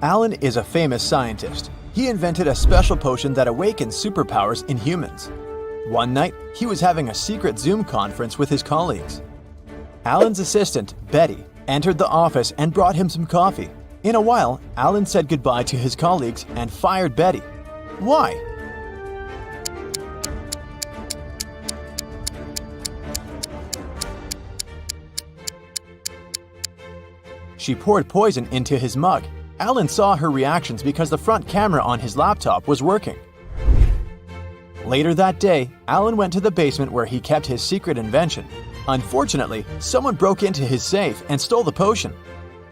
Alan is a famous scientist. He invented a special potion that awakens superpowers in humans. One night, he was having a secret Zoom conference with his colleagues. Alan's assistant, Betty, entered the office and brought him some coffee. In a while, Alan said goodbye to his colleagues and fired Betty. Why? She poured poison into his mug. Alan saw her reactions because the front camera on his laptop was working. Later that day, Alan went to the basement where he kept his secret invention. Unfortunately, someone broke into his safe and stole the potion.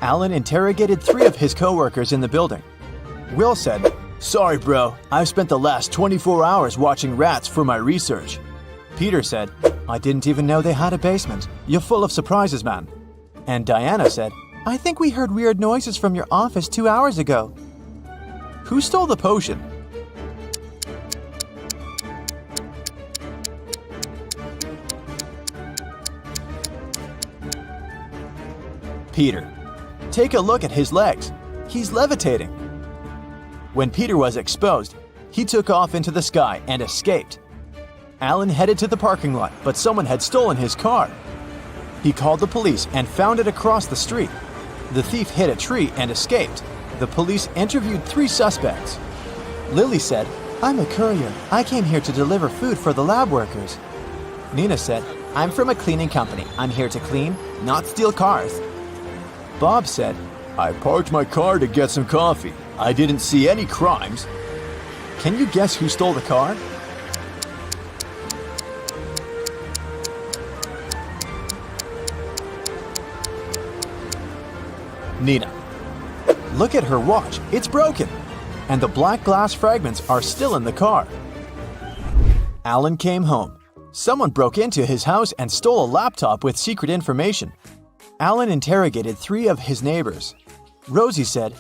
Alan interrogated 3 of his co-workers in the building. Will said, "Sorry bro, I've spent the last 24 hours watching rats for my research." Peter said, "I didn't even know they had a basement. You're full of surprises, man." And Diana said, "I think we heard weird noises from your office 2 hours ago." Who stole the potion? Peter. Take a look at his legs. He's levitating. When Peter was exposed, he took off into the sky and escaped. Alan headed to the parking lot, but someone had stolen his car. He called the police and found it across the street. The thief hit a tree and escaped. The police interviewed 3 suspects. Lily said, "I'm a courier. I came here to deliver food for the lab workers." Nina said, "I'm from a cleaning company. I'm here to clean, not steal cars." Bob said, "I parked my car to get some coffee. I didn't see any crimes." Can you guess who stole the car? Nina. Look at her watch. It's broken. And the black glass fragments are still in the car. Alan came home. Someone broke into his house and stole a laptop with secret information. Alan interrogated 3 of his neighbors. Rosie said,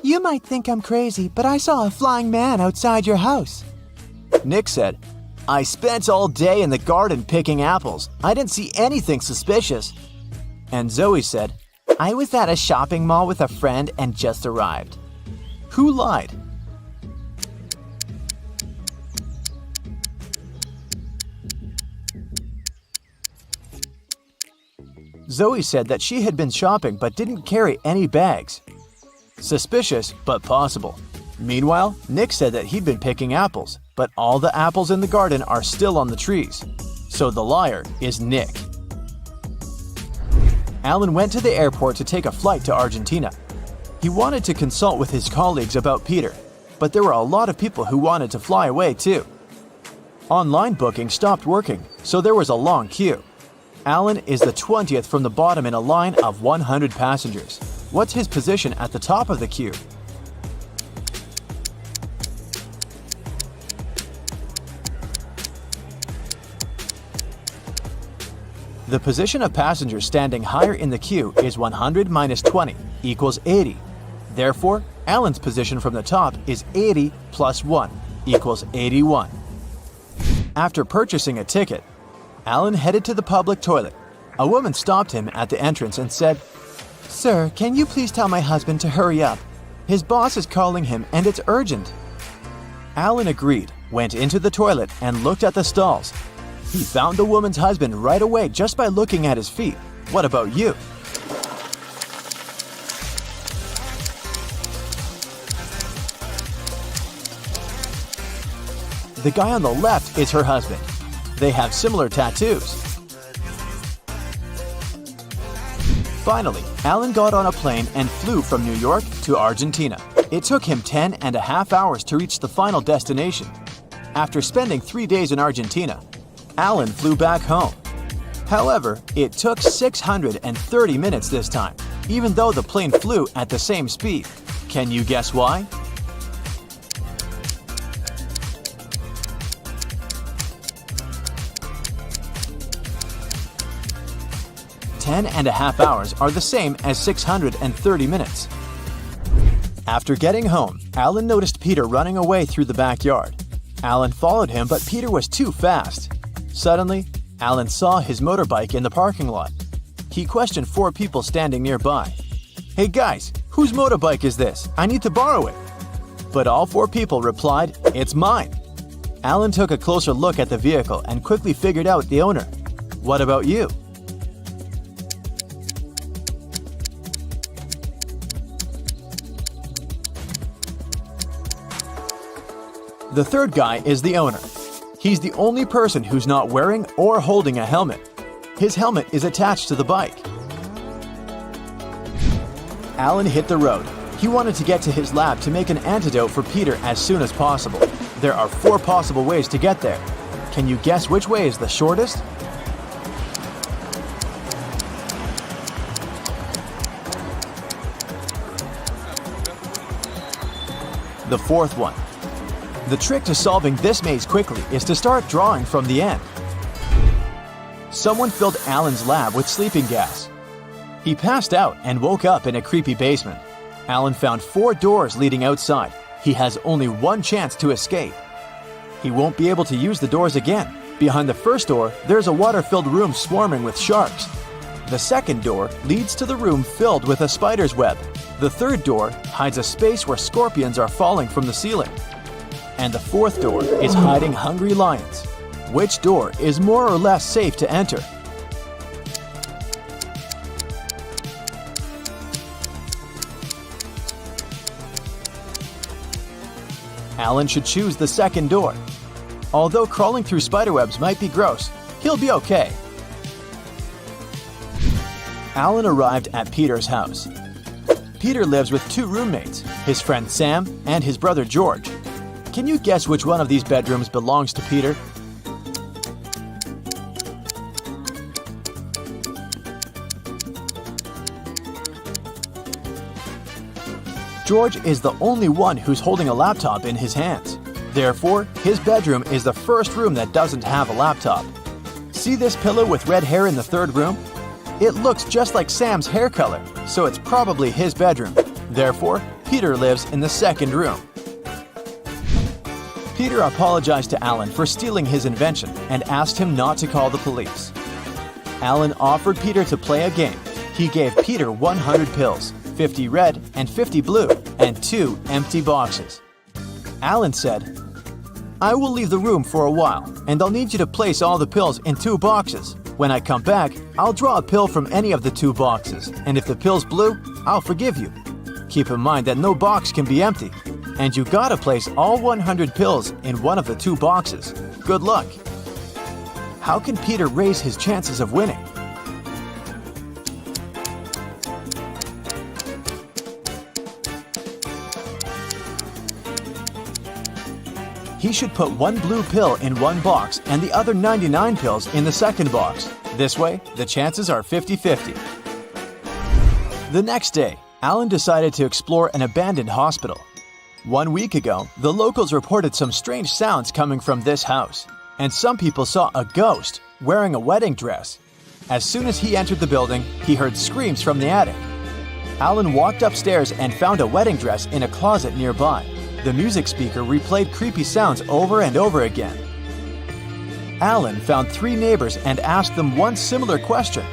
"You might think I'm crazy, but I saw a flying man outside your house." Nick said, "I spent all day in the garden picking apples. I didn't see anything suspicious." And Zoe said, "I was at a shopping mall with a friend and just arrived." Who lied? Zoe said that she had been shopping but didn't carry any bags. Suspicious, but possible. Meanwhile, Nick said that he'd been picking apples, but all the apples in the garden are still on the trees. So the liar is Nick. Alan went to the airport to take a flight to Argentina. He wanted to consult with his colleagues about Peter, but there were a lot of people who wanted to fly away too. Online booking stopped working, so there was a long queue. Alan is the 20th from the bottom in a line of 100 passengers. What's his position at the top of the queue? The position of passengers standing higher in the queue is 100 minus 20 equals 80. Therefore, Alan's position from the top is 80 plus 1 equals 81. After purchasing a ticket, Alan headed to the public toilet. A woman stopped him at the entrance and said, "Sir, can you please tell my husband to hurry up? His boss is calling him and it's urgent." Alan agreed, went into the toilet and looked at the stalls. He found the woman's husband right away just by looking at his feet. What about you? The guy on the left is her husband. They have similar tattoos. Finally, Alan got on a plane and flew from New York to Argentina. It took him 10.5 hours to reach the final destination. After spending 3 days in Argentina, Alan flew back home. However, it took 630 minutes this time, even though the plane flew at the same speed. Can you guess why? Ten and a half hours are the same as 630 minutes. After getting home, Alan noticed Peter running away through the backyard. Alan followed him, but Peter was too fast. Suddenly, Alan saw his motorbike in the parking lot. He questioned 4 people standing nearby. "Hey guys, "Whose motorbike is this? I need to borrow it." But all 4 people replied, "It's mine." Alan took a closer look at the vehicle and quickly figured out the owner. What about you? The third guy is the owner. He's the only person who's not wearing or holding a helmet. His helmet is attached to the bike. Alan hit the road. He wanted to get to his lab to make an antidote for Peter as soon as possible. There are 4 possible ways to get there. Can you guess which way is the shortest? The 4th one. The trick to solving this maze quickly is to start drawing from the end. Someone filled Alan's lab with sleeping gas. He passed out and woke up in a creepy basement. Alan found 4 doors leading outside. He has only 1 chance to escape. He won't be able to use the doors again. Behind the first door, there's a water-filled room swarming with sharks. The second door leads to the room filled with a spider's web. The third door hides a space where scorpions are falling from the ceiling. And the 4th door is hiding hungry lions. Which door is more or less safe to enter? Alan should choose the second door. Although crawling through spiderwebs might be gross, he'll be okay. Alan arrived at Peter's house. Peter lives with 2 roommates, his friend Sam and his brother George. Can you guess which one of these bedrooms belongs to Peter? George is the only one who's holding a laptop in his hands. Therefore, his bedroom is the first room that doesn't have a laptop. See this pillow with red hair in the 3rd room? It looks just like Sam's hair color, so it's probably his bedroom. Therefore, Peter lives in the 2nd room. Peter apologized to Alan for stealing his invention and asked him not to call the police. Alan offered Peter to play a game. He gave Peter 100 pills, 50 red and 50 blue, and 2 empty boxes. Alan said, "I will leave the room for a while, and I'll need you to place all the pills in 2 boxes. When I come back, I'll draw a pill from any of the 2 boxes, and if the pill's blue, I'll forgive you. Keep in mind that no box can be empty, and you gotta place all 100 pills in one of the 2 boxes. Good luck." How can Peter raise his chances of winning? He should put 1 blue pill in 1 box and the other 99 pills in the 2nd box. This way, the chances are 50-50. The next day, Alan decided to explore an abandoned hospital. 1 week ago, the locals reported some strange sounds coming from this house, and some people saw a ghost wearing a wedding dress. As soon as he entered the building, he heard screams from the attic. Alan walked upstairs and found a wedding dress in a closet nearby. The music speaker replayed creepy sounds over and over again. Alan found 3 neighbors and asked them one similar question.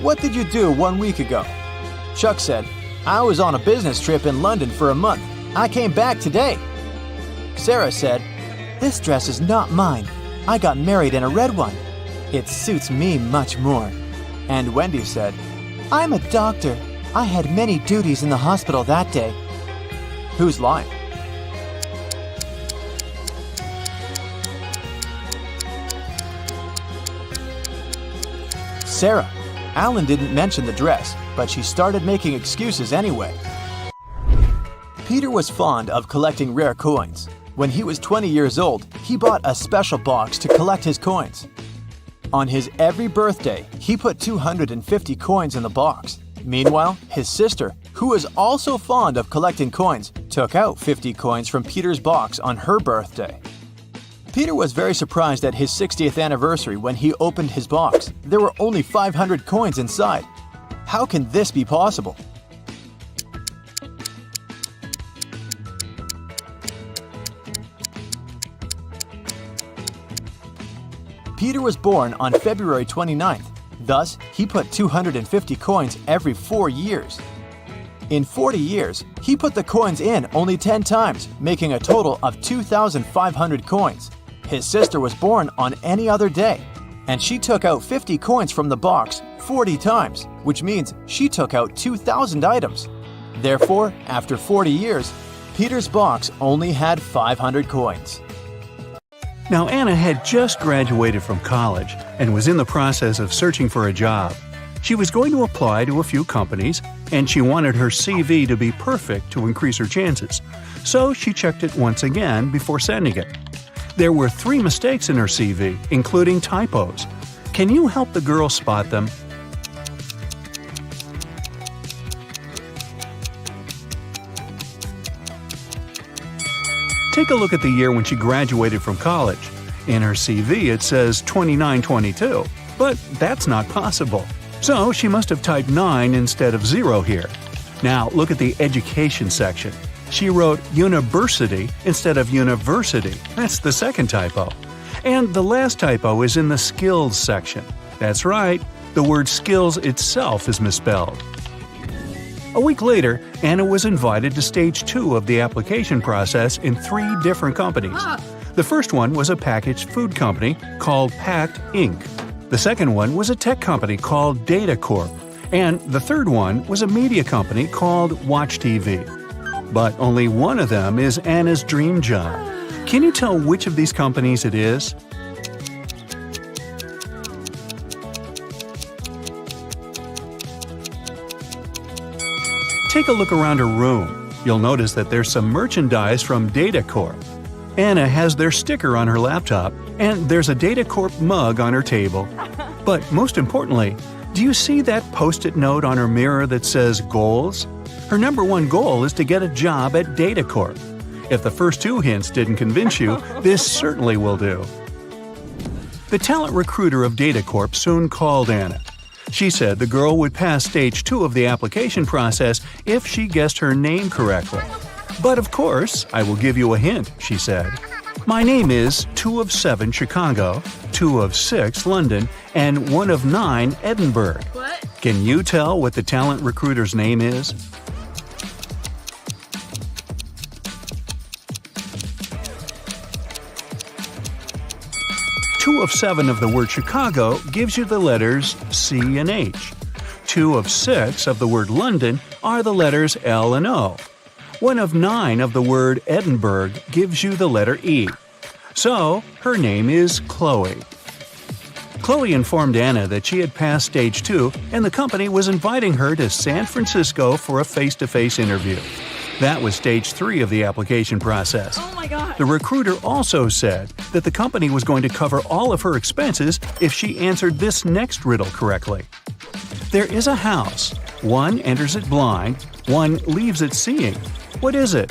"What did you do 1 week ago?" Chuck said, "I was on a business trip in London for a month. I came back today." Sarah said, "This dress is not mine. I got married in a red one. It suits me much more." And Wendy said, "I'm a doctor. I had many duties in the hospital that day." Who's lying? Sarah. Alan didn't mention the dress, but she started making excuses anyway. Peter was fond of collecting rare coins. When he was 20 years old, he bought a special box to collect his coins. On his every birthday, he put 250 coins in the box. Meanwhile, his sister, who was also fond of collecting coins, took out 50 coins from Peter's box on her birthday. Peter was very surprised at his 60th anniversary when he opened his box. There were only 500 coins inside. How can this be possible? Peter was born on February 29th. Thus, he put 250 coins every 4 years. In 40 years, he put the coins in only 10 times, making a total of 2,500 coins. His sister was born on any other day, and she took out 50 coins from the box 40 times, which means she took out 2,000 items. Therefore, after 40 years, Peter's box only had 500 coins. Now, Anna had just graduated from college and was in the process of searching for a job. She was going to apply to a few companies, and she wanted her CV to be perfect to increase her chances. So she checked it once again before sending it. There were 3 mistakes in her CV, including typos. Can you help the girl spot them? Take a look at the year when she graduated from college. In her CV it says 2922, but that's not possible. So she must have typed 9 instead of 0 here. Now look at the education section. She wrote university instead of university. That's the second typo. And the last typo is in the skills section. That's right, the word skills itself is misspelled. A week later, Anna was invited to stage 2 of the application process in 3 different companies. The first one was a packaged food company called Pact Inc. The second one was a tech company called Data Corp. And the third one was a media company called Watch TV. But only one of them is Anna's dream job. Can you tell which of these companies it is? Take a look around her room. You'll notice that there's some merchandise from Data Corp. Anna has their sticker on her laptop, and there's a Data Corp mug on her table. But most importantly, do you see that Post-it note on her mirror that says goals? Her number 1 goal is to get a job at Data Corp. If the first 2 hints didn't convince you, this certainly will do. The talent recruiter of Data Corp soon called Anna. She said the girl would pass stage 2 of the application process if she guessed her name correctly. But of course, I will give you a hint, she said. My name is 2 of 7 Chicago, 2 of 6 London, and 1 of 9 Edinburgh. What? Can you tell what the talent recruiter's name is? Two of 7 of the word Chicago gives you the letters C and H. 2 of 6 of the word London are the letters L and O. 1 of 9 of the word Edinburgh gives you the letter E. So, her name is Chloe. Chloe informed Anna that she had passed stage 2 and the company was inviting her to San Francisco for a face-to-face interview. That was stage 3 of the application process. Oh my God. The recruiter also said that the company was going to cover all of her expenses if she answered this next riddle correctly. There is a house. One enters it blind, one leaves it seeing. What is it?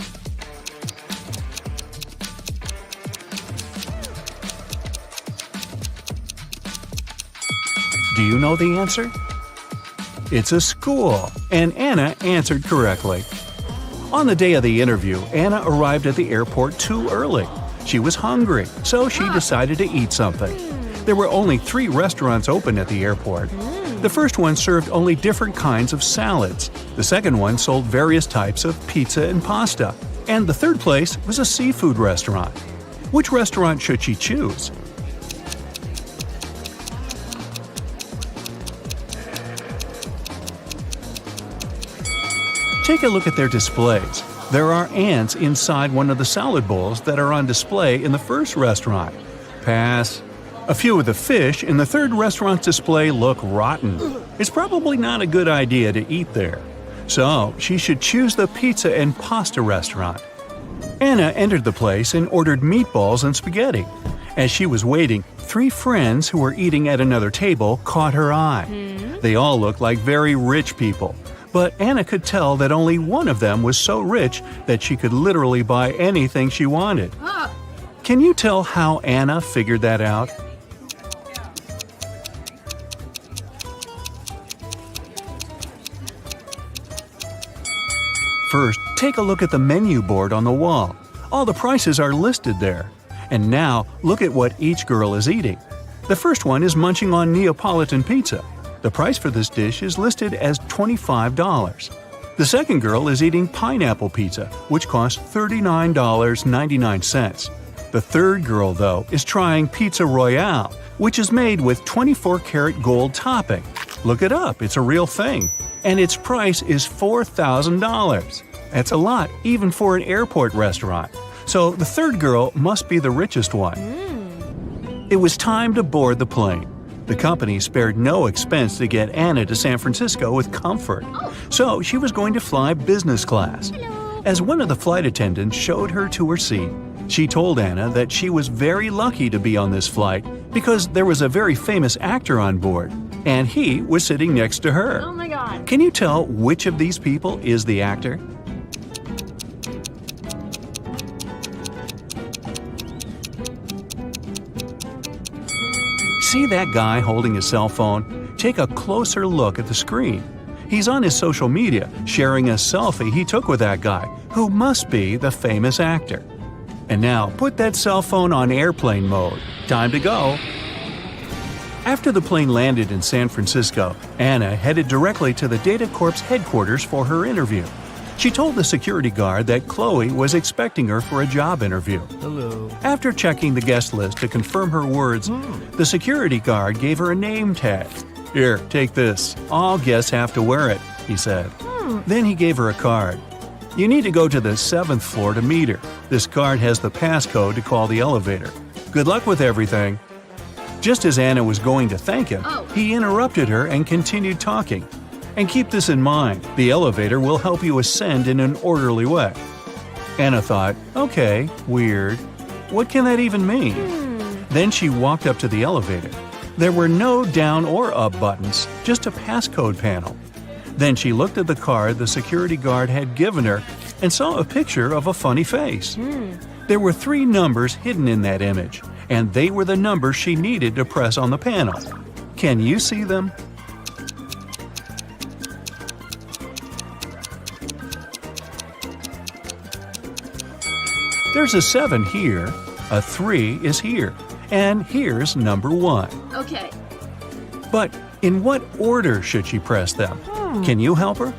Do you know the answer? It's a school, and Anna answered correctly. On the day of the interview, Anna arrived at the airport too early. She was hungry, so she decided to eat something. There were only 3 restaurants open at the airport. The first one served only different kinds of salads. The second one sold various types of pizza and pasta. And the third place was a seafood restaurant. Which restaurant should she choose? Take a look at their displays. There are ants inside one of the salad bowls that are on display in the first restaurant. Pass. A few of the fish in the third restaurant's display look rotten. It's probably not a good idea to eat there. So, she should choose the pizza and pasta restaurant. Anna entered the place and ordered meatballs and spaghetti. As she was waiting, 3 friends who were eating at another table caught her eye. They all looked like very rich people. But Anna could tell that only one of them was so rich that she could literally buy anything she wanted. Can you tell how Anna figured that out? First, take a look at the menu board on the wall. All the prices are listed there. And now, look at what each girl is eating. The first one is munching on Neapolitan pizza. The price for this dish is listed as $25. The second girl is eating pineapple pizza, which costs $39.99. The third girl, though, is trying Pizza Royale, which is made with 24-karat gold topping. Look it up, it's a real thing. And its price is $4,000. That's a lot, even for an airport restaurant. So the third girl must be the richest one. It was time to board the plane. The company spared no expense to get Anna to San Francisco with comfort. So she was going to fly business class. As one of the flight attendants showed her to her seat, she told Anna that she was very lucky to be on this flight because there was a very famous actor on board, and he was sitting next to her. Oh my God. Can you tell which of these people is the actor? See that guy holding his cell phone? Take a closer look at the screen. He's on his social media sharing a selfie he took with that guy, who must be the famous actor. And now put that cell phone on airplane mode. Time to go. After the plane landed in San Francisco, Anna headed directly to the Data Corp's headquarters for her interview. She told the security guard that Chloe was expecting her for a job interview. Hello. After checking the guest list to confirm her words, the security guard gave her a name tag. "Here, take this. All guests have to wear it," he said. Then he gave her a card. "You need to go to the 7th floor to meet her. This card has the passcode to call the elevator. Good luck with everything." Just as Anna was going to thank him, he interrupted her and continued talking. And keep this in mind, the elevator will help you ascend in an orderly way. Anna thought, okay, weird. What can that even mean? Then she walked up to the elevator. There were no down or up buttons, just a passcode panel. Then she looked at the card the security guard had given her and saw a picture of a funny face. There were 3 numbers hidden in that image, and they were the numbers she needed to press on the panel. Can you see them? There's a 7 here, a 3 is here, and here's number 1. Okay. But in what order should she press them? Can you help her?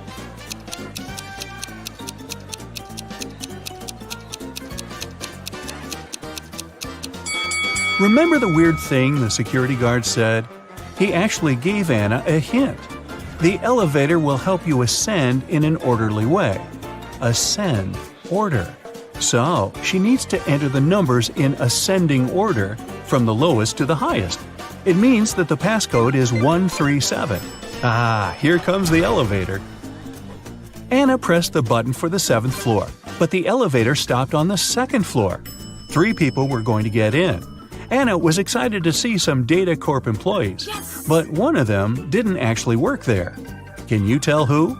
Remember the weird thing the security guard said? He actually gave Anna a hint. The elevator will help you ascend in an orderly way. Ascend, order. So, she needs to enter the numbers in ascending order from the lowest to the highest. It means that the passcode is 137. Ah, here comes the elevator. Anna pressed the button for the 7th floor, but the elevator stopped on the 2nd floor. 3 people were going to get in. Anna was excited to see some Data Corp employees, but one of them didn't actually work there. Can you tell who?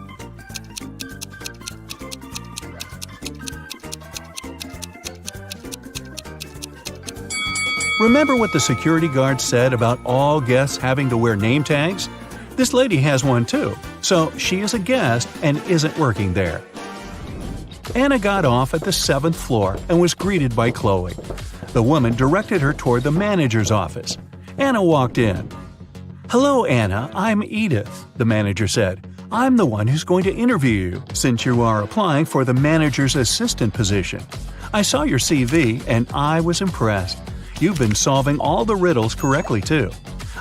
Remember what the security guard said about all guests having to wear name tags? This lady has one too, so she is a guest and isn't working there. Anna got off at the 7th floor and was greeted by Chloe. The woman directed her toward the manager's office. Anna walked in. "Hello, Anna, I'm Edith," the manager said. "I'm the one who's going to interview you since you are applying for the manager's assistant position. I saw your CV and I was impressed. You've been solving all the riddles correctly, too.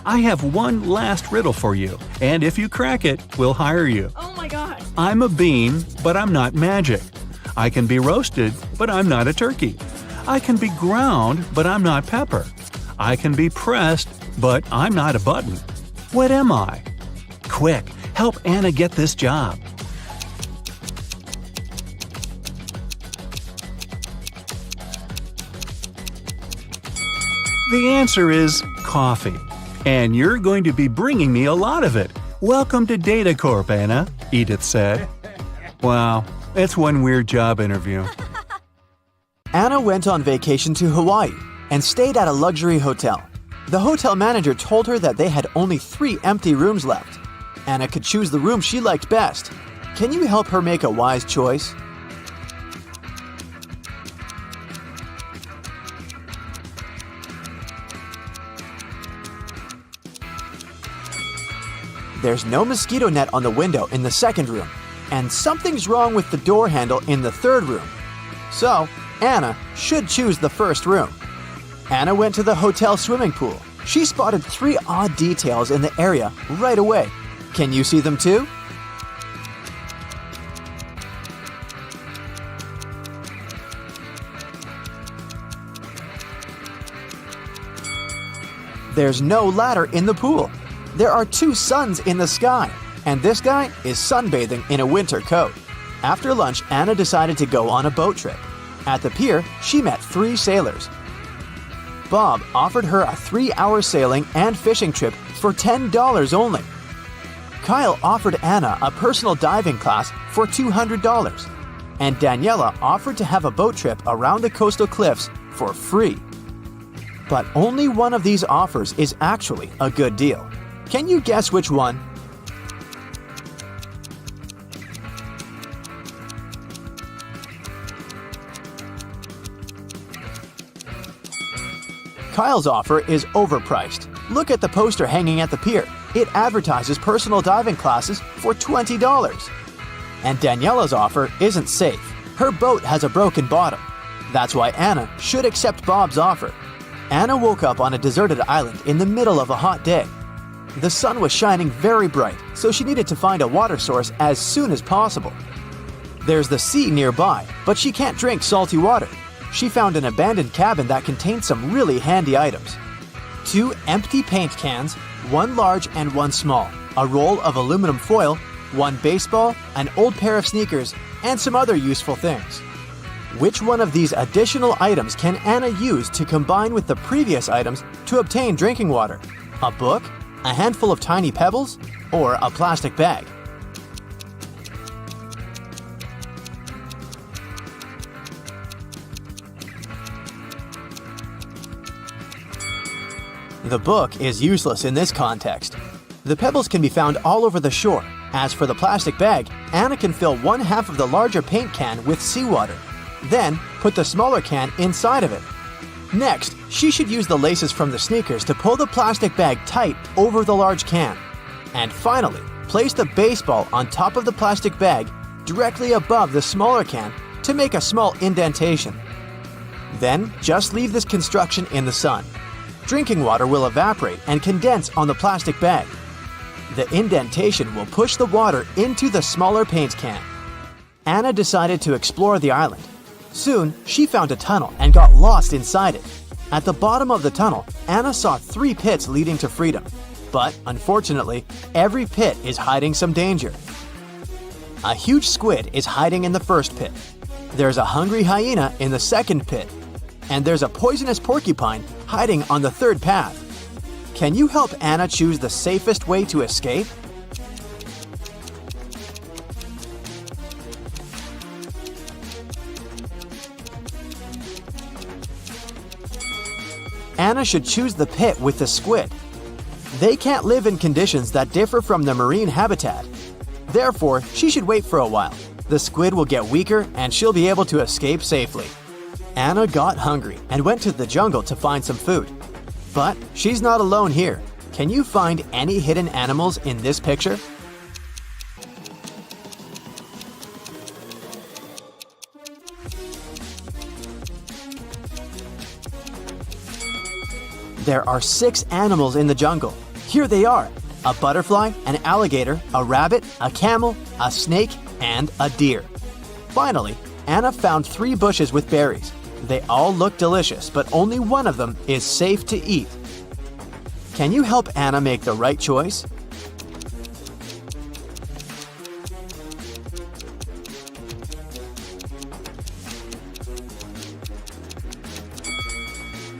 I have one last riddle for you, and if you crack it, we'll hire you. Oh my God. I'm a bean, but I'm not magic. I can be roasted, but I'm not a turkey. I can be ground, but I'm not pepper. I can be pressed, but I'm not a button. What am I? Quick, help Anna get this job." The answer is coffee. And you're going to be bringing me a lot of it. Welcome to Data Corp, Anna, Edith said. Wow, that's one weird job interview. Anna went on vacation to Hawaii and stayed at a luxury hotel. The hotel manager told her that they had only 3 empty rooms left. Anna could choose the room she liked best. Can you help her make a wise choice? There's no mosquito net on the window in the 2nd room. and something's wrong with the door handle in the third room. So, Anna should choose the first room. Anna went to the hotel swimming pool. She spotted 3 odd details in the area right away. Can you see them too? There's no ladder in the pool. There are 2 suns in the sky, and this guy is sunbathing in a winter coat. After lunch, Anna decided to go on a boat trip. At the pier, she met 3 sailors. Bob offered her a 3-hour sailing and fishing trip for $10 only. Kyle offered Anna a personal diving class for $200, and Daniela offered to have a boat trip around the coastal cliffs for free. But only one of these offers is actually a good deal. Can you guess which one? Kyle's offer is overpriced. Look at the poster hanging at the pier. It advertises personal diving classes for $20. And Daniela's offer isn't safe. Her boat has a broken bottom. That's why Anna should accept Bob's offer. Anna woke up on a deserted island in the middle of a hot day. The sun was shining very bright, so she needed to find a water source as soon as possible. There's the sea nearby, but she can't drink salty water. She found an abandoned cabin that contained some really handy items. 2 empty paint cans, 1 large and 1 small, a roll of aluminum foil, 1 baseball, an old pair of sneakers, and some other useful things. Which one of these additional items can Anna use to combine with the previous items to obtain drinking water? A book, a handful of tiny pebbles, or a plastic bag? The book is useless in this context. The pebbles can be found all over the shore. As for the plastic bag, Anna can fill 1/2 of the larger paint can with seawater. Then, put the smaller can inside of it. Next, she should use the laces from the sneakers to pull the plastic bag tight over the large can. And finally, place the baseball on top of the plastic bag directly above the smaller can to make a small indentation. Then, just leave this construction in the sun. Drinking water will evaporate and condense on the plastic bag. The indentation will push the water into the smaller paint can. Anna decided to explore the island. Soon, she found a tunnel and got lost inside it. At the bottom of the tunnel, Anna saw 3 pits leading to freedom. But, unfortunately, every pit is hiding some danger. A huge squid is hiding in the first pit. There's a hungry hyena in the second pit. And there's a poisonous porcupine hiding on the third path. Can you help Anna choose the safest way to escape? Anna should choose the pit with the squid. They can't live in conditions that differ from the marine habitat. Therefore, she should wait for a while. The squid will get weaker and she'll be able to escape safely. Anna got hungry and went to the jungle to find some food. But she's not alone here. Can you find any hidden animals in this picture? There are 6 animals in the jungle. Here they are: a butterfly, an alligator, a rabbit, a camel, a snake, and a deer. Finally, Anna found 3 bushes with berries. They all look delicious, but only one of them is safe to eat. Can you help Anna make the right choice?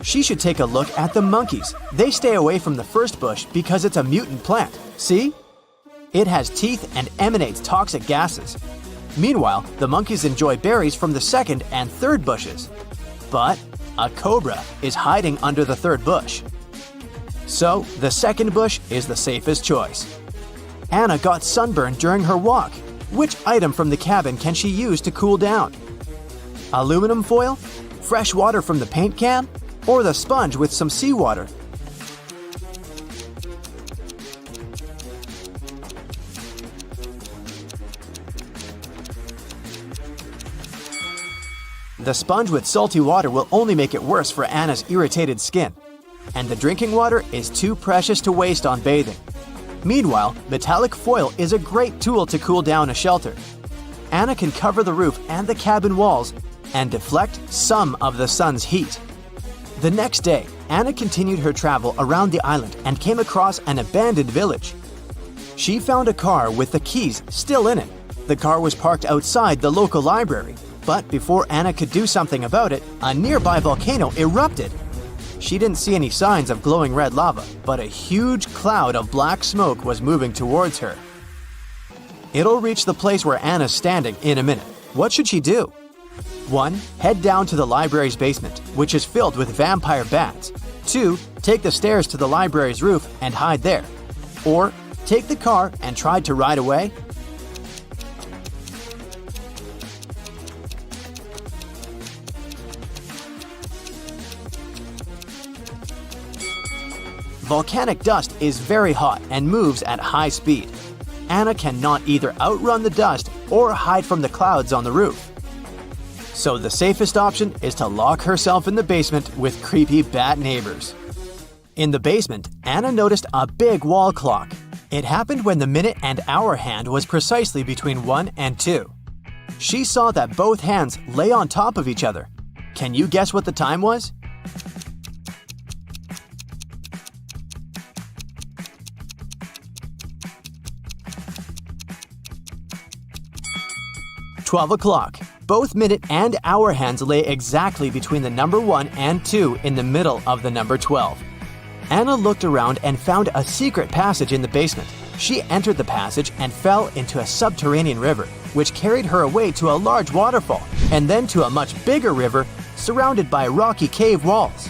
She should take a look at the monkeys. They stay away from the first bush because it's a mutant plant. See? It has teeth and emanates toxic gases. Meanwhile, the monkeys enjoy berries from the second and third bushes. But a cobra is hiding under the third bush. So, the second bush is the safest choice. Anna got sunburned during her walk. Which item from the cabin can she use to cool down? Aluminum foil? Fresh water from the paint can? Or the sponge with some seawater? The sponge with salty water will only make it worse for Anna's irritated skin. And the drinking water is too precious to waste on bathing. Meanwhile, metallic foil is a great tool to cool down a shelter. Anna can cover the roof and the cabin walls and deflect some of the sun's heat. The next day, Anna continued her travel around the island and came across an abandoned village. She found a car with the keys still in it. The car was parked outside the local library, but before Anna could do something about it, a nearby volcano erupted. She didn't see any signs of glowing red lava, but a huge cloud of black smoke was moving towards her. It'll reach the place where Anna's standing in a minute. What should she do? 1. Head down to the library's basement, which is filled with vampire bats. 2. Take the stairs to the library's roof and hide there. Or, take the car and try to ride away. Volcanic dust is very hot and moves at high speed. Anna cannot either outrun the dust or hide from the clouds on the roof. So the safest option is to lock herself in the basement with creepy bat neighbors. In the basement, Anna noticed a big wall clock. It happened when the minute and hour hand was precisely between 1 and 2. She saw that both hands lay on top of each other. Can you guess what the time was? $12. Both minute and hour hands lay exactly between the number 1 and 2 in the middle of the number 12. Anna looked around and found a secret passage in the basement. She entered the passage and fell into a subterranean river, which carried her away to a large waterfall, and then to a much bigger river surrounded by rocky cave walls.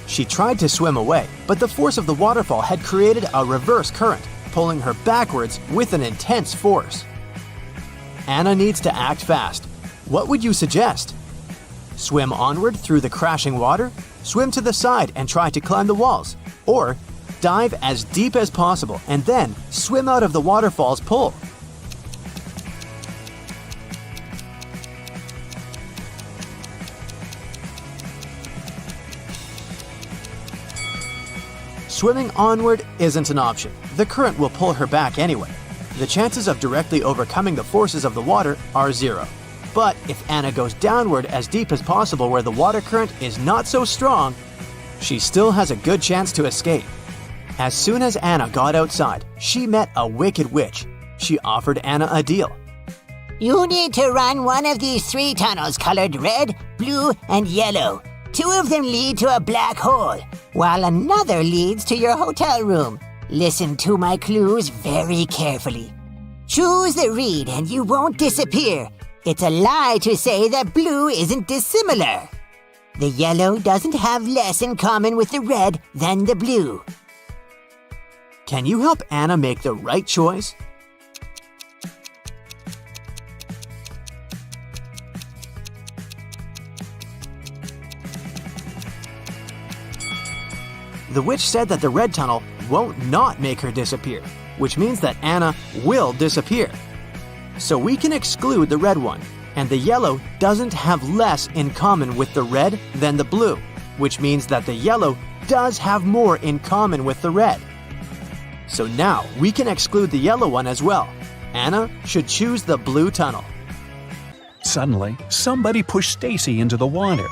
She tried to swim away, but the force of the waterfall had created a reverse current, pulling her backwards with an intense force. Anna needs to act fast. What would you suggest? Swim onward through the crashing water? Swim to the side and try to climb the walls? Or dive as deep as possible and then swim out of the waterfall's pull? Swimming onward isn't an option. The current will pull her back anyway. The chances of directly overcoming the forces of the water are 0. But if Anna goes downward as deep as possible where the water current is not so strong, she still has a good chance to escape. As soon as Anna got outside, she met a wicked witch. She offered Anna a deal. You need to run one of these 3 tunnels colored red, blue, and yellow. 2 of them lead to a black hole, while another leads to your hotel room. Listen to my clues very carefully. Choose the reed and you won't disappear. It's a lie to say that blue isn't dissimilar. The yellow doesn't have less in common with the red than the blue. Can you help Anna make the right choice? The witch said that the red tunnel won't not make her disappear, which means that Anna will disappear. So we can exclude the red one, and the yellow doesn't have less in common with the red than the blue, which means that the yellow does have more in common with the red. So now we can exclude the yellow one as well. Anna should choose the blue tunnel. Suddenly, somebody pushed Stacy into the water.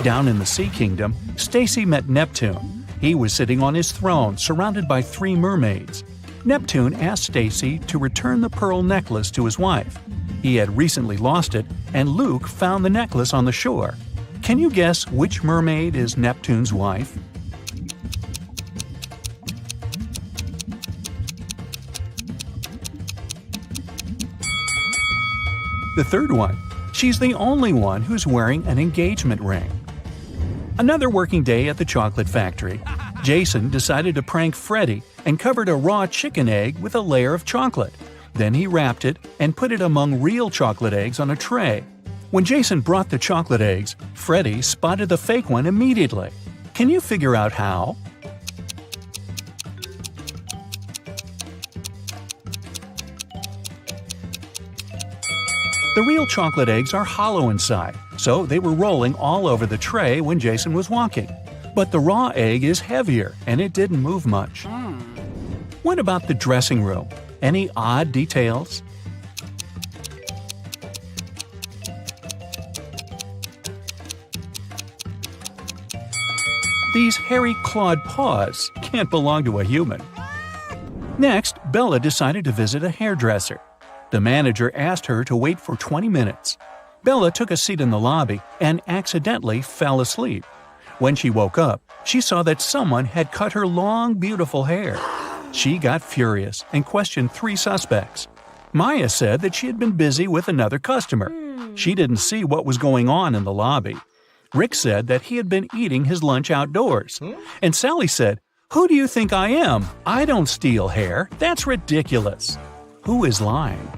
Down in the Sea Kingdom, Stacy met Neptune. He was sitting on his throne, surrounded by 3 mermaids. Neptune asked Stacy to return the pearl necklace to his wife. He had recently lost it, and Luke found the necklace on the shore. Can you guess which mermaid is Neptune's wife? The third one. She's the only one who's wearing an engagement ring. Another working day at the chocolate factory. Jason decided to prank Freddy and covered a raw chicken egg with a layer of chocolate. Then he wrapped it and put it among real chocolate eggs on a tray. When Jason brought the chocolate eggs, Freddy spotted the fake one immediately. Can you figure out how? The real chocolate eggs are hollow inside, so they were rolling all over the tray when Jason was walking. But the raw egg is heavier, and it didn't move much. What about the dressing room? Any odd details? These hairy clawed paws can't belong to a human. Next, Bella decided to visit a hairdresser. The manager asked her to wait for 20 minutes. Bella took a seat in the lobby and accidentally fell asleep. When she woke up, she saw that someone had cut her long, beautiful hair. She got furious and questioned 3 suspects. Maya said that she had been busy with another customer. She didn't see what was going on in the lobby. Rick said that he had been eating his lunch outdoors. And Sally said, "Who do you think I am? I don't steal hair. That's ridiculous." Who is lying?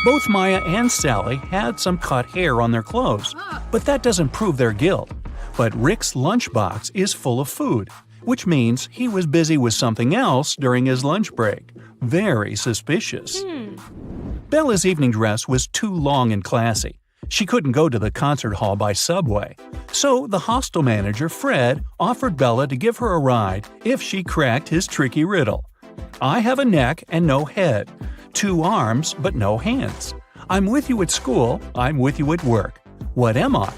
Both Maya and Sally had some cut hair on their clothes, but that doesn't prove their guilt. But Rick's lunchbox is full of food, which means he was busy with something else during his lunch break. Very suspicious. Bella's evening dress was too long and classy. She couldn't go to the concert hall by subway. So the hostel manager, Fred, offered Bella to give her a ride if she cracked his tricky riddle. I have a neck and no head, 2 arms but no hands. I'm with you at school, I'm with you at work. What am I?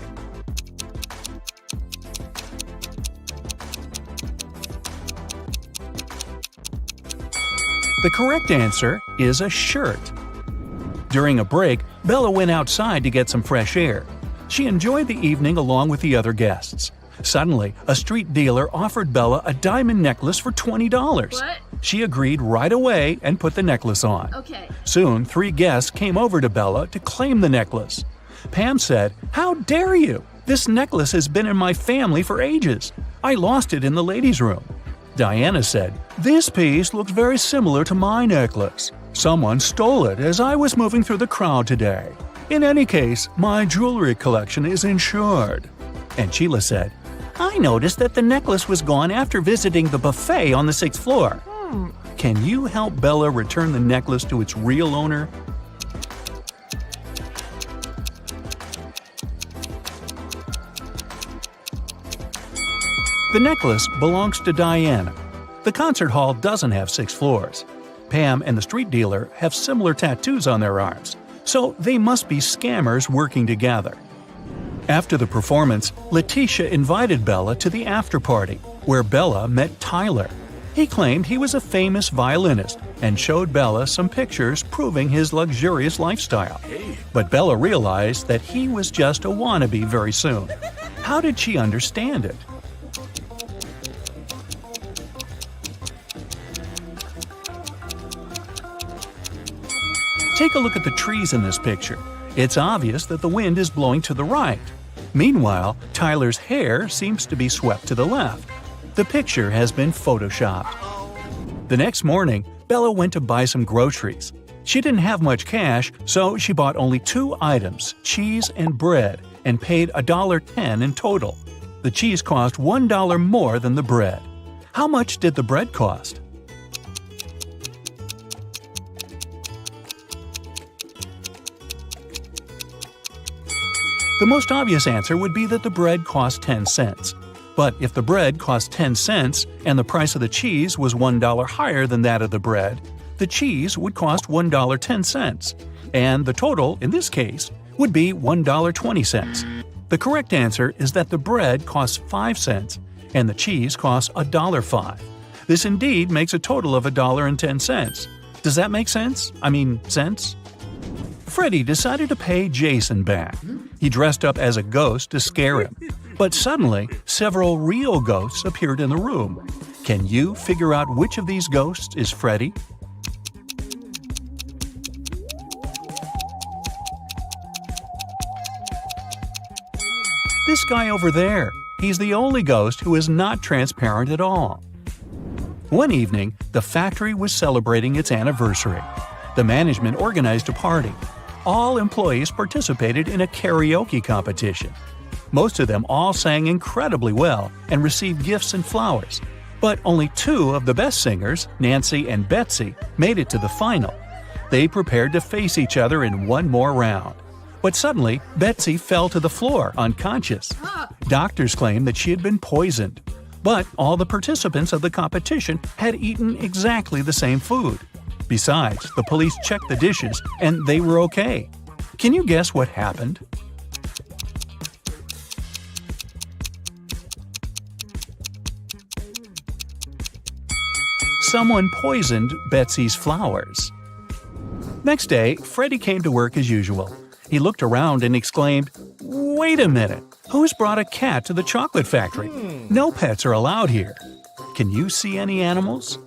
The correct answer is a shirt. During a break, Bella went outside to get some fresh air. She enjoyed the evening along with the other guests. Suddenly, a street dealer offered Bella a diamond necklace for $20. What? She agreed right away and put the necklace on. Okay. Soon, 3 guests came over to Bella to claim the necklace. Pam said, "How dare you? This necklace has been in my family for ages. I lost it in the ladies' room." Diana said, "This piece looks very similar to my necklace. Someone stole it as I was moving through the crowd today. In any case, my jewelry collection is insured." And Sheila said, "I noticed that the necklace was gone after visiting the buffet on the 6th floor. Can you help Bella return the necklace to its real owner?" The necklace belongs to Diana. The concert hall doesn't have 6 floors. Pam and the street dealer have similar tattoos on their arms, so they must be scammers working together. After the performance, Letitia invited Bella to the after-party, where Bella met Tyler. He claimed he was a famous violinist and showed Bella some pictures proving his luxurious lifestyle. But Bella realized that he was just a wannabe very soon. How did she understand it? Take a look at the trees in this picture. It's obvious that the wind is blowing to the right. Meanwhile, Tyler's hair seems to be swept to the left. The picture has been photoshopped. The next morning, Bella went to buy some groceries. She didn't have much cash, so she bought only 2 items, cheese and bread, and paid $1.10 in total. The cheese cost $1 more than the bread. How much did the bread cost? The most obvious answer would be that the bread cost 10 cents. But if the bread cost 10 cents and the price of the cheese was $1 higher than that of the bread, the cheese would cost $1.10, and the total, in this case, would be $1.20. The correct answer is that the bread costs 5 cents and the cheese costs $1.05. This indeed makes a total of $1.10. Does that make sense? Cents? Freddy decided to pay Jason back. He dressed up as a ghost to scare him. But suddenly, several real ghosts appeared in the room. Can you figure out which of these ghosts is Freddy? This guy over there. He's the only ghost who is not transparent at all. One evening, the factory was celebrating its anniversary. The management organized a party. All employees participated in a karaoke competition. Most of them all sang incredibly well and received gifts and flowers. But only two of the best singers, Nancy and Betsy, made it to the final. They prepared to face each other in one more round. But suddenly, Betsy fell to the floor, unconscious. Doctors claimed that she had been poisoned. But all the participants of the competition had eaten exactly the same food. Besides, the police checked the dishes and they were okay. Can you guess what happened? Someone poisoned Betsy's flowers. Next day, Freddie came to work as usual. He looked around and exclaimed, "Wait a minute! Who's brought a cat to the chocolate factory? No pets are allowed here. Can you see any animals?"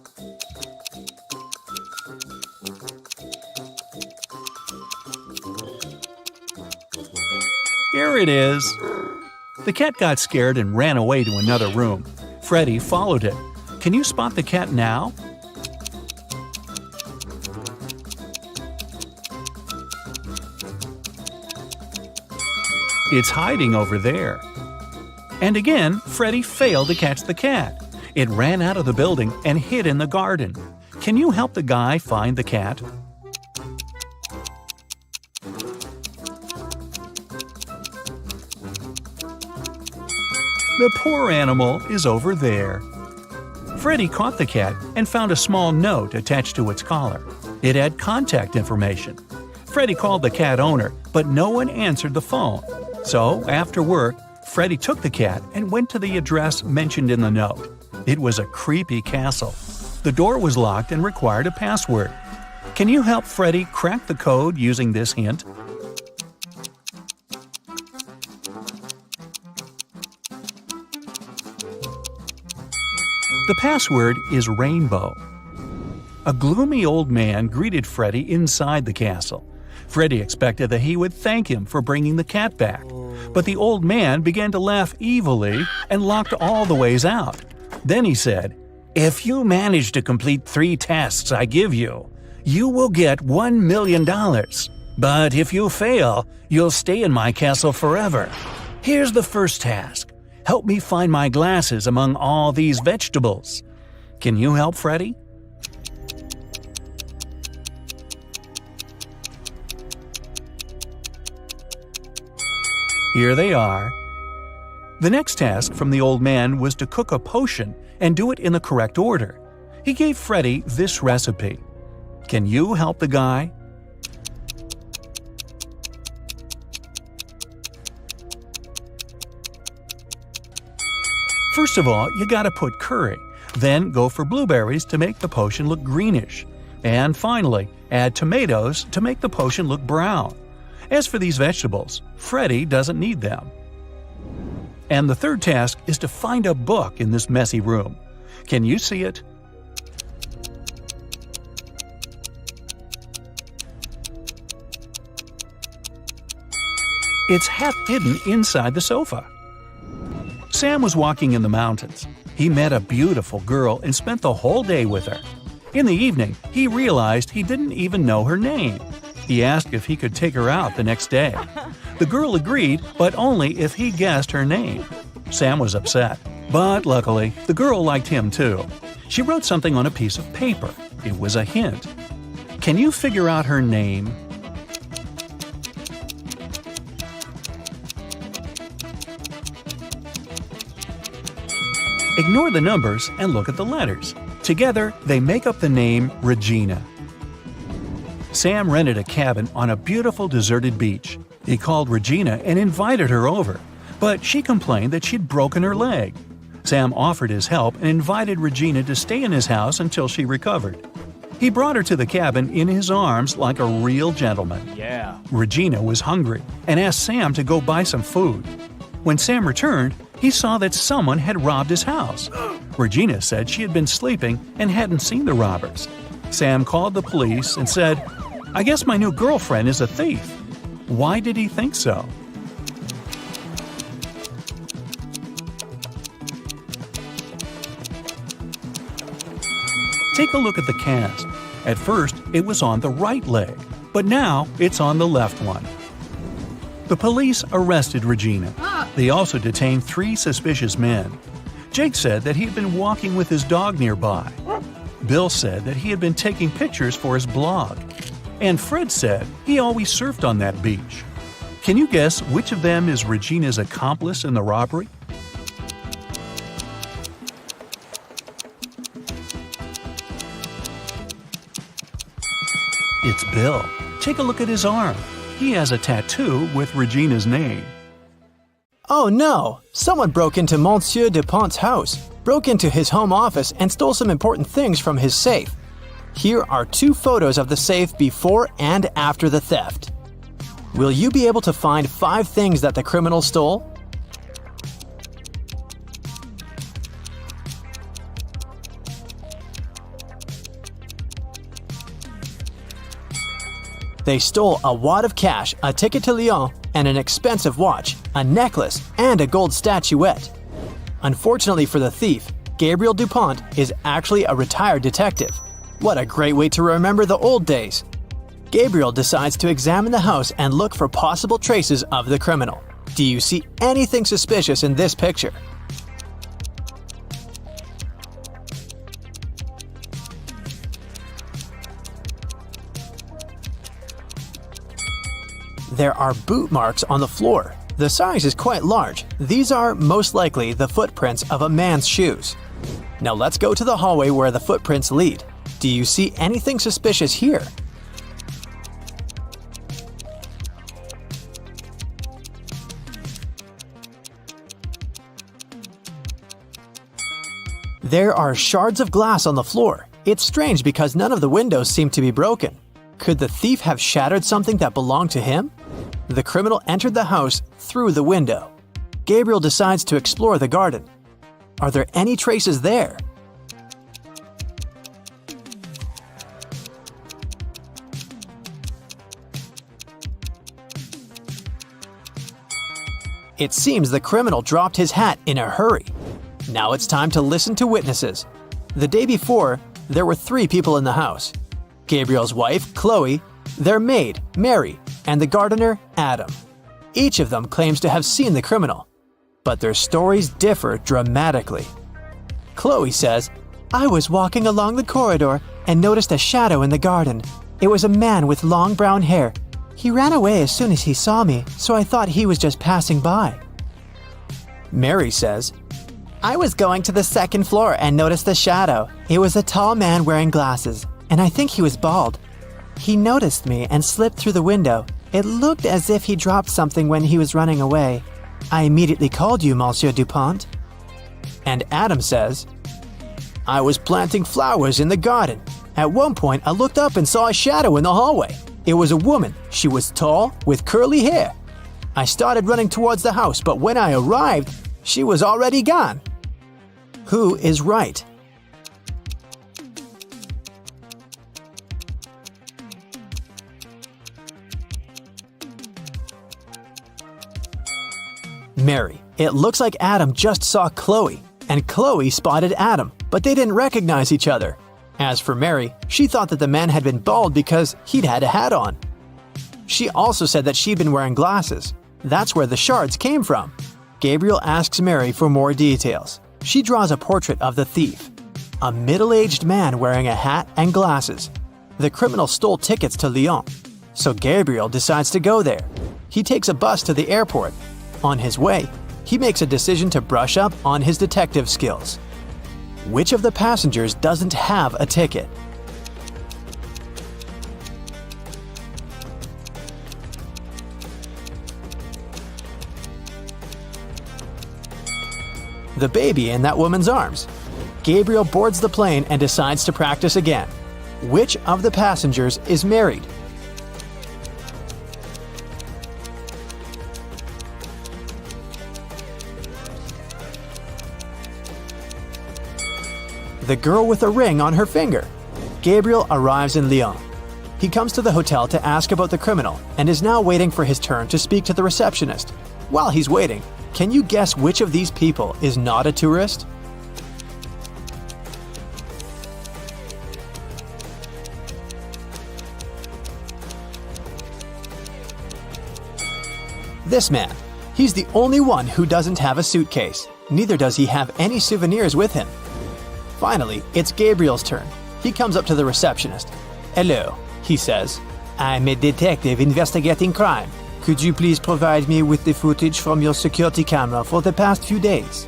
Here it is. The cat got scared and ran away to another room. Freddie followed it. Can you spot the cat now? It's hiding over there. And again, Freddie failed to catch the cat. It ran out of the building and hid in the garden. Can you help the guy find the cat? The poor animal is over there. Freddie caught the cat and found a small note attached to its collar. It had contact information. Freddie called the cat owner, but no one answered the phone. So, after work, Freddie took the cat and went to the address mentioned in the note. It was a creepy castle. The door was locked and required a password. Can you help Freddie crack the code using this hint? The password is rainbow. A gloomy old man greeted Freddie inside the castle. Freddie expected that he would thank him for bringing the cat back. But the old man began to laugh evilly and locked all the ways out. Then he said, "If you manage to complete 3 tasks I give you, you will get $1 million. But if you fail, you'll stay in my castle forever. Here's the first task. Help me find my glasses among all these vegetables." Can you help Freddie? Here they are. The next task from the old man was to cook a potion and do it in the correct order. He gave Freddie this recipe. Can you help the guy? First of all, you gotta put curry. Then go for blueberries to make the potion look greenish. And finally, add tomatoes to make the potion look brown. As for these vegetables, Freddie doesn't need them. And the third task is to find a book in this messy room. Can you see it? It's half hidden inside the sofa. Sam was walking in the mountains. He met a beautiful girl and spent the whole day with her. In the evening, he realized he didn't even know her name. He asked if he could take her out the next day. The girl agreed, but only if he guessed her name. Sam was upset, but luckily, the girl liked him too. She wrote something on a piece of paper. It was a hint. Can you figure out her name? Ignore the numbers and look at the letters. Together, they make up the name Regina. Sam rented a cabin on a beautiful deserted beach. He called Regina and invited her over, but she complained that she'd broken her leg. Sam offered his help and invited Regina to stay in his house until she recovered. He brought her to the cabin in his arms like a real gentleman. Yeah. Regina was hungry and asked Sam to go buy some food. When Sam returned, he saw that someone had robbed his house. Regina said she had been sleeping and hadn't seen the robbers. Sam called the police and said, "I guess my new girlfriend is a thief." Why did he think so? Take a look at the cast. At first, it was on the right leg, but now it's on the left one. The police arrested Regina. They also detained 3 suspicious men. Jake said that he had been walking with his dog nearby. Bill said that he had been taking pictures for his blog. And Fred said he always surfed on that beach. Can you guess which of them is Regina's accomplice in the robbery? It's Bill. Take a look at his arm. He has a tattoo with Regina's name. Oh no! Someone broke into Monsieur Dupont's house, broke into his home office, and stole some important things from his safe. Here are 2 photos of the safe before and after the theft. Will you be able to find 5 things that the criminal stole? They stole a wad of cash, a ticket to Lyon, and an expensive watch, a necklace, and a gold statuette. Unfortunately for the thief, Gabriel Dupont is actually a retired detective. What a great way to remember the old days! Gabriel decides to examine the house and look for possible traces of the criminal. Do you see anything suspicious in this picture? There are boot marks on the floor. The size is quite large. These are most likely the footprints of a man's shoes. Now let's go to the hallway where the footprints lead. Do you see anything suspicious here? There are shards of glass on the floor. It's strange because none of the windows seem to be broken. Could the thief have shattered something that belonged to him? The criminal entered the house through the window. Gabriel decides to explore the garden. Are there any traces there? It seems the criminal dropped his hat in a hurry. Now it's time to listen to witnesses. The day before, there were 3 people in the house. Gabriel's wife, Chloe, their maid, Mary, and the gardener, Adam. Each of them claims to have seen the criminal, but their stories differ dramatically. Chloe says, "I was walking along the corridor and noticed a shadow in the garden. It was a man with long brown hair. He ran away as soon as he saw me, so I thought he was just passing by." Mary says, "I was going to the 2nd floor and noticed the shadow. It was a tall man wearing glasses, and I think he was bald. He noticed me and slipped through the window. It looked as if he dropped something when he was running away. I immediately called you, Monsieur Dupont." And Adam says, "I was planting flowers in the garden. At one point, I looked up and saw a shadow in the hallway. It was a woman. She was tall, with curly hair. I started running towards the house, but when I arrived, she was already gone." Who is right? Mary, it looks like Adam just saw Chloe, and Chloe spotted Adam, but they didn't recognize each other. As for Mary, she thought that the man had been bald because he'd had a hat on. She also said that she'd been wearing glasses. That's where the shards came from. Gabriel asks Mary for more details. She draws a portrait of the thief. A middle-aged man wearing a hat and glasses. The criminal stole tickets to Lyon, so Gabriel decides to go there. He takes a bus to the airport. On his way, he makes a decision to brush up on his detective skills. Which of the passengers doesn't have a ticket? The baby in that woman's arms. Gabriel boards the plane and decides to practice again. Which of the passengers is married? The girl with a ring on her finger. Gabriel arrives in Lyon. He comes to the hotel to ask about the criminal and is now waiting for his turn to speak to the receptionist. While he's waiting, can you guess which of these people is not a tourist? This man. He's the only one who doesn't have a suitcase. Neither does he have any souvenirs with him. Finally, it's Gabriel's turn. He comes up to the receptionist. "Hello," he says. "I'm a detective investigating crime. Could you please provide me with the footage from your security camera for the past few days?"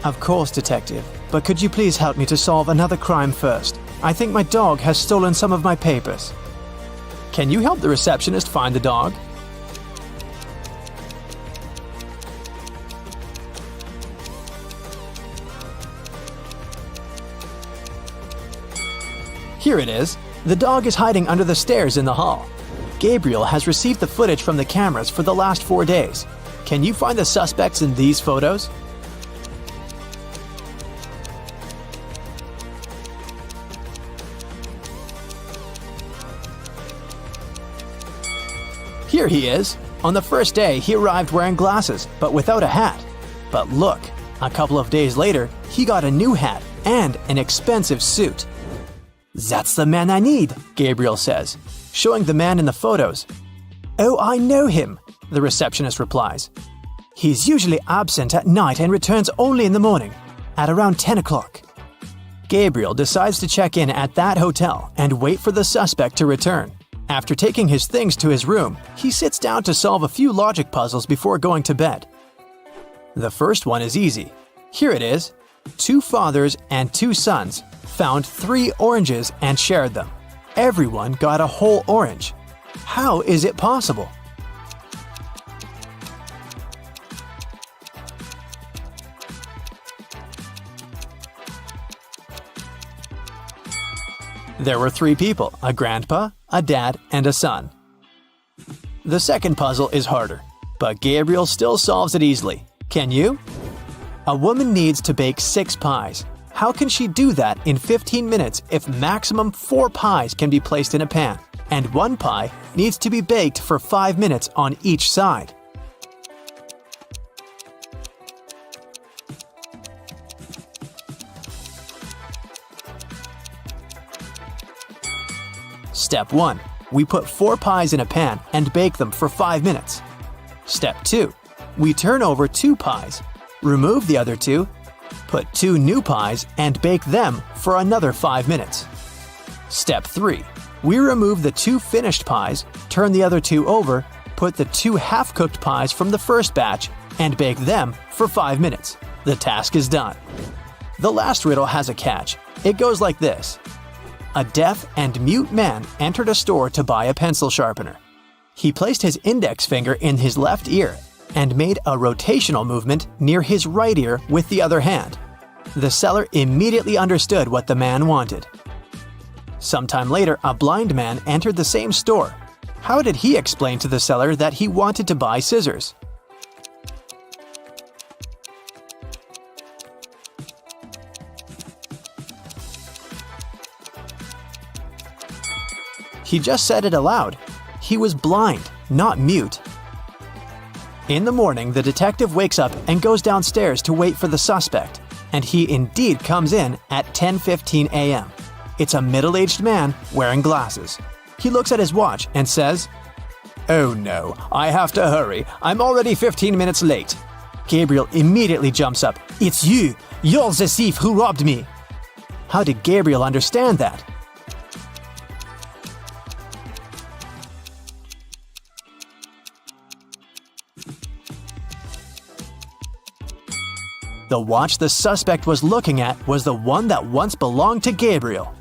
"Of course, detective. But could you please help me to solve another crime first? I think my dog has stolen some of my papers." "Can you help the receptionist find the dog?" Here it is. The dog is hiding under the stairs in the hall. Gabriel has received the footage from the cameras for the last 4 days. Can you find the suspects in these photos? Here he is. On the first day, he arrived wearing glasses, but without a hat. But look, a couple of days later, he got a new hat and an expensive suit. "That's the man I need," Gabriel says, showing the man in the photos. "Oh, I know him," the receptionist replies. "He's usually absent at night and returns only in the morning, at around 10 o'clock. Gabriel decides to check in at that hotel and wait for the suspect to return. After taking his things to his room, he sits down to solve a few logic puzzles before going to bed. The first one is easy. Here it is. 2 fathers and 2 sons found 3 oranges and shared them. Everyone got a whole orange. How is it possible? There were 3 people, a grandpa, a dad, and a son. The second puzzle is harder, but Gabriel still solves it easily. Can you? A woman needs to bake 6 pies. How can she do that in 15 minutes if maximum 4 pies can be placed in a pan, and 1 pie needs to be baked for 5 minutes on each side? Step 1. We put 4 pies in a pan and bake them for 5 minutes. Step 2. We turn over 2 pies, remove the other 2, put 2 new pies and bake them for another 5 minutes. Step 3. We remove the 2 finished pies, turn the other 2 over, put the 2 half-cooked pies from the first batch, and bake them for 5 minutes. The task is done. The last riddle has a catch. It goes like this. A deaf and mute man entered a store to buy a pencil sharpener. He placed his index finger in his left ear and made a rotational movement near his right ear with the other hand. The seller immediately understood what the man wanted. Sometime later, a blind man entered the same store. How did he explain to the seller that he wanted to buy scissors? He just said it aloud. He was blind, not mute. In the morning, the detective wakes up and goes downstairs to wait for the suspect, and he indeed comes in at 10:15 a.m. It's a middle-aged man wearing glasses. He looks at his watch and says, "Oh no, I have to hurry. I'm already 15 minutes late." Gabriel immediately jumps up. "It's you! You're the thief who robbed me!" How did Gabriel understand that? The watch the suspect was looking at was the one that once belonged to Gabriel.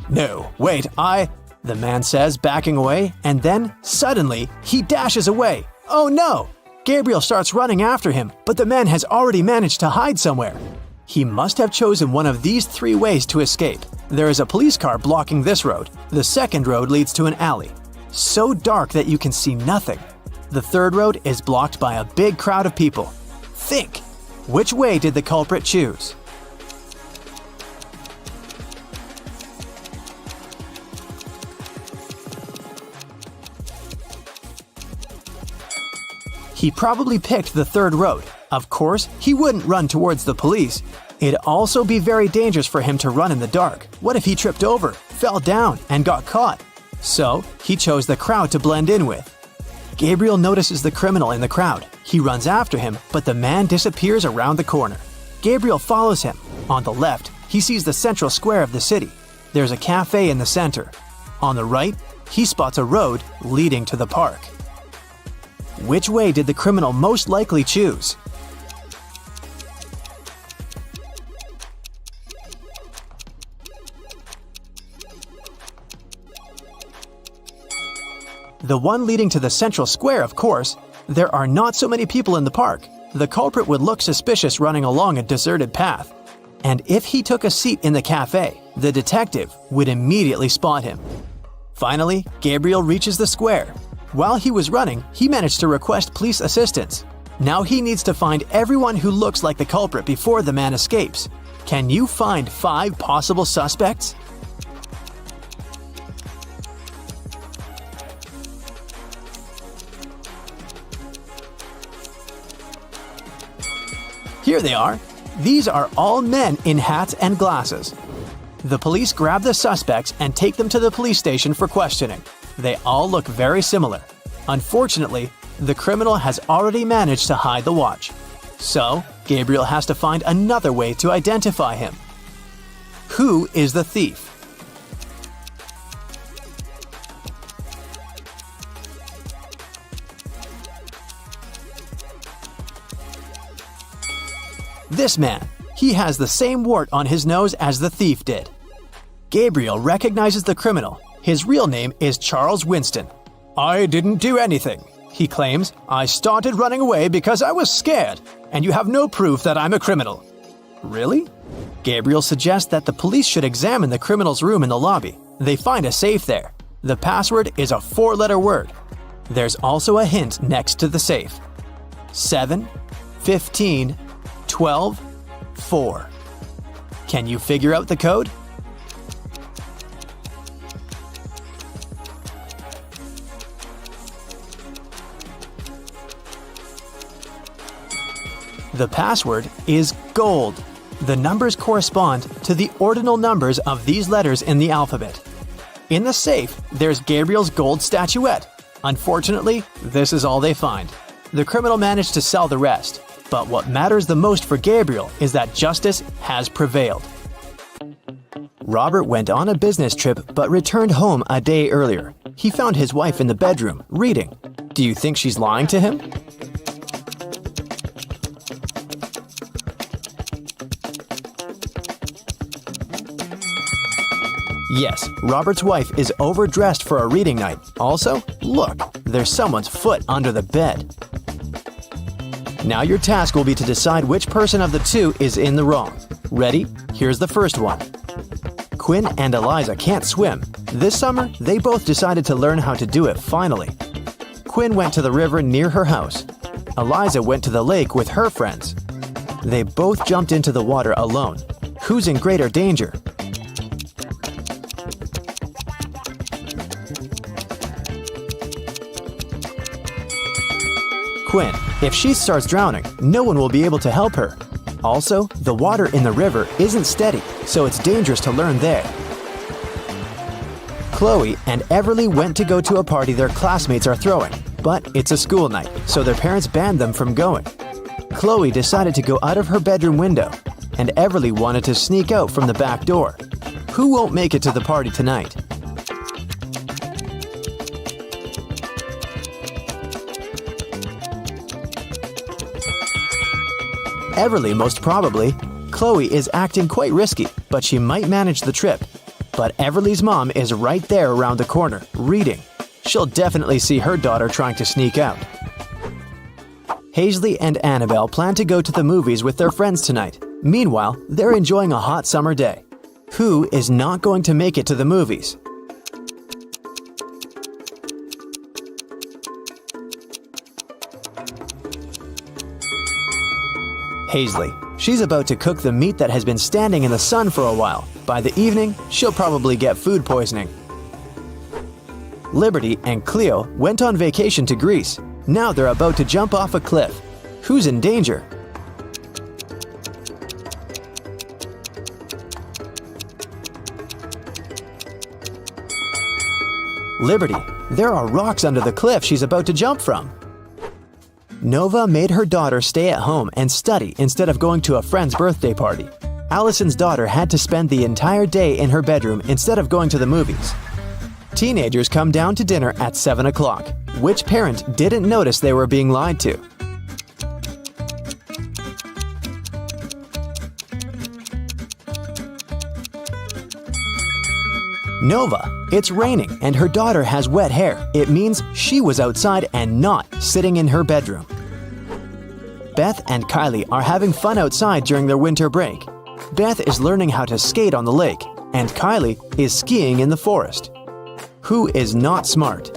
"No, wait, the man says, backing away, and then, suddenly, he dashes away. Oh no! Gabriel starts running after him, but the man has already managed to hide somewhere. He must have chosen one of these 3 ways to escape. There is a police car blocking this road. The second road leads to an alley, so dark that you can see nothing. The third road is blocked by a big crowd of people. Think! Which way did the culprit choose? He probably picked the third road. Of course, he wouldn't run towards the police. It'd also be very dangerous for him to run in the dark. What if he tripped over, fell down, and got caught? So, he chose the crowd to blend in with. Gabriel notices the criminal in the crowd. He runs after him, but the man disappears around the corner. Gabriel follows him. On the left, he sees the central square of the city. There's a cafe in the center. On the right, he spots a road leading to the park. Which way did the criminal most likely choose? The one leading to the central square, of course. There are not so many people in the park. The culprit would look suspicious running along a deserted path. And if he took a seat in the cafe, the detective would immediately spot him. Finally, Gabriel reaches the square. While he was running, he managed to request police assistance. Now he needs to find everyone who looks like the culprit before the man escapes. Can you find 5 possible suspects? Here they are. These are all men in hats and glasses. The police grab the suspects and take them to the police station for questioning. They all look very similar. Unfortunately, the criminal has already managed to hide the watch. So, Gabriel has to find another way to identify him. Who is the thief? This man. He has the same wart on his nose as the thief did. Gabriel recognizes the criminal. His real name is Charles Winston. "I didn't do anything," he claims. "I started running away because I was scared, and you have no proof that I'm a criminal." Really? Gabriel suggests that the police should examine the criminal's room in the lobby. They find a safe there. The password is a 4-letter word. There's also a hint next to the safe. 7, 15, 12, 4. Can you figure out the code? The password is gold. The numbers correspond to the ordinal numbers of these letters in the alphabet. In the safe, there's Gabriel's gold statuette. Unfortunately, this is all they find. The criminal managed to sell the rest. But what matters the most for Gabriel is that justice has prevailed. Robert went on a business trip but returned home a day earlier. He found his wife in the bedroom, reading. Do you think she's lying to him? Yes, Robert's wife is overdressed for a reading night. Also, look, there's someone's foot under the bed. Now your task will be to decide which person of the two is in the wrong. Ready? Here's the first one. Quinn and Eliza can't swim. This summer, they both decided to learn how to do it finally. Quinn went to the river near her house. Eliza went to the lake with her friends. They both jumped into the water alone. Who's in greater danger? Quinn. If she starts drowning, no one will be able to help her. Also, the water in the river isn't steady, so it's dangerous to learn there. Chloe and Everly went to go to a party their classmates are throwing, but it's a school night, so their parents banned them from going. Chloe decided to go out of her bedroom window, and Everly wanted to sneak out from the back door. Who won't make it to the party tonight? Everly, most probably. Chloe is acting quite risky, but she might manage the trip. But Everly's mom is right there around the corner, reading. She'll definitely see her daughter trying to sneak out. Hazley and Annabelle plan to go to the movies with their friends tonight. Meanwhile, they're enjoying a hot summer day. Who is not going to make it to the movies? Hazley. She's about to cook the meat that has been standing in the sun for a while. By the evening, she'll probably get food poisoning. Liberty and Cleo went on vacation to Greece. Now they're about to jump off a cliff. Who's in danger? Liberty. There are rocks under the cliff she's about to jump from. Nova made her daughter stay at home and study instead of going to a friend's birthday party. Allison's daughter had to spend the entire day in her bedroom instead of going to the movies. Teenagers come down to dinner at 7 o'clock. Which parent didn't notice they were being lied to? Nova. It's raining and her daughter has wet hair. It means she was outside and not sitting in her bedroom. Beth and Kylie are having fun outside during their winter break. Beth is learning how to skate on the lake, and Kylie is skiing in the forest. Who is not smart?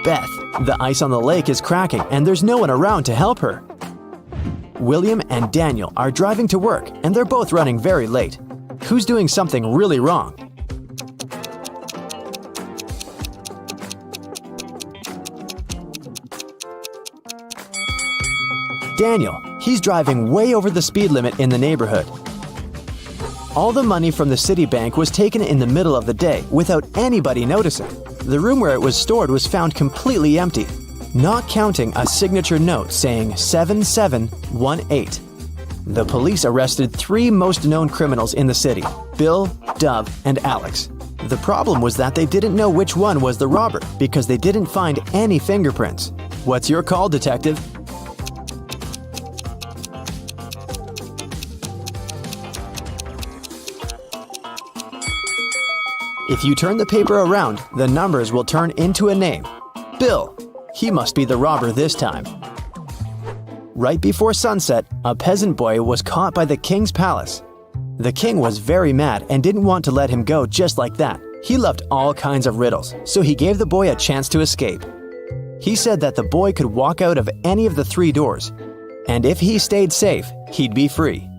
Beth. The ice on the lake is cracking and there's no one around to help her. William and Daniel are driving to work and they're both running very late. Who's doing something really wrong? Daniel. He's driving way over the speed limit in the neighborhood. All the money from the city bank was taken in the middle of the day without anybody noticing. The room where it was stored was found completely empty, not counting a signature note saying 7718. The police arrested 3 most known criminals in the city: Bill, Dove, and Alex. The problem was that they didn't know which one was the robber because they didn't find any fingerprints. What's your call, detective? If you turn the paper around, the numbers will turn into a name. Bill. He must be the robber this time. Right before sunset, a peasant boy was caught by the king's palace. The king was very mad and didn't want to let him go just like that. He loved all kinds of riddles, so he gave the boy a chance to escape. He said that the boy could walk out of any of the 3 doors, and if he stayed safe, he'd be free.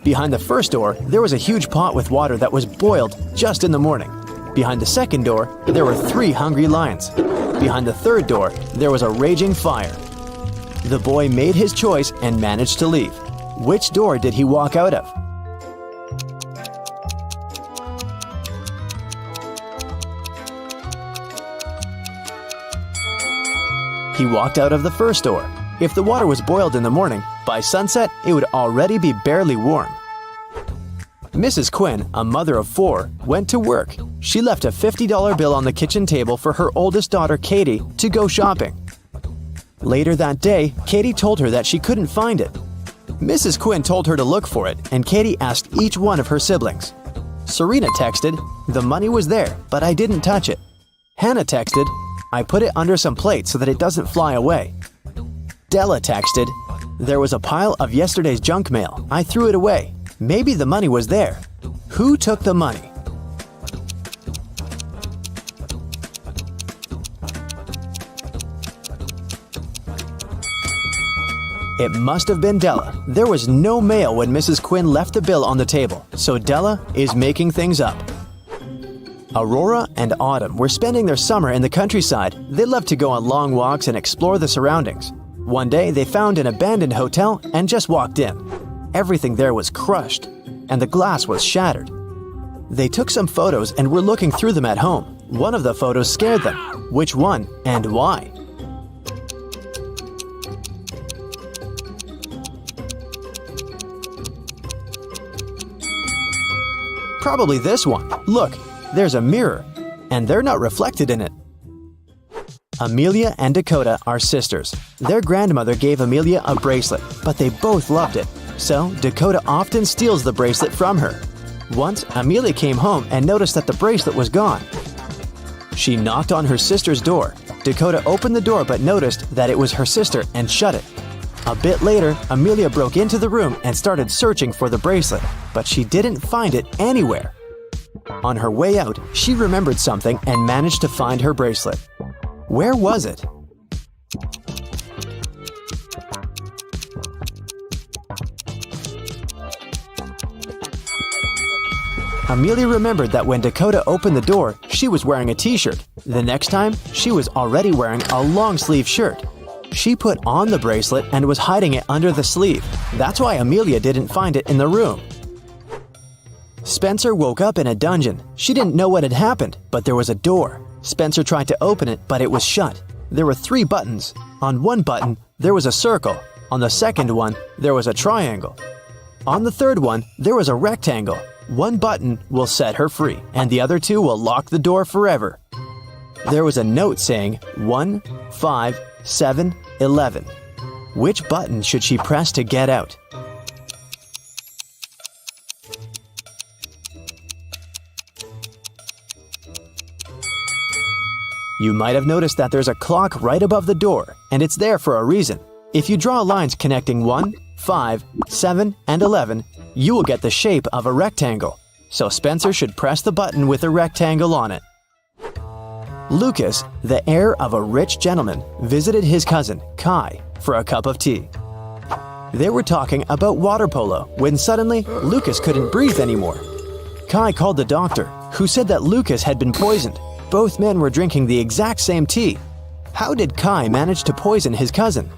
Behind the first door, there was a huge pot with water that was boiled just in the morning. Behind the second door, there were 3 hungry lions. Behind the third door, there was a raging fire. The boy made his choice and managed to leave. Which door did he walk out of? He walked out of the first door. If the water was boiled in the morning, by sunset it would already be barely warm. Mrs. Quinn, a mother of 4, went to work. She left a $50 bill on the kitchen table for her oldest daughter, Katie, to go shopping. Later that day, Katie told her that she couldn't find it. Mrs. Quinn told her to look for it, and Katie asked each one of her siblings. Serena texted, "The money was there, but I didn't touch it." Hannah texted, "I put it under some plates so that it doesn't fly away." Della texted, "There was a pile of yesterday's junk mail. I threw it away. Maybe the money was there." Who took the money? It must have been Della. There was no mail when Mrs. Quinn left the bill on the table, so Della is making things up. Aurora and Autumn were spending their summer in the countryside. They loved to go on long walks and explore the surroundings. One day, they found an abandoned hotel and just walked in. Everything there was crushed, and the glass was shattered. They took some photos and were looking through them at home. One of the photos scared them. Which one and why? Probably this one. Look, there's a mirror, and they're not reflected in it. Amelia and Dakota are sisters. Their grandmother gave Amelia a bracelet, but they both loved it. So Dakota often steals the bracelet from her. Once, Amelia came home and noticed that the bracelet was gone. She knocked on her sister's door. Dakota opened the door but noticed that it was her sister and shut it. A bit later, Amelia broke into the room and started searching for the bracelet, but she didn't find it anywhere. On her way out, she remembered something and managed to find her bracelet. Where was it? Amelia remembered that when Dakota opened the door, she was wearing a t-shirt. The next time, she was already wearing a long-sleeve shirt. She put on the bracelet and was hiding it under the sleeve. That's why Amelia didn't find it in the room. Spencer woke up in a dungeon. She didn't know what had happened, but there was a door. Spencer tried to open it, but it was shut. There were 3 buttons. On one button, there was a circle. On the second one, there was a triangle. On the third one, there was a rectangle. One button will set her free, and the other 2 will lock the door forever. There was a note saying 1, 5, 7, 11. Which button should she press to get out? You might have noticed that there's a clock right above the door, and it's there for a reason. If you draw lines connecting 1, 5, 7, and 11, you will get the shape of a rectangle. So Spencer should press the button with a rectangle on it. Lucas, the heir of a rich gentleman, visited his cousin, Kai, for a cup of tea. They were talking about water polo when suddenly Lucas couldn't breathe anymore. Kai called the doctor, who said that Lucas had been poisoned. Both men were drinking the exact same tea. How did Kai manage to poison his cousin?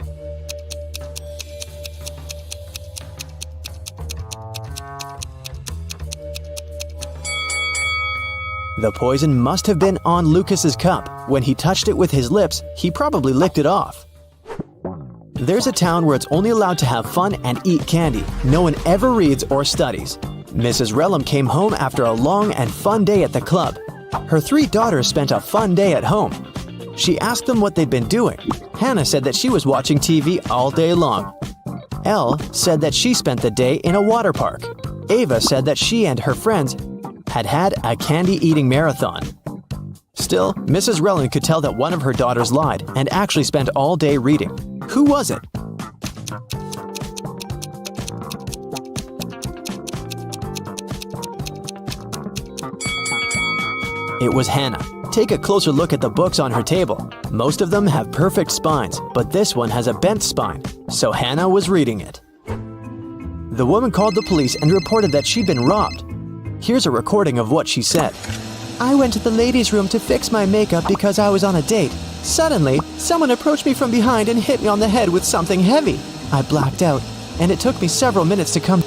The poison must have been on Lucas's cup. When he touched it with his lips, he probably licked it off. There's a town where it's only allowed to have fun and eat candy. No one ever reads or studies. Mrs. Relham came home after a long and fun day at the club. Her 3 daughters spent a fun day at home. She asked them what they'd been doing. Hannah said that she was watching TV all day long. Elle said that she spent the day in a water park. Ava said that she and her friends had a candy-eating marathon. Still, Mrs. Relham could tell that one of her daughters lied and actually spent all day reading. Who was it? It was Hannah. Take a closer look at the books on her table. Most of them have perfect spines, but this one has a bent spine, so Hannah was reading it. The woman called the police and reported that she'd been robbed. Here's a recording of what she said. I went to the ladies' room to fix my makeup because I was on a date. Suddenly, someone approached me from behind and hit me on the head with something heavy. I blacked out, and it took me several minutes to come.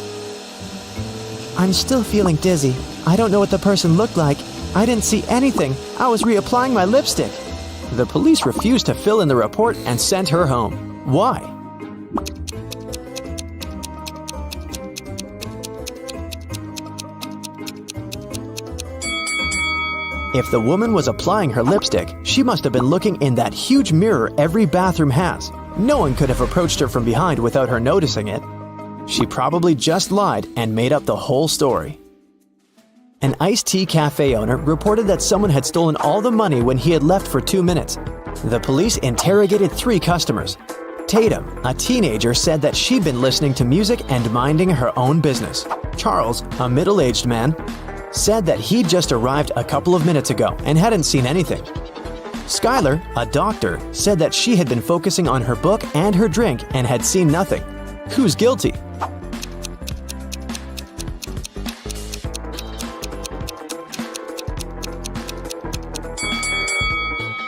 I'm still feeling dizzy. I don't know what the person looked like. I didn't see anything. I was reapplying my lipstick. The police refused to fill in the report and sent her home. Why? If the woman was applying her lipstick, she must have been looking in that huge mirror every bathroom has. No one could have approached her from behind without her noticing it. She probably just lied and made up the whole story. An iced tea cafe owner reported that someone had stolen all the money when he had left for 2 minutes. The police interrogated 3 customers. Tatum, a teenager, said that she'd been listening to music and minding her own business. Charles, a middle-aged man, said that he'd just arrived a couple of minutes ago and hadn't seen anything. Skylar, a doctor, said that she had been focusing on her book and her drink and had seen nothing. Who's guilty?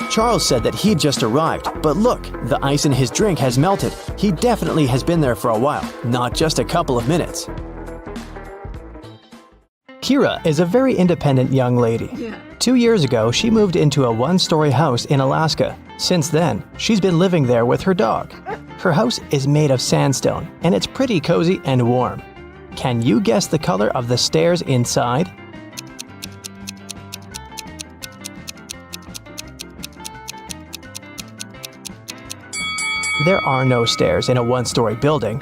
Charles said that he'd just arrived, but look, the ice in his drink has melted. He definitely has been there for a while, not just a couple of minutes. Kira is a very independent young lady. 2 years ago, she moved into a 1-story house in Alaska. Since then, she's been living there with her dog. Her house is made of sandstone, and it's pretty cozy and warm. Can you guess the color of the stairs inside? There are no stairs in a 1-story building.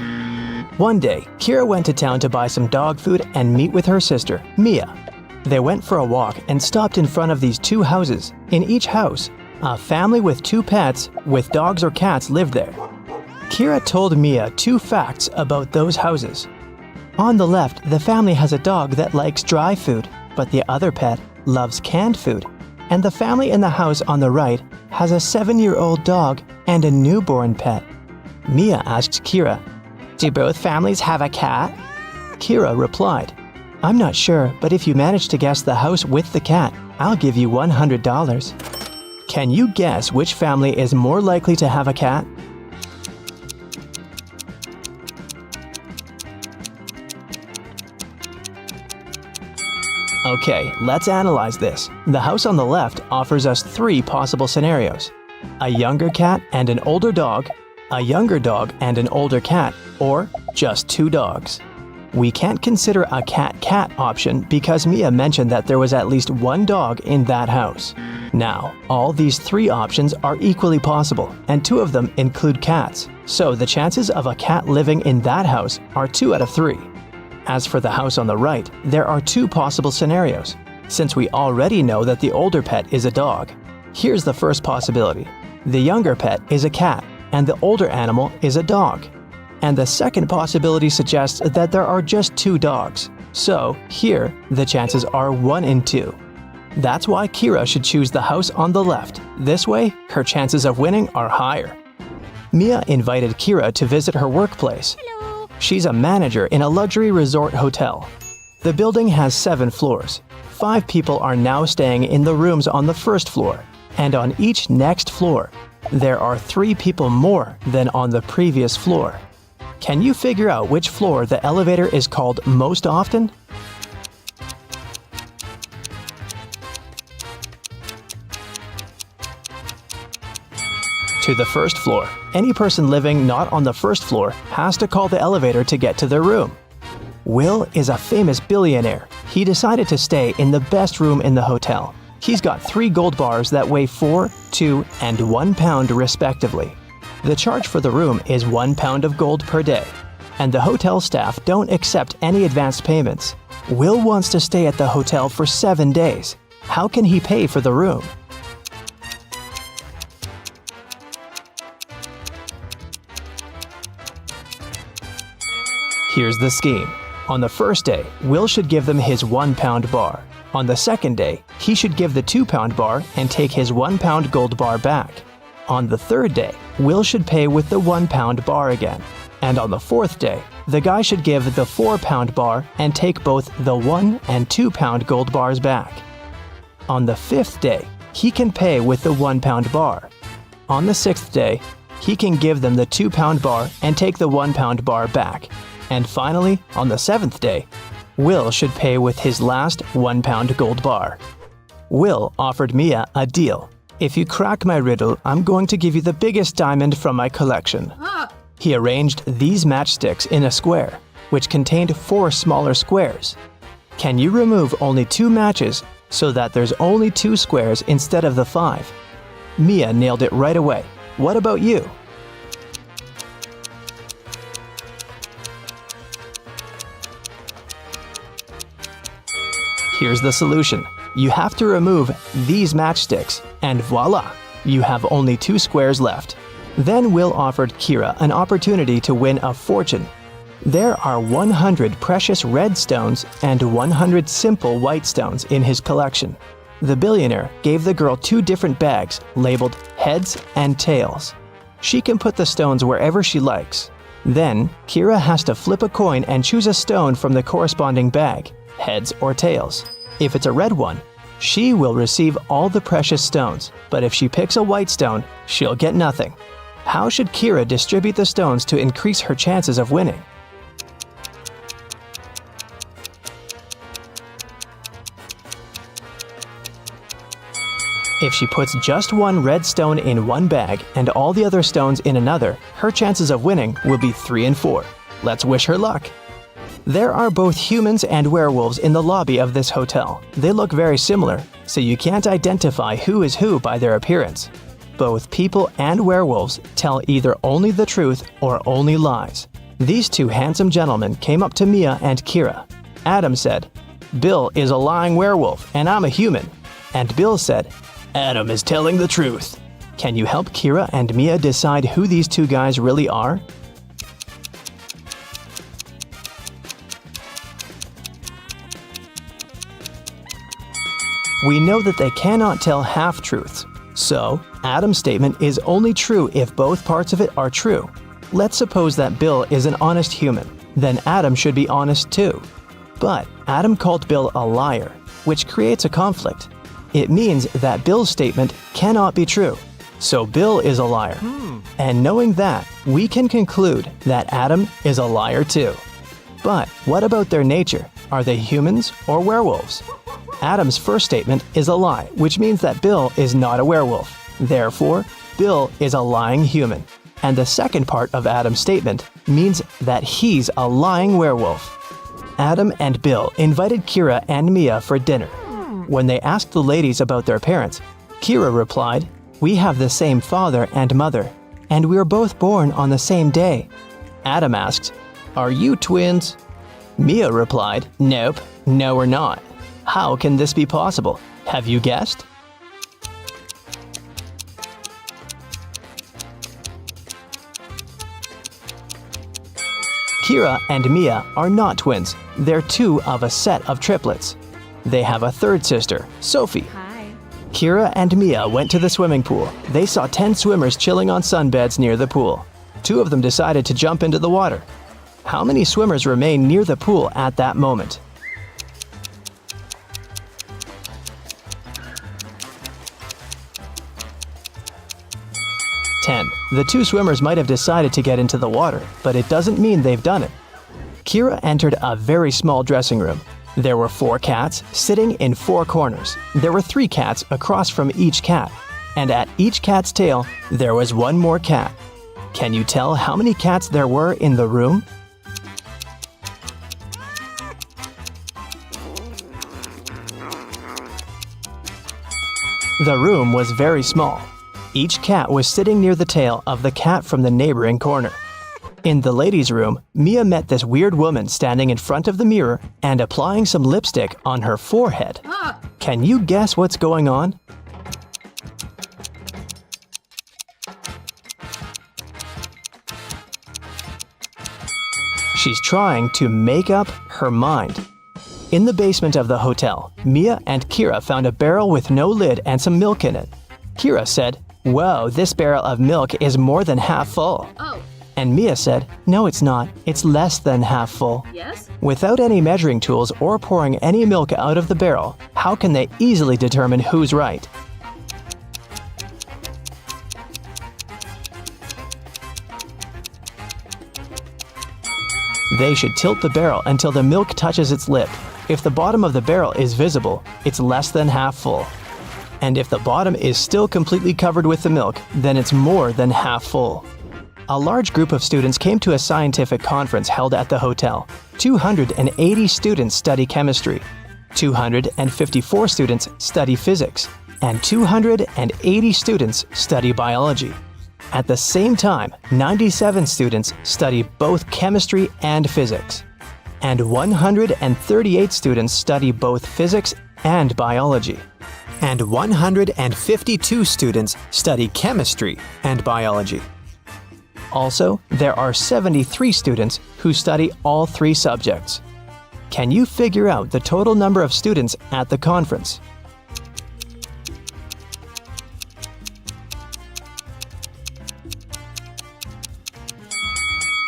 One day, Kira went to town to buy some dog food and meet with her sister, Mia. They went for a walk and stopped in front of these 2 houses. In each house, a family with 2 pets with dogs or cats lived there. Kira told Mia 2 facts about those houses. On the left, the family has a dog that likes dry food, but the other pet loves canned food. And the family in the house on the right has a 7-year-old dog and a newborn pet. Mia asked Kira, "Do both families have a cat?" Kira replied, "I'm not sure, but if you manage to guess the house with the cat, I'll give you $100. Can you guess which family is more likely to have a cat? Okay, let's analyze this. The house on the left offers us 3 possible scenarios: a younger cat and an older dog, a younger dog and an older cat, or just 2 dogs. We can't consider a cat-cat option because Mia mentioned that there was at least 1 dog in that house. Now, all these 3 options are equally possible, and 2 of them include cats, so the chances of a cat living in that house are 2 out of 3. As for the house on the right, there are 2 possible scenarios. Since we already know that the older pet is a dog, here's the first possibility. The younger pet is a cat, and the older animal is a dog. And the second possibility suggests that there are just 2 dogs. So, here, the chances are 1 in 2. That's why Kira should choose the house on the left. This way, her chances of winning are higher. Mia invited Kira to visit her workplace. Hello. She's a manager in a luxury resort hotel. The building has 7 floors. 5 people are now staying in the rooms on the first floor. And on each next floor, there are 3 people more than on the previous floor. Can you figure out which floor the elevator is called most often? To the first floor. Any person living not on the first floor has to call the elevator to get to their room. Will is a famous billionaire. He decided to stay in the best room in the hotel. He's got 3 gold bars that weigh 4, 2, and 1 pound respectively. The charge for the room is 1 pound of gold per day, and the hotel staff don't accept any advance payments. Will wants to stay at the hotel for 7 days. How can he pay for the room? Here's the scheme. On the first day, Will should give them his 1 pound bar. On the second day, he should give the 2 pound bar and take his 1 pound gold bar back. On the third day, Will should pay with the 1 pound bar again. And on the fourth day, the guy should give the 4 pound bar and take both the 1 and 2 pound gold bars back. On the 5th day, he can pay with the 1 pound bar. On the 6th day, he can give them the 2 pound bar and take the 1 pound bar back. And finally, on the 7th day, Will should pay with his last 1 pound gold bar. Will offered Mia a deal. If you crack my riddle, I'm going to give you the biggest diamond from my collection. He arranged these matchsticks in a square, which contained 4 smaller squares. Can you remove only 2 matches so that there's only 2 squares instead of the 5? Mia nailed it right away. What about you? Here's the solution. You have to remove these matchsticks, and voila! You have only 2 squares left. Then Will offered Kira an opportunity to win a fortune. There are 100 precious red stones and 100 simple white stones in his collection. The billionaire gave the girl 2 different bags labeled heads and tails. She can put the stones wherever she likes. Then, Kira has to flip a coin and choose a stone from the corresponding bag, heads or tails. If it's a red one, she will receive all the precious stones, but if she picks a white stone, she'll get nothing. How should Kira distribute the stones to increase her chances of winning? If she puts just 1 red stone in one bag and all the other stones in another, her chances of winning will be 3 and 4. Let's wish her luck. There are both humans and werewolves in the lobby of this hotel. They look very similar, so you can't identify who is who by their appearance. Both people and werewolves tell either only the truth or only lies. These 2 handsome gentlemen came up to Mia and Kira. Adam said, "Bill is a lying werewolf and I'm a human." And Bill said, "Adam is telling the truth." Can you help Kira and Mia decide who these 2 guys really are? We know that they cannot tell half-truths. So, Adam's statement is only true if both parts of it are true. Let's suppose that Bill is an honest human. Then Adam should be honest too. But Adam called Bill a liar, which creates a conflict. It means that Bill's statement cannot be true. So Bill is a liar. And knowing that, we can conclude that Adam is a liar too. But what about their nature? Are they humans or werewolves? Adam's first statement is a lie, which means that Bill is not a werewolf. Therefore, Bill is a lying human. And the second part of Adam's statement means that he's a lying werewolf. Adam and Bill invited Kira and Mia for dinner. When they asked the ladies about their parents, Kira replied, "We have the same father and mother, and we were both born on the same day." Adam asked, "Are you twins?" Mia replied, "Nope, no we're not. How can this be possible? Have you guessed?" Kira and Mia are not twins. They're two of a set of triplets. They have a third sister, Sophie. Hi. Kira and Mia went to the swimming pool. They saw 10 swimmers chilling on sunbeds near the pool. 2 of them decided to jump into the water. How many swimmers remained near the pool at that moment? The 2 swimmers might have decided to get into the water, but it doesn't mean they've done it. Kira entered a very small dressing room. There were 4 cats sitting in 4 corners. There were 3 cats across from each cat, and at each cat's tail, there was 1 more cat. Can you tell how many cats there were in the room? The room was very small. Each cat was sitting near the tail of the cat from the neighboring corner. In the ladies' room, Mia met this weird woman standing in front of the mirror and applying some lipstick on her forehead. Can you guess what's going on? She's trying to make up her mind. In the basement of the hotel, Mia and Kira found a barrel with no lid and some milk in it. Kira said, "Whoa, this barrel of milk is more than half full." Oh. And Mia said, "No, it's not. It's less than half full." Yes? Without any measuring tools or pouring any milk out of the barrel, how can they easily determine who's right? They should tilt the barrel until the milk touches its lip. If the bottom of the barrel is visible, it's less than half full. And if the bottom is still completely covered with the milk, then it's more than half full. A large group of students came to a scientific conference held at the hotel. 280 students study chemistry, 254 students study physics, and 280 students study biology. At the same time, 97 students study both chemistry and physics, and 138 students study both physics and biology. And 152 students study chemistry and biology. Also, there are 73 students who study all 3 subjects. Can you figure out the total number of students at the conference?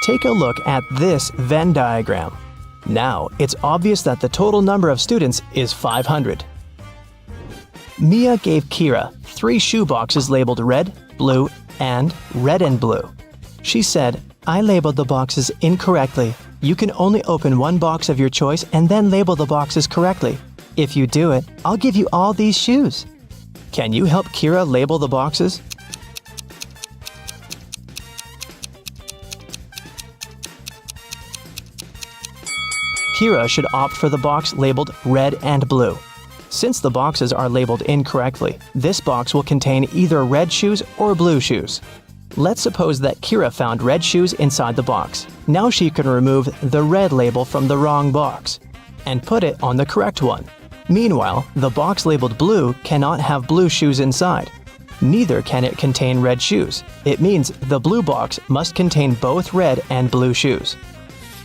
Take a look at this Venn diagram. Now, it's obvious that the total number of students is 500. Mia gave Kira 3 shoe boxes labeled red, blue, and red and blue. She said, "I labeled the boxes incorrectly. You can only open one box of your choice and then label the boxes correctly. If you do it, I'll give you all these shoes." Can you help Kira label the boxes? Kira should opt for the box labeled red and blue. Since the boxes are labeled incorrectly, this box will contain either red shoes or blue shoes. Let's suppose that Kira found red shoes inside the box. Now she can remove the red label from the wrong box and put it on the correct one. Meanwhile, the box labeled blue cannot have blue shoes inside. Neither can it contain red shoes. It means the blue box must contain both red and blue shoes.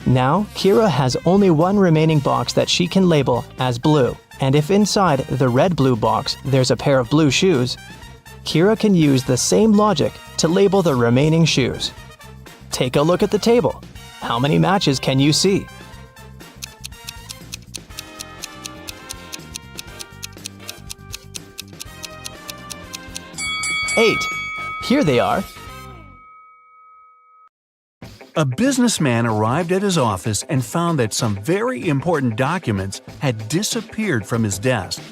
Now, Kira has only one remaining box that she can label as blue. And if inside the red-blue box there's a pair of blue shoes, Kira can use the same logic to label the remaining shoes. Take a look at the table. How many matches can you see? 8. Here they are. A businessman arrived at his office and found that some very important documents had disappeared from his desk.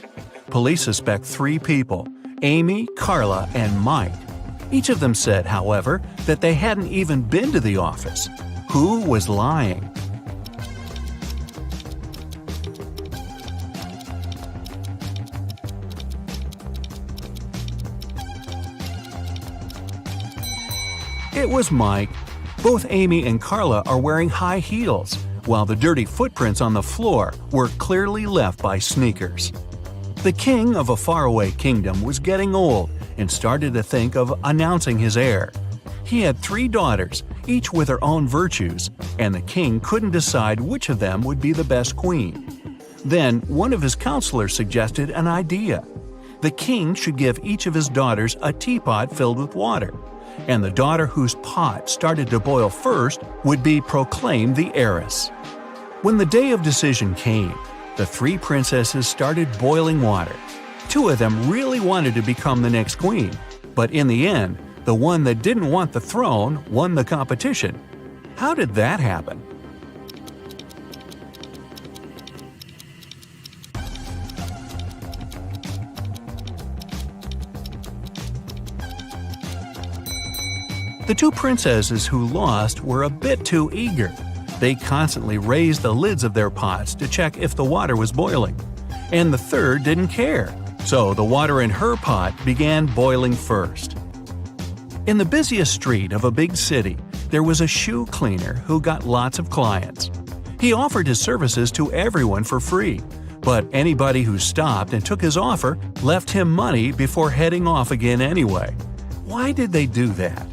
Police suspect 3 people: Amy, Carla, and Mike. Each of them said, however, that they hadn't even been to the office. Who was lying? It was Mike. Both Amy and Carla are wearing high heels, while the dirty footprints on the floor were clearly left by sneakers. The king of a faraway kingdom was getting old and started to think of announcing his heir. He had 3 daughters, each with her own virtues, and the king couldn't decide which of them would be the best queen. Then one of his counselors suggested an idea. The king should give each of his daughters a teapot filled with water, and the daughter whose pot started to boil first would be proclaimed the heiress. When the day of decision came, the 3 princesses started boiling water. 2 of them really wanted to become the next queen, but in the end, the one that didn't want the throne won the competition. How did that happen? The 2 princesses who lost were a bit too eager. They constantly raised the lids of their pots to check if the water was boiling. And the third didn't care, so the water in her pot began boiling first. In the busiest street of a big city, there was a shoe cleaner who got lots of clients. He offered his services to everyone for free, but anybody who stopped and took his offer left him money before heading off again anyway. Why did they do that?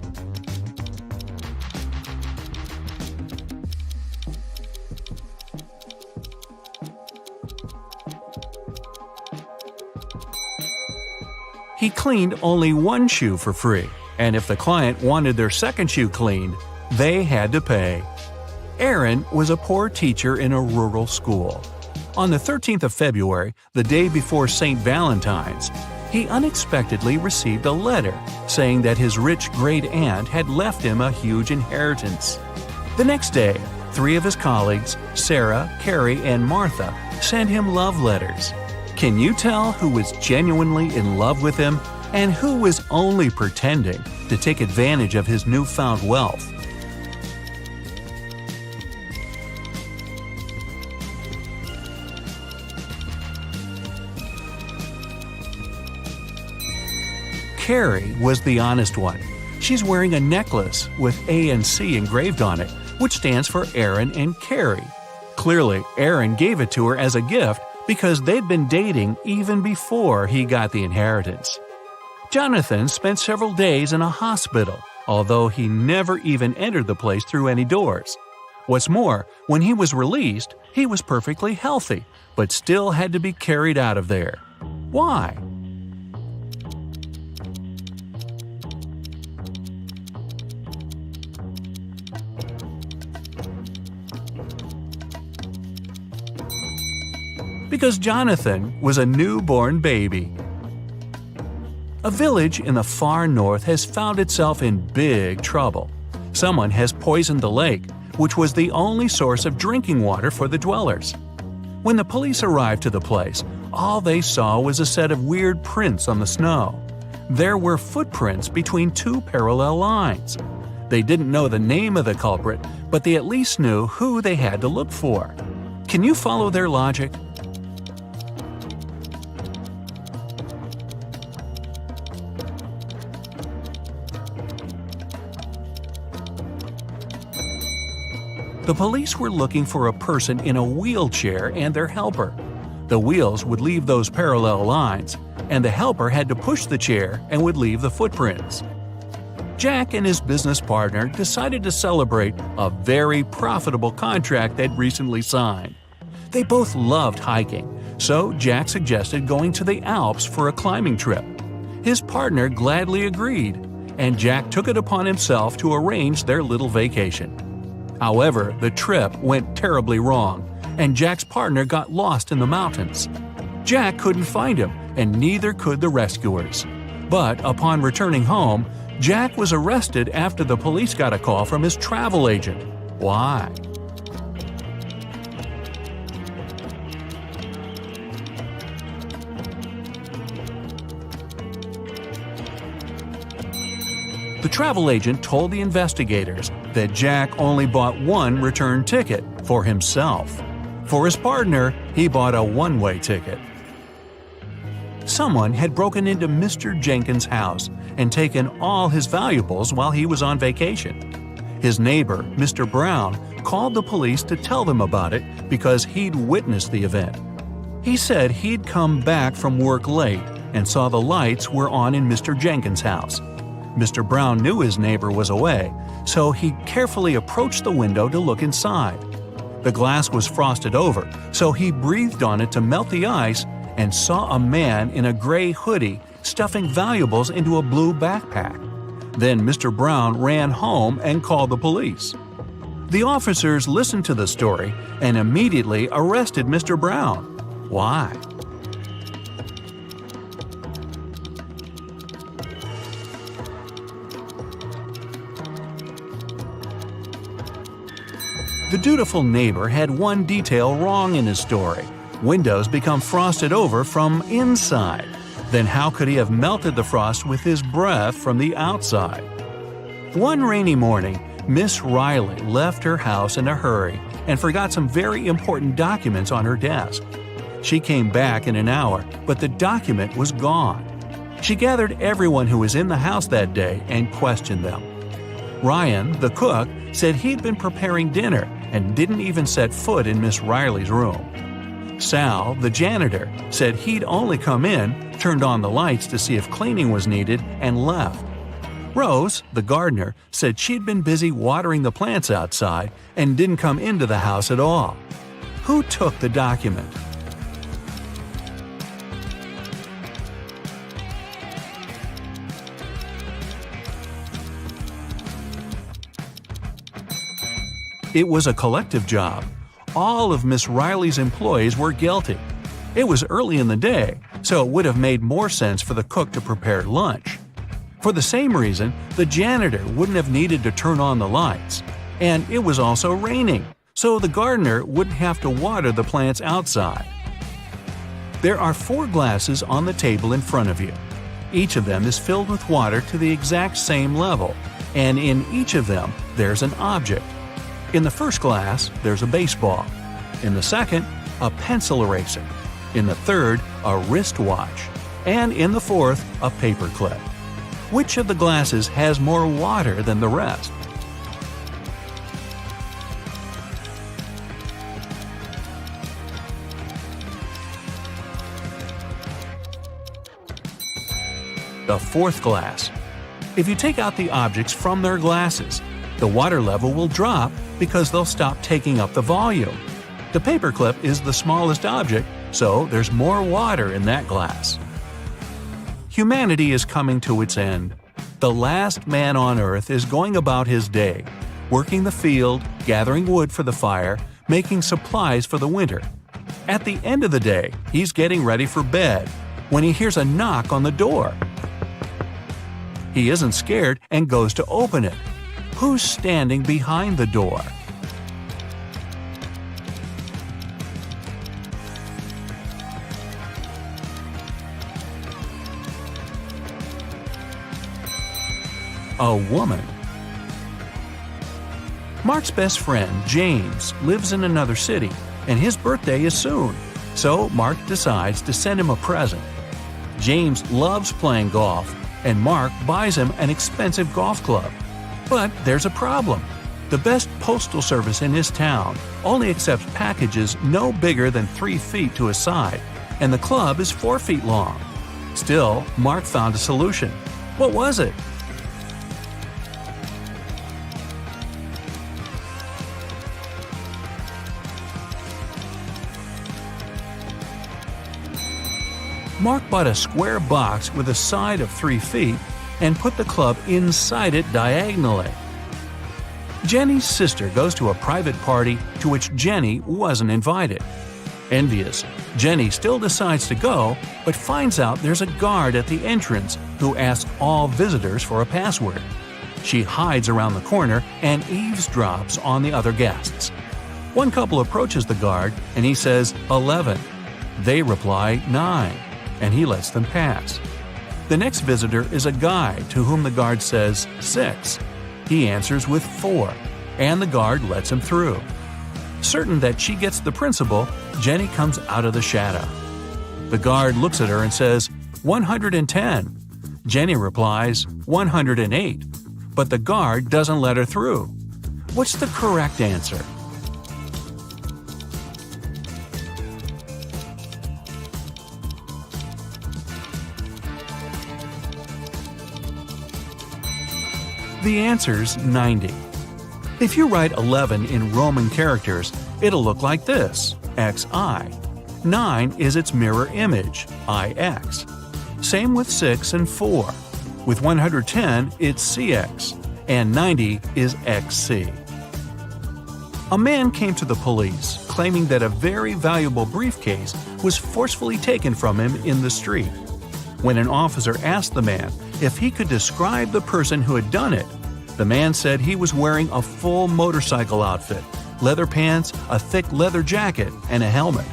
He cleaned only 1 shoe for free, and if the client wanted their second shoe cleaned, they had to pay. Aaron was a poor teacher in a rural school. On the 13th of February, the day before St. Valentine's, he unexpectedly received a letter saying that his rich great-aunt had left him a huge inheritance. The next day, 3 of his colleagues, Sarah, Carrie, and Martha, sent him love letters. Can you tell who was genuinely in love with him and who was only pretending to take advantage of his newfound wealth? Carrie was the honest one. She's wearing a necklace with A and C engraved on it, which stands for Aaron and Carrie. Clearly, Aaron gave it to her as a gift because they'd been dating even before he got the inheritance. Jonathan spent several days in a hospital, although he never even entered the place through any doors. What's more, when he was released, he was perfectly healthy, but still had to be carried out of there. Why? Because Jonathan was a newborn baby. A village in the far north has found itself in big trouble. Someone has poisoned the lake, which was the only source of drinking water for the dwellers. When the police arrived to the place, all they saw was a set of weird prints on the snow. There were footprints between 2 parallel lines. They didn't know the name of the culprit, but they at least knew who they had to look for. Can you follow their logic? The police were looking for a person in a wheelchair and their helper. The wheels would leave those parallel lines, and the helper had to push the chair and would leave the footprints. Jack and his business partner decided to celebrate a very profitable contract they'd recently signed. They both loved hiking, so Jack suggested going to the Alps for a climbing trip. His partner gladly agreed, and Jack took it upon himself to arrange their little vacation. However, the trip went terribly wrong, and Jack's partner got lost in the mountains. Jack couldn't find him, and neither could the rescuers. But upon returning home, Jack was arrested after the police got a call from his travel agent. Why? The travel agent told the investigators that Jack only bought one return ticket for himself. For his partner, he bought a one-way ticket. Someone had broken into Mr. Jenkins' house and taken all his valuables while he was on vacation. His neighbor, Mr. Brown, called the police to tell them about it because he'd witnessed the event. He said he'd come back from work late and saw the lights were on in Mr. Jenkins' house. Mr. Brown knew his neighbor was away, so he carefully approached the window to look inside. The glass was frosted over, so he breathed on it to melt the ice and saw a man in a gray hoodie stuffing valuables into a blue backpack. Then Mr. Brown ran home and called the police. The officers listened to the story and immediately arrested Mr. Brown. Why? The dutiful neighbor had one detail wrong in his story. Windows become frosted over from inside. Then how could he have melted the frost with his breath from the outside? One rainy morning, Miss Riley left her house in a hurry and forgot some very important documents on her desk. She came back in an hour, but the document was gone. She gathered everyone who was in the house that day and questioned them. Ryan, the cook, said he'd been preparing dinner and didn't even set foot in Miss Riley's room. Sal, the janitor, said he'd only come in, turned on the lights to see if cleaning was needed, and left. Rose, the gardener, said she'd been busy watering the plants outside and didn't come into the house at all. Who took the document? It was a collective job. All of Miss Riley's employees were guilty. It was early in the day, so it would have made more sense for the cook to prepare lunch. For the same reason, the janitor wouldn't have needed to turn on the lights. And it was also raining, so the gardener wouldn't have to water the plants outside. There are 4 glasses on the table in front of you. Each of them is filled with water to the exact same level, and in each of them there's an object. In the first glass, there's a baseball. In the second, a pencil eraser. In the third, a wristwatch. And in the fourth, a paperclip. Which of the glasses has more water than the rest? The fourth glass. If you take out the objects from their glasses, the water level will drop because they'll stop taking up the volume. The paperclip is the smallest object, so there's more water in that glass. Humanity is coming to its end. The last man on earth is going about his day, working the field, gathering wood for the fire, making supplies for the winter. At the end of the day, he's getting ready for bed when he hears a knock on the door. He isn't scared and goes to open it. Who's standing behind the door? A woman. Mark's best friend, James, lives in another city, and his birthday is soon, so Mark decides to send him a present. James loves playing golf, and Mark buys him an expensive golf club. But there's a problem. The best postal service in his town only accepts packages no bigger than 3 feet to a side, and the club is 4 feet long. Still, Mark found a solution. What was it? Mark bought a square box with a side of 3 feet and put the club inside it diagonally. Jenny's sister goes to a private party to which Jenny wasn't invited. Envious, Jenny still decides to go, but finds out there's a guard at the entrance who asks all visitors for a password. She hides around the corner and eavesdrops on the other guests. One couple approaches the guard and he says 11. They reply 9, and he lets them pass. The next visitor is a guy to whom the guard says 6. He answers with 4, and the guard lets him through. Certain that she gets the principal, Jenny comes out of the shadow. The guard looks at her and says 110. Jenny replies 108, but the guard doesn't let her through. What's the correct answer? The answer's 90. If you write 11 in Roman characters, it'll look like this, XI. 9 is its mirror image, IX. Same with 6 and 4. With 110, it's CX, and 90 is XC. A man came to the police claiming that a very valuable briefcase was forcefully taken from him in the street. When an officer asked the man if he could describe the person who had done it, the man said he was wearing a full motorcycle outfit, leather pants, a thick leather jacket, and a helmet.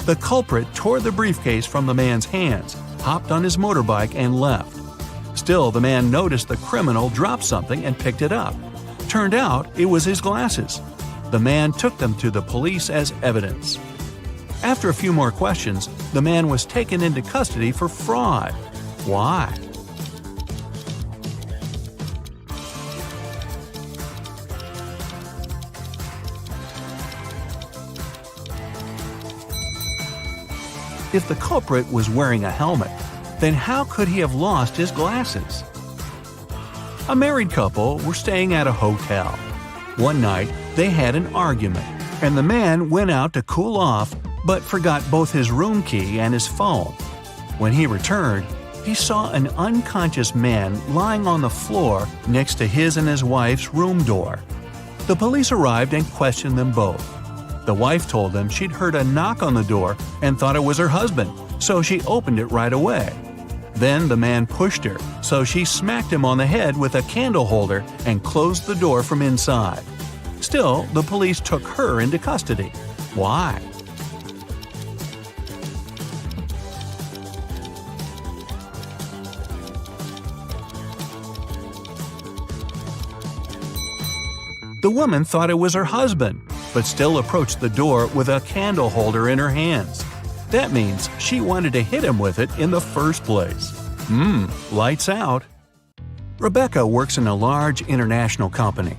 The culprit tore the briefcase from the man's hands, hopped on his motorbike, and left. Still, the man noticed the criminal drop something and picked it up. Turned out it was his glasses. The man took them to the police as evidence. After a few more questions, the man was taken into custody for fraud. Why? If the culprit was wearing a helmet, then how could he have lost his glasses? A married couple were staying at a hotel. One night, they had an argument, and the man went out to cool off but forgot both his room key and his phone. When he returned, he saw an unconscious man lying on the floor next to his and his wife's room door. The police arrived and questioned them both. The wife told them she'd heard a knock on the door and thought it was her husband, so she opened it right away. Then the man pushed her, so she smacked him on the head with a candle holder and closed the door from inside. Still, the police took her into custody. Why? The woman thought it was her husband, but still approached the door with a candle holder in her hands. That means she wanted to hit him with it in the first place. Lights out. Rebecca works in a large international company.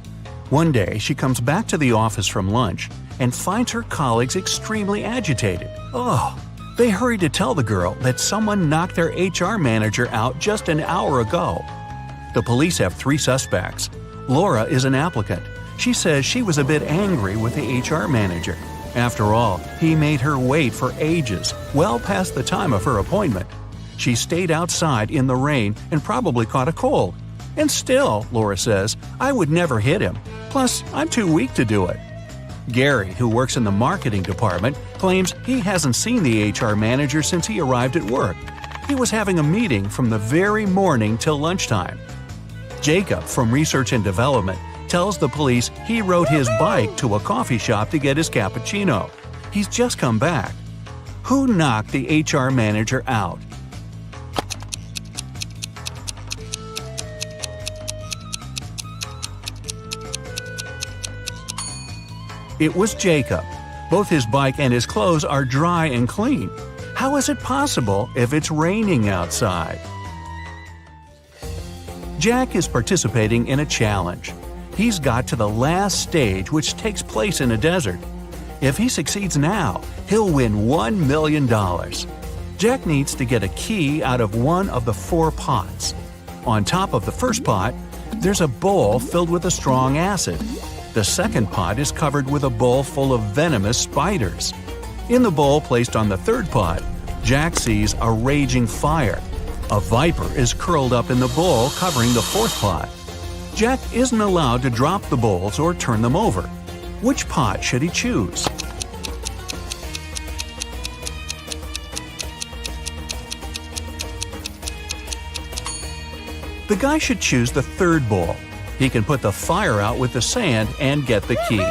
One day, she comes back to the office from lunch and finds her colleagues extremely agitated. They hurry to tell the girl that someone knocked their HR manager out just an hour ago. The police have 3 suspects. Laura is an applicant. She says she was a bit angry with the HR manager. After all, he made her wait for ages, well past the time of her appointment. She stayed outside in the rain and probably caught a cold. And still, Laura says, I would never hit him. Plus, I'm too weak to do it. Gary, who works in the marketing department, claims he hasn't seen the HR manager since he arrived at work. He was having a meeting from the very morning till lunchtime. Jacob, from Research and Development, tells the police he rode his bike to a coffee shop to get his cappuccino. He's just come back. Who knocked the HR manager out? It was Jacob. Both his bike and his clothes are dry and clean. How is it possible if it's raining outside? Jack is participating in a challenge. He's got to the last stage, which takes place in a desert. If he succeeds now, he'll win $1 million. Jack needs to get a key out of one of the 4 pots. On top of the first pot, there's a bowl filled with a strong acid. The second pot is covered with a bowl full of venomous spiders. In the bowl placed on the third pot, Jack sees a raging fire. A viper is curled up in the bowl covering the fourth pot. Jack isn't allowed to drop the bowls or turn them over. Which pot should he choose? The guy should choose the third bowl. He can put the fire out with the sand and get the key.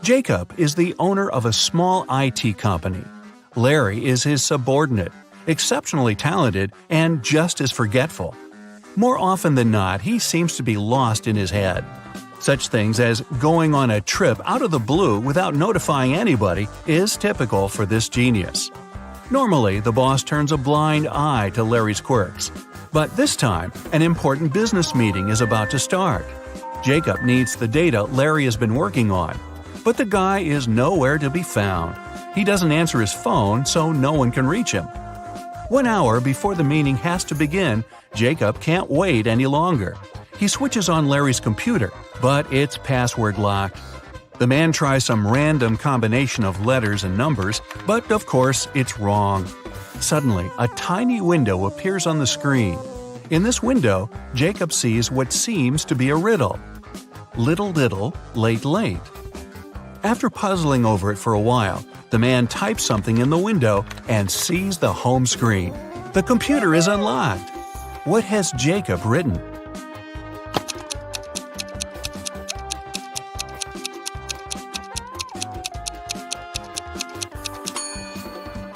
Jacob is the owner of a small IT company. Larry is his subordinate, exceptionally talented and just as forgetful. More often than not, he seems to be lost in his head. Such things as going on a trip out of the blue without notifying anybody is typical for this genius. Normally, the boss turns a blind eye to Larry's quirks. But this time, an important business meeting is about to start. Jacob needs the data Larry has been working on, but the guy is nowhere to be found. He doesn't answer his phone, so no one can reach him. 1 hour before the meeting has to begin, Jacob can't wait any longer. He switches on Larry's computer, but it's password locked. The man tries some random combination of letters and numbers, but of course it's wrong. Suddenly, a tiny window appears on the screen. In this window, Jacob sees what seems to be a riddle. Little diddle, late late. After puzzling over it for a while, the man types something in the window and sees the home screen. The computer is unlocked. What has Jacob written?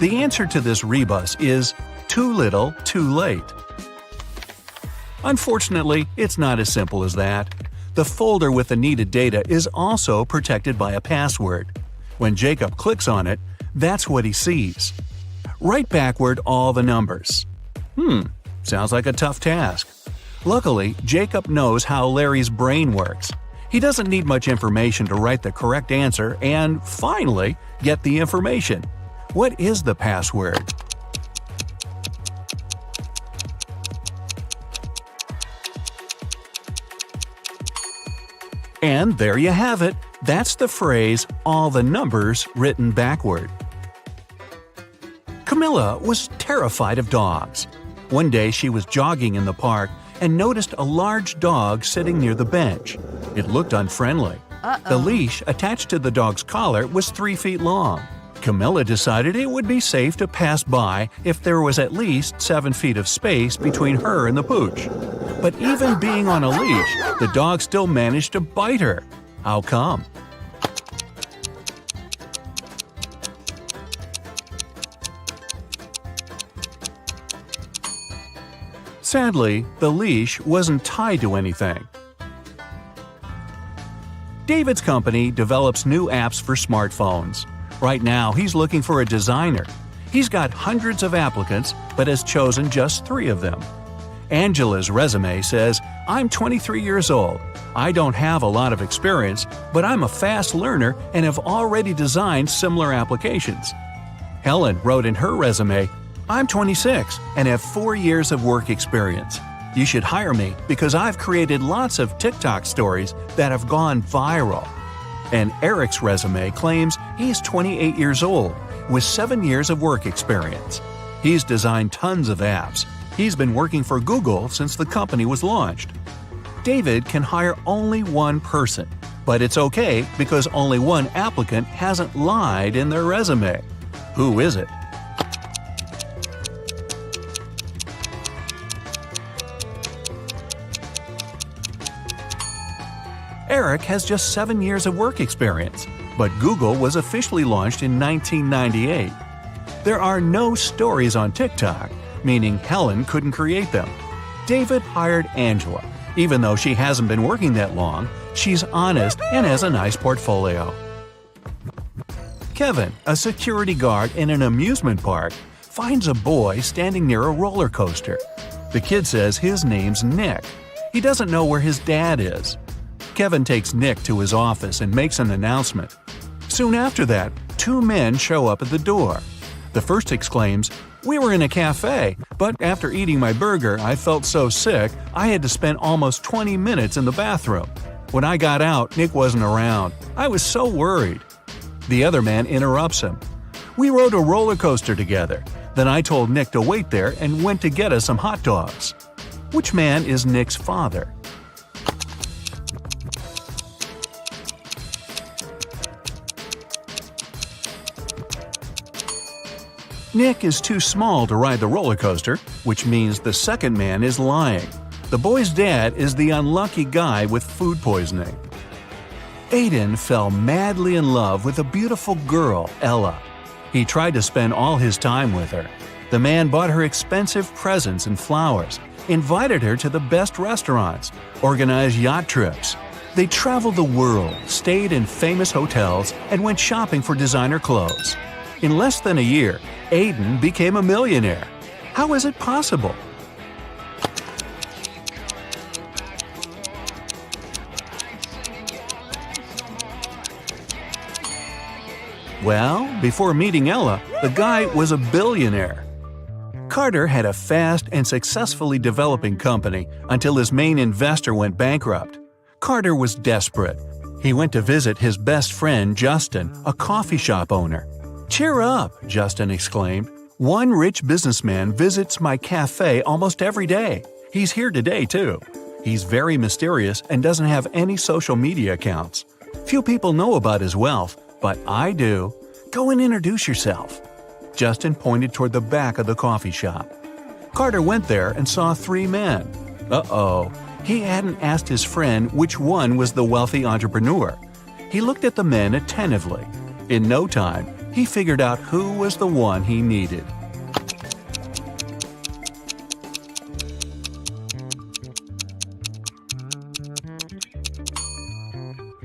The answer to this rebus is too little, too late. Unfortunately, it's not as simple as that. The folder with the needed data is also protected by a password. When Jacob clicks on it, that's what he sees. Write backward all the numbers. Sounds like a tough task. Luckily, Jacob knows how Larry's brain works. He doesn't need much information to write the correct answer and, finally, get the information. What is the password? And there you have it. That's the phrase, all the numbers written backward. Camilla was terrified of dogs. One day she was jogging in the park and noticed a large dog sitting near the bench. It looked unfriendly. The leash attached to the dog's collar was 3 feet long. Camilla decided it would be safe to pass by if there was at least 7 feet of space between her and the pooch. But even being on a leash, the dog still managed to bite her. How come? Sadly, the leash wasn't tied to anything. David's company develops new apps for smartphones. Right now, he's looking for a designer. He's got hundreds of applicants, but has chosen just 3 of them. Angela's resume says, "I'm 23 years old. I don't have a lot of experience, but I'm a fast learner and have already designed similar applications." Helen wrote in her resume, "I'm 26 and have 4 years of work experience. You should hire me because I've created lots of TikTok stories that have gone viral." And Eric's resume claims he's 28 years old with 7 years of work experience. He's designed tons of apps. He's been working for Google since the company was launched. David can hire only one person, but it's okay because only one applicant hasn't lied in their resume. Who is it? Eric has just 7 years of work experience, but Google was officially launched in 1998. There are no stories on TikTok, meaning Helen couldn't create them. David hired Angela. Even though she hasn't been working that long, she's honest and has a nice portfolio. Kevin, a security guard in an amusement park, finds a boy standing near a roller coaster. The kid says his name's Nick. He doesn't know where his dad is. Kevin takes Nick to his office and makes an announcement. Soon after that, 2 men show up at the door. The first exclaims, "We were in a cafe, but after eating my burger, I felt so sick I had to spend almost 20 minutes in the bathroom. When I got out, Nick wasn't around. I was so worried." The other man interrupts him. "We rode a roller coaster together. Then I told Nick to wait there and went to get us some hot dogs." Which man is Nick's father? Nick is too small to ride the roller coaster, which means the second man is lying. The boy's dad is the unlucky guy with food poisoning. Aiden fell madly in love with a beautiful girl, Ella. He tried to spend all his time with her. The man bought her expensive presents and flowers, invited her to the best restaurants, organized yacht trips. They traveled the world, stayed in famous hotels, and went shopping for designer clothes. In less than a year, Aiden became a millionaire. How is it possible? Well, before meeting Ella, the guy was a billionaire. Carter had a fast and successfully developing company until his main investor went bankrupt. Carter was desperate. He went to visit his best friend, Justin, a coffee shop owner. "Cheer up," Justin exclaimed. "One rich businessman visits my cafe almost every day. He's here today, too. He's very mysterious and doesn't have any social media accounts. Few people know about his wealth, but I do. Go and introduce yourself." Justin pointed toward the back of the coffee shop. Carter went there and saw 3 men. Uh-oh. He hadn't asked his friend which one was the wealthy entrepreneur. He looked at the men attentively. In no time, he figured out who was the one he needed.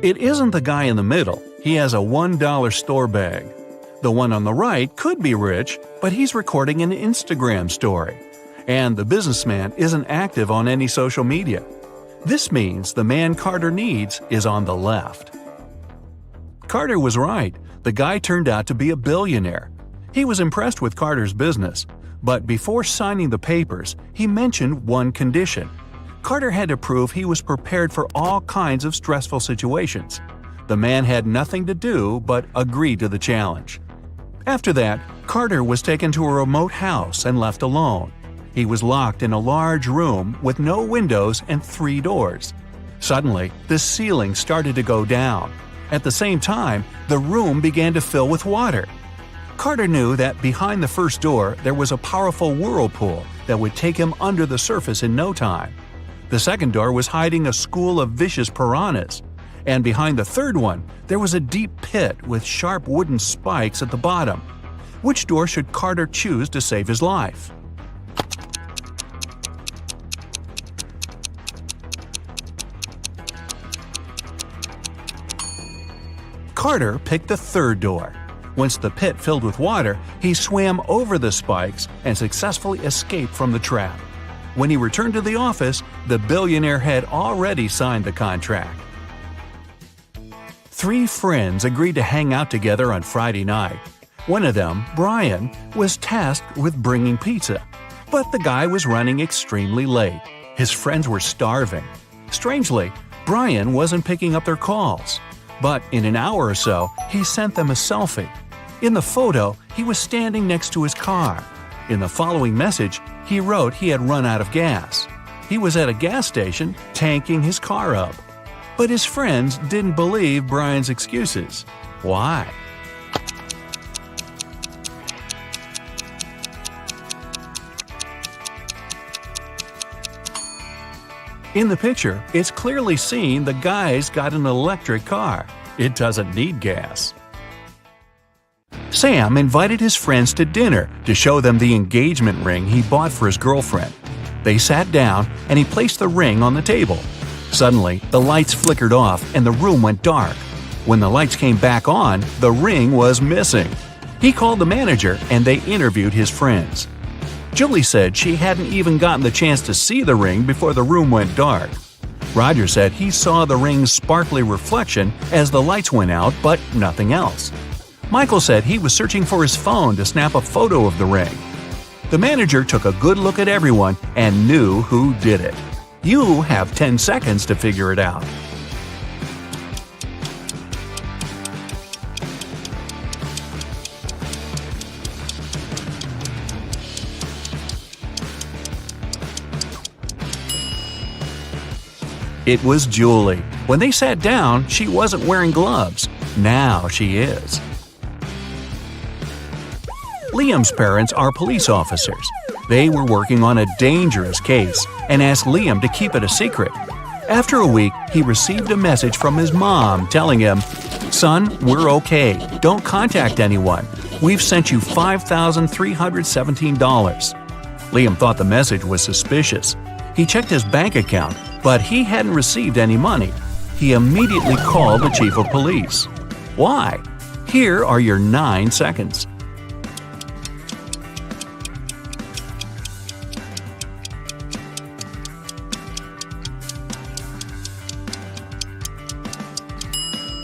It isn't the guy in the middle. He has a $1 store bag. The one on the right could be rich, but he's recording an Instagram story. And the businessman isn't active on any social media. This means the man Carter needs is on the left. Carter was right. The guy turned out to be a billionaire. He was impressed with Carter's business, but before signing the papers, he mentioned one condition. Carter had to prove he was prepared for all kinds of stressful situations. The man had nothing to do but agree to the challenge. After that, Carter was taken to a remote house and left alone. He was locked in a large room with no windows and 3 doors. Suddenly, the ceiling started to go down. At the same time, the room began to fill with water. Carter knew that behind the first door there was a powerful whirlpool that would take him under the surface in no time. The second door was hiding a school of vicious piranhas. And behind the third one, there was a deep pit with sharp wooden spikes at the bottom. Which door should Carter choose to save his life? Carter picked the third door. Once the pit filled with water, he swam over the spikes and successfully escaped from the trap. When he returned to the office, the billionaire had already signed the contract. 3 friends agreed to hang out together on Friday night. One of them, Brian, was tasked with bringing pizza. But the guy was running extremely late. His friends were starving. Strangely, Brian wasn't picking up their calls. But in an hour or so, he sent them a selfie. In the photo, he was standing next to his car. In the following message, he wrote he had run out of gas. He was at a gas station, tanking his car up. But his friends didn't believe Brian's excuses. Why? In the picture, it's clearly seen the guy's got an electric car. It doesn't need gas. Sam invited his friends to dinner to show them the engagement ring he bought for his girlfriend. They sat down and he placed the ring on the table. Suddenly, the lights flickered off and the room went dark. When the lights came back on, the ring was missing. He called the manager and they interviewed his friends. Julie said she hadn't even gotten the chance to see the ring before the room went dark. Roger said he saw the ring's sparkly reflection as the lights went out, but nothing else. Michael said he was searching for his phone to snap a photo of the ring. The manager took a good look at everyone and knew who did it. You have 10 seconds to figure it out. It was Julie. When they sat down, she wasn't wearing gloves. Now she is. Liam's parents are police officers. They were working on a dangerous case and asked Liam to keep it a secret. After a week, he received a message from his mom telling him, "Son, we're okay. Don't contact anyone. We've sent you $5,317. Liam thought the message was suspicious. He checked his bank account, but he hadn't received any money. He immediately called the chief of police. Why? Here are your 9 seconds.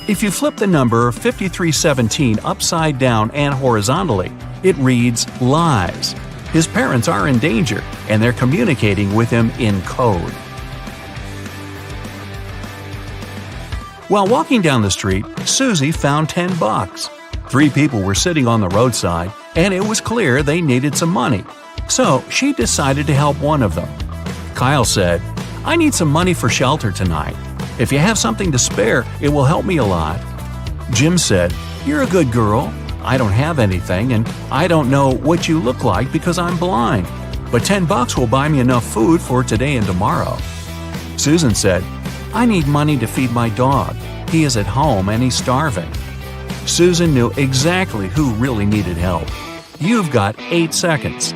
If you flip the number 5317 upside down and horizontally, it reads lies. His parents are in danger, and they're communicating with him in code. While walking down the street, Susie found $10. 3 people were sitting on the roadside, and it was clear they needed some money. So she decided to help one of them. Kyle said, "I need some money for shelter tonight. If you have something to spare, it will help me a lot." Jim said, "You're a good girl. I don't have anything, and I don't know what you look like because I'm blind. But $10 will buy me enough food for today and tomorrow." Susan said, "I need money to feed my dog. He is at home and he's starving." Susan knew exactly who really needed help. You've got 8 seconds.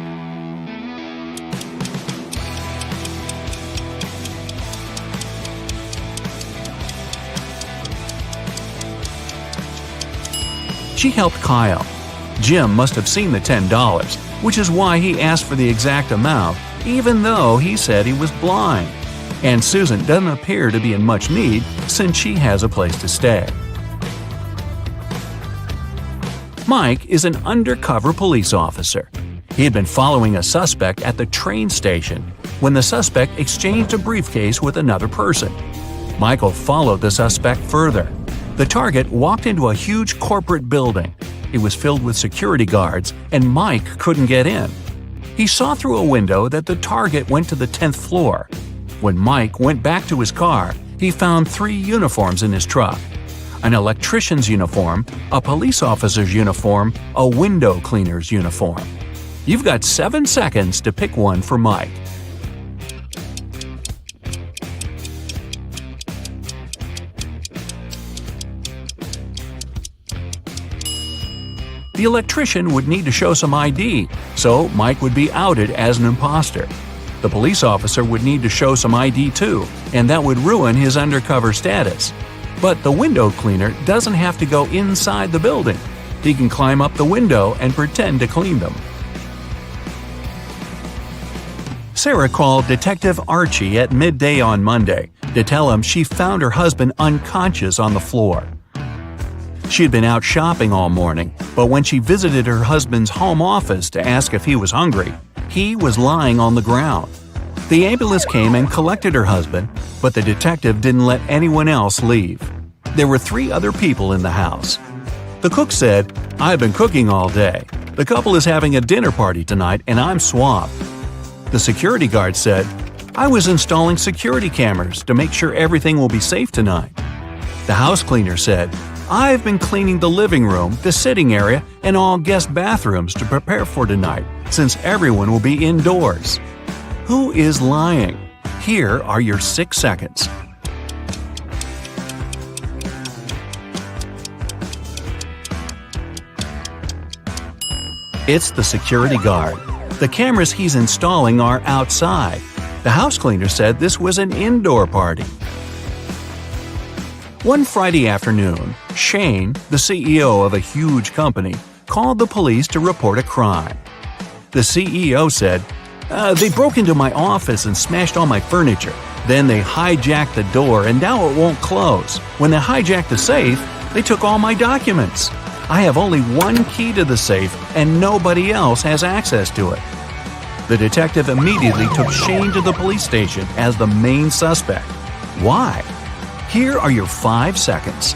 She helped Kyle. Jim must have seen the $10, which is why he asked for the exact amount, even though he said he was blind. And Susan doesn't appear to be in much need since she has a place to stay. Mike is an undercover police officer. He had been following a suspect at the train station when the suspect exchanged a briefcase with another person. Michael followed the suspect further. The target walked into a huge corporate building. It was filled with security guards, and Mike couldn't get in. He saw through a window that the target went to the 10th floor. When Mike went back to his car, he found 3 uniforms in his truck: an electrician's uniform, a police officer's uniform, a window cleaner's uniform. You've got 7 seconds to pick one for Mike. The electrician would need to show some ID, so Mike would be outed as an imposter. The police officer would need to show some ID too, and that would ruin his undercover status. But the window cleaner doesn't have to go inside the building. He can climb up the window and pretend to clean them. Sarah called Detective Archie at midday on Monday to tell him she found her husband unconscious on the floor. She had been out shopping all morning, but when she visited her husband's home office to ask if he was hungry, he was lying on the ground. The ambulance came and collected her husband, but the detective didn't let anyone else leave. There were 3 other people in the house. The cook said, "I've been cooking all day. The couple is having a dinner party tonight and I'm swamped." The security guard said, "I was installing security cameras to make sure everything will be safe tonight." The house cleaner said, "I've been cleaning the living room, the sitting area, and all guest bathrooms to prepare for tonight, since everyone will be indoors." Who is lying? Here are your 6 seconds. It's the security guard. The cameras he's installing are outside. The house cleaner said this was an indoor party. One Friday afternoon, Shane, the CEO of a huge company, called the police to report a crime. The CEO said, "They broke into my office and smashed all my furniture. Then they hijacked the door and now it won't close. When they hijacked the safe, they took all my documents. I have only one key to the safe and nobody else has access to it." The detective immediately took Shane to the police station as the main suspect. Why? Here are your 5 seconds.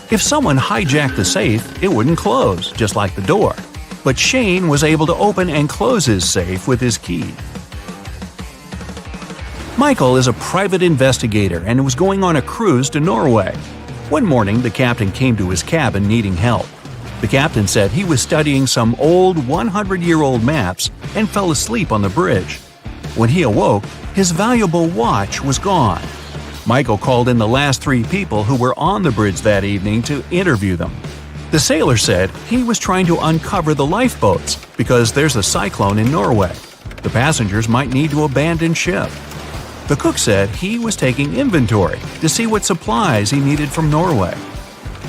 If someone hijacked the safe, it wouldn't close, just like the door. But Shane was able to open and close his safe with his key. Michael is a private investigator and was going on a cruise to Norway. One morning, the captain came to his cabin needing help. The captain said he was studying some old 100-year-old maps and fell asleep on the bridge. When he awoke, his valuable watch was gone. Michael called in the last 3 people who were on the bridge that evening to interview them. The sailor said he was trying to uncover the lifeboats because there's a cyclone in Norway. The passengers might need to abandon ship. The cook said he was taking inventory to see what supplies he needed from Norway.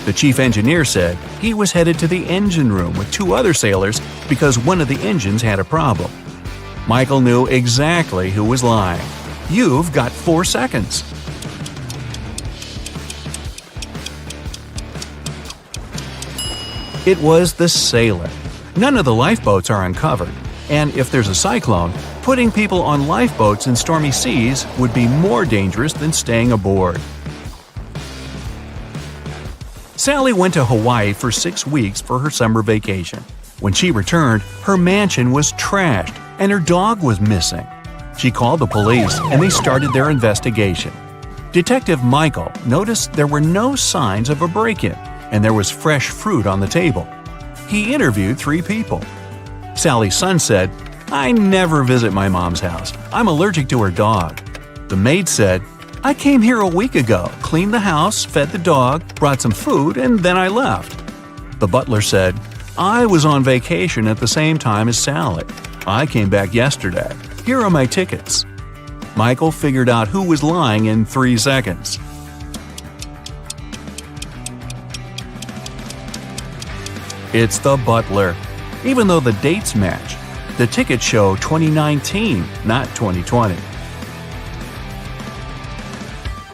The chief engineer said he was headed to the engine room with 2 other sailors because one of the engines had a problem. Michael knew exactly who was lying. You've got 4 seconds. It was the sailor. None of the lifeboats are uncovered, and if there's a cyclone, putting people on lifeboats in stormy seas would be more dangerous than staying aboard. Sally went to Hawaii for 6 weeks for her summer vacation. When she returned, her mansion was trashed and her dog was missing. She called the police and they started their investigation. Detective Michael noticed there were no signs of a break-in and there was fresh fruit on the table. He interviewed 3 people. Sally's son said, "I never visit my mom's house. I'm allergic to her dog." The maid said, "I came here a week ago, cleaned the house, fed the dog, brought some food, and then I left." The butler said, "I was on vacation at the same time as Sally. I came back yesterday. Here are my tickets." Michael figured out who was lying in 3 seconds. It's the butler. Even though the dates match, the tickets show 2019, not 2020.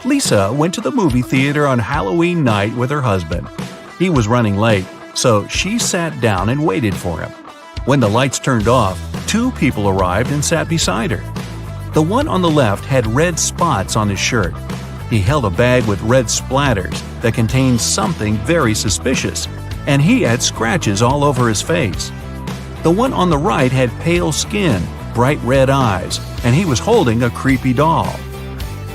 Lisa went to the movie theater on Halloween night with her husband. He was running late, so she sat down and waited for him. When the lights turned off, 2 people arrived and sat beside her. The one on the left had red spots on his shirt. He held a bag with red splatters that contained something very suspicious, and he had scratches all over his face. The one on the right had pale skin, bright red eyes, and he was holding a creepy doll.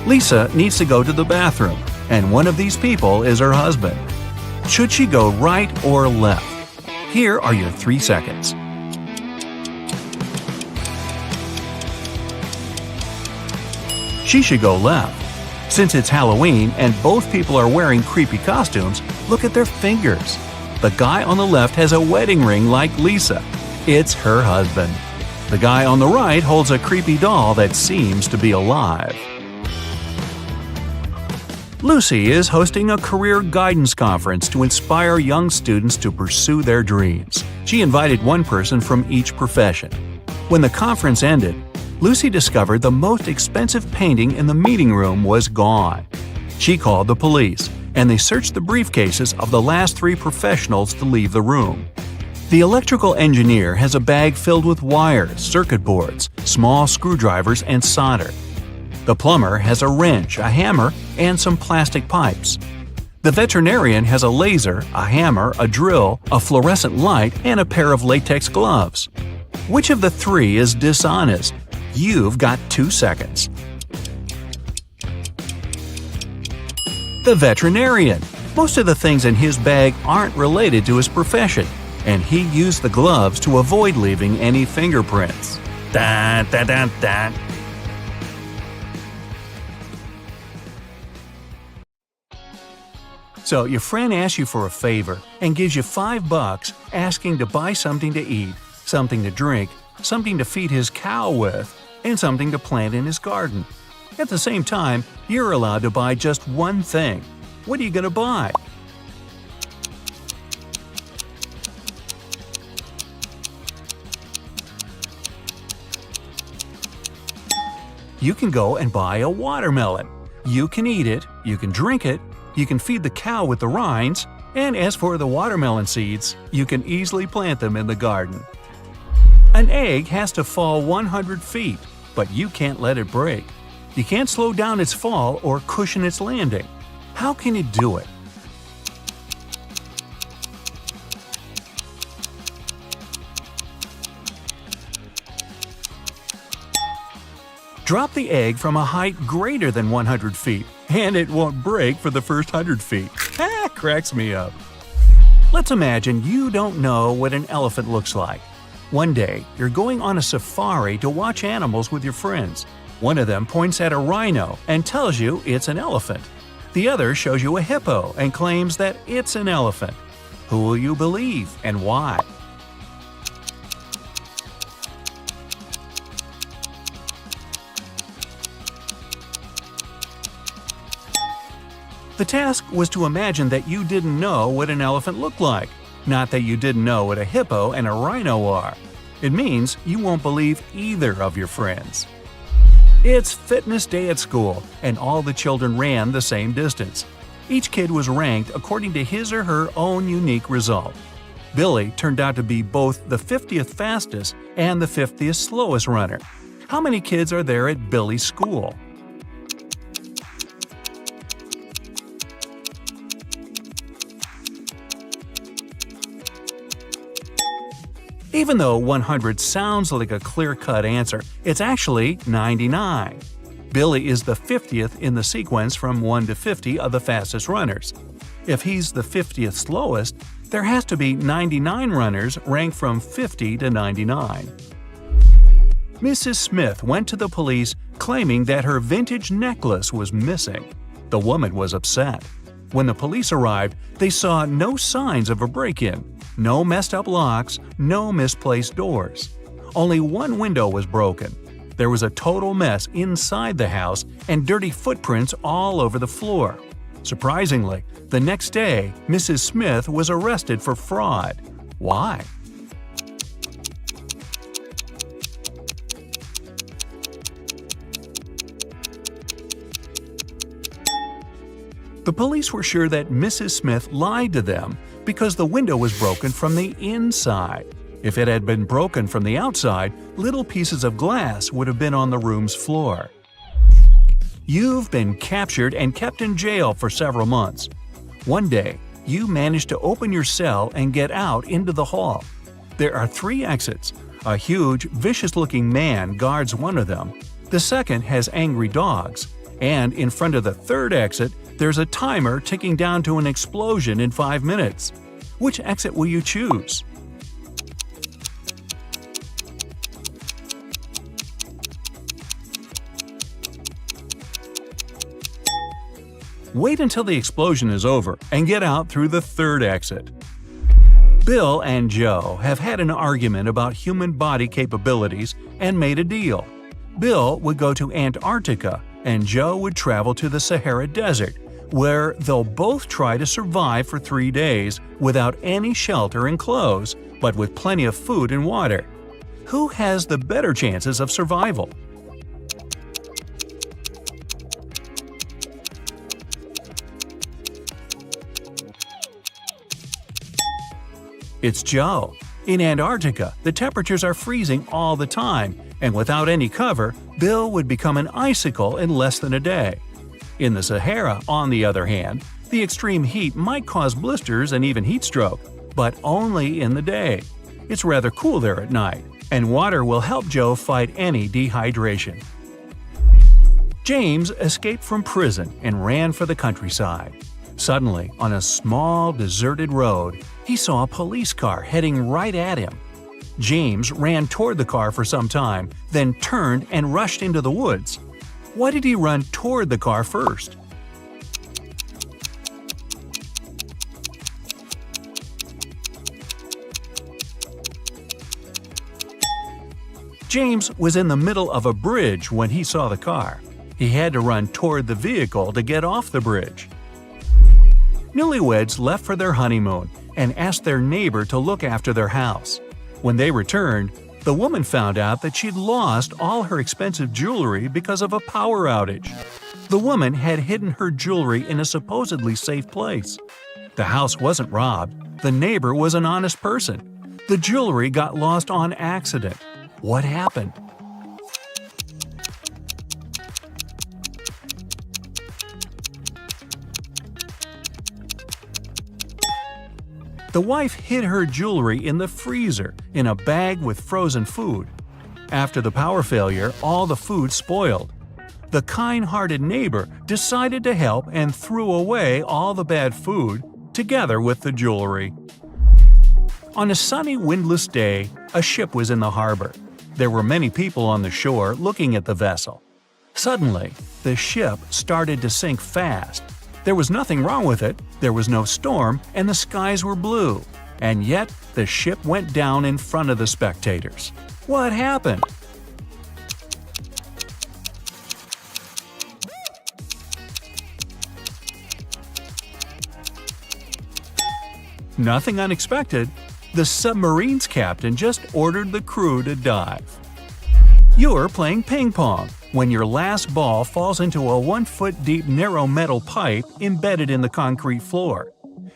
Lisa needs to go to the bathroom, and one of these people is her husband. Should she go right or left? Here are your 3 seconds. She should go left. Since it's Halloween and both people are wearing creepy costumes, look at their fingers. The guy on the left has a wedding ring like Lisa. It's her husband. The guy on the right holds a creepy doll that seems to be alive. Lucy is hosting a career guidance conference to inspire young students to pursue their dreams. She invited one person from each profession. When the conference ended, Lucy discovered the most expensive painting in the meeting room was gone. She called the police, and they searched the briefcases of the last 3 professionals to leave the room. The electrical engineer has a bag filled with wires, circuit boards, small screwdrivers, and solder. The plumber has a wrench, a hammer, and some plastic pipes. The veterinarian has a laser, a hammer, a drill, a fluorescent light, and a pair of latex gloves. Which of the 3 is dishonest? You've got 2 seconds. The veterinarian. Most of the things in his bag aren't related to his profession, and he used the gloves to avoid leaving any fingerprints. Dun, dun, dun, dun. So your friend asks you for a favor and gives you $5 asking to buy something to eat, something to drink, something to feed his cow with, and something to plant in his garden. At the same time, you're allowed to buy just one thing. What are you going to buy? You can go and buy a watermelon. You can eat it, you can drink it, you can feed the cow with the rinds, and as for the watermelon seeds, you can easily plant them in the garden. An egg has to fall 100 feet, but you can't let it break. You can't slow down its fall or cushion its landing. How can you do it? Drop the egg from a height greater than 100 feet, and it won't break for the first 100 feet. Cracks me up. Let's imagine you don't know what an elephant looks like. One day, you're going on a safari to watch animals with your friends. One of them points at a rhino and tells you it's an elephant. The other shows you a hippo and claims that it's an elephant. Who will you believe and why? The task was to imagine that you didn't know what an elephant looked like, not that you didn't know what a hippo and a rhino are. It means you won't believe either of your friends. It's fitness day at school, and all the children ran the same distance. Each kid was ranked according to his or her own unique result. Billy turned out to be both the 50th fastest and the 50th slowest runner. How many kids are there at Billy's school? Even though 100 sounds like a clear-cut answer, it's actually 99. Billy is the 50th in the sequence from 1 to 50 of the fastest runners. If he's the 50th slowest, there has to be 99 runners ranked from 50 to 99. Mrs. Smith went to the police claiming that her vintage necklace was missing. The woman was upset. When the police arrived, they saw no signs of a break-in. No messed up locks, no misplaced doors. Only one window was broken. There was a total mess inside the house and dirty footprints all over the floor. Surprisingly, the next day, Mrs. Smith was arrested for fraud. Why? The police were sure that Mrs. Smith lied to them because the window was broken from the inside. If it had been broken from the outside, little pieces of glass would have been on the room's floor. You've been captured and kept in jail for several months. One day, you manage to open your cell and get out into the hall. There are 3 exits. A huge, vicious-looking man guards one of them. The second has angry dogs. And in front of the third exit, there's a timer ticking down to an explosion in 5 minutes. Which exit will you choose? Wait until the explosion is over and get out through the third exit. Bill and Joe have had an argument about human body capabilities and made a deal. Bill would go to Antarctica and Joe would travel to the Sahara Desert, where they'll both try to survive for 3 days without any shelter and clothes, but with plenty of food and water. Who has the better chances of survival? It's Joe. In Antarctica, the temperatures are freezing all the time, and without any cover, Bill would become an icicle in less than a day. In the Sahara, on the other hand, the extreme heat might cause blisters and even heat stroke, but only in the day. It's rather cool there at night, and water will help Joe fight any dehydration. James escaped from prison and ran for the countryside. Suddenly, on a small, deserted road, he saw a police car heading right at him. James ran toward the car for some time, then turned and rushed into the woods. Why did he run toward the car first? James was in the middle of a bridge when he saw the car. He had to run toward the vehicle to get off the bridge. Newlyweds left for their honeymoon and asked their neighbor to look after their house. When they returned, the woman found out that she'd lost all her expensive jewelry because of a power outage. The woman had hidden her jewelry in a supposedly safe place. The house wasn't robbed. The neighbor was an honest person. The jewelry got lost on accident. What happened? The wife hid her jewelry in the freezer in a bag with frozen food. After the power failure, all the food spoiled. The kind-hearted neighbor decided to help and threw away all the bad food, together with the jewelry. On a sunny, windless day, a ship was in the harbor. There were many people on the shore looking at the vessel. Suddenly, the ship started to sink fast. There was nothing wrong with it, there was no storm, and the skies were blue. And yet, the ship went down in front of the spectators. What happened? Nothing unexpected. The submarine's captain just ordered the crew to dive. You're playing ping pong when your last ball falls into a 1-foot-deep narrow metal pipe embedded in the concrete floor.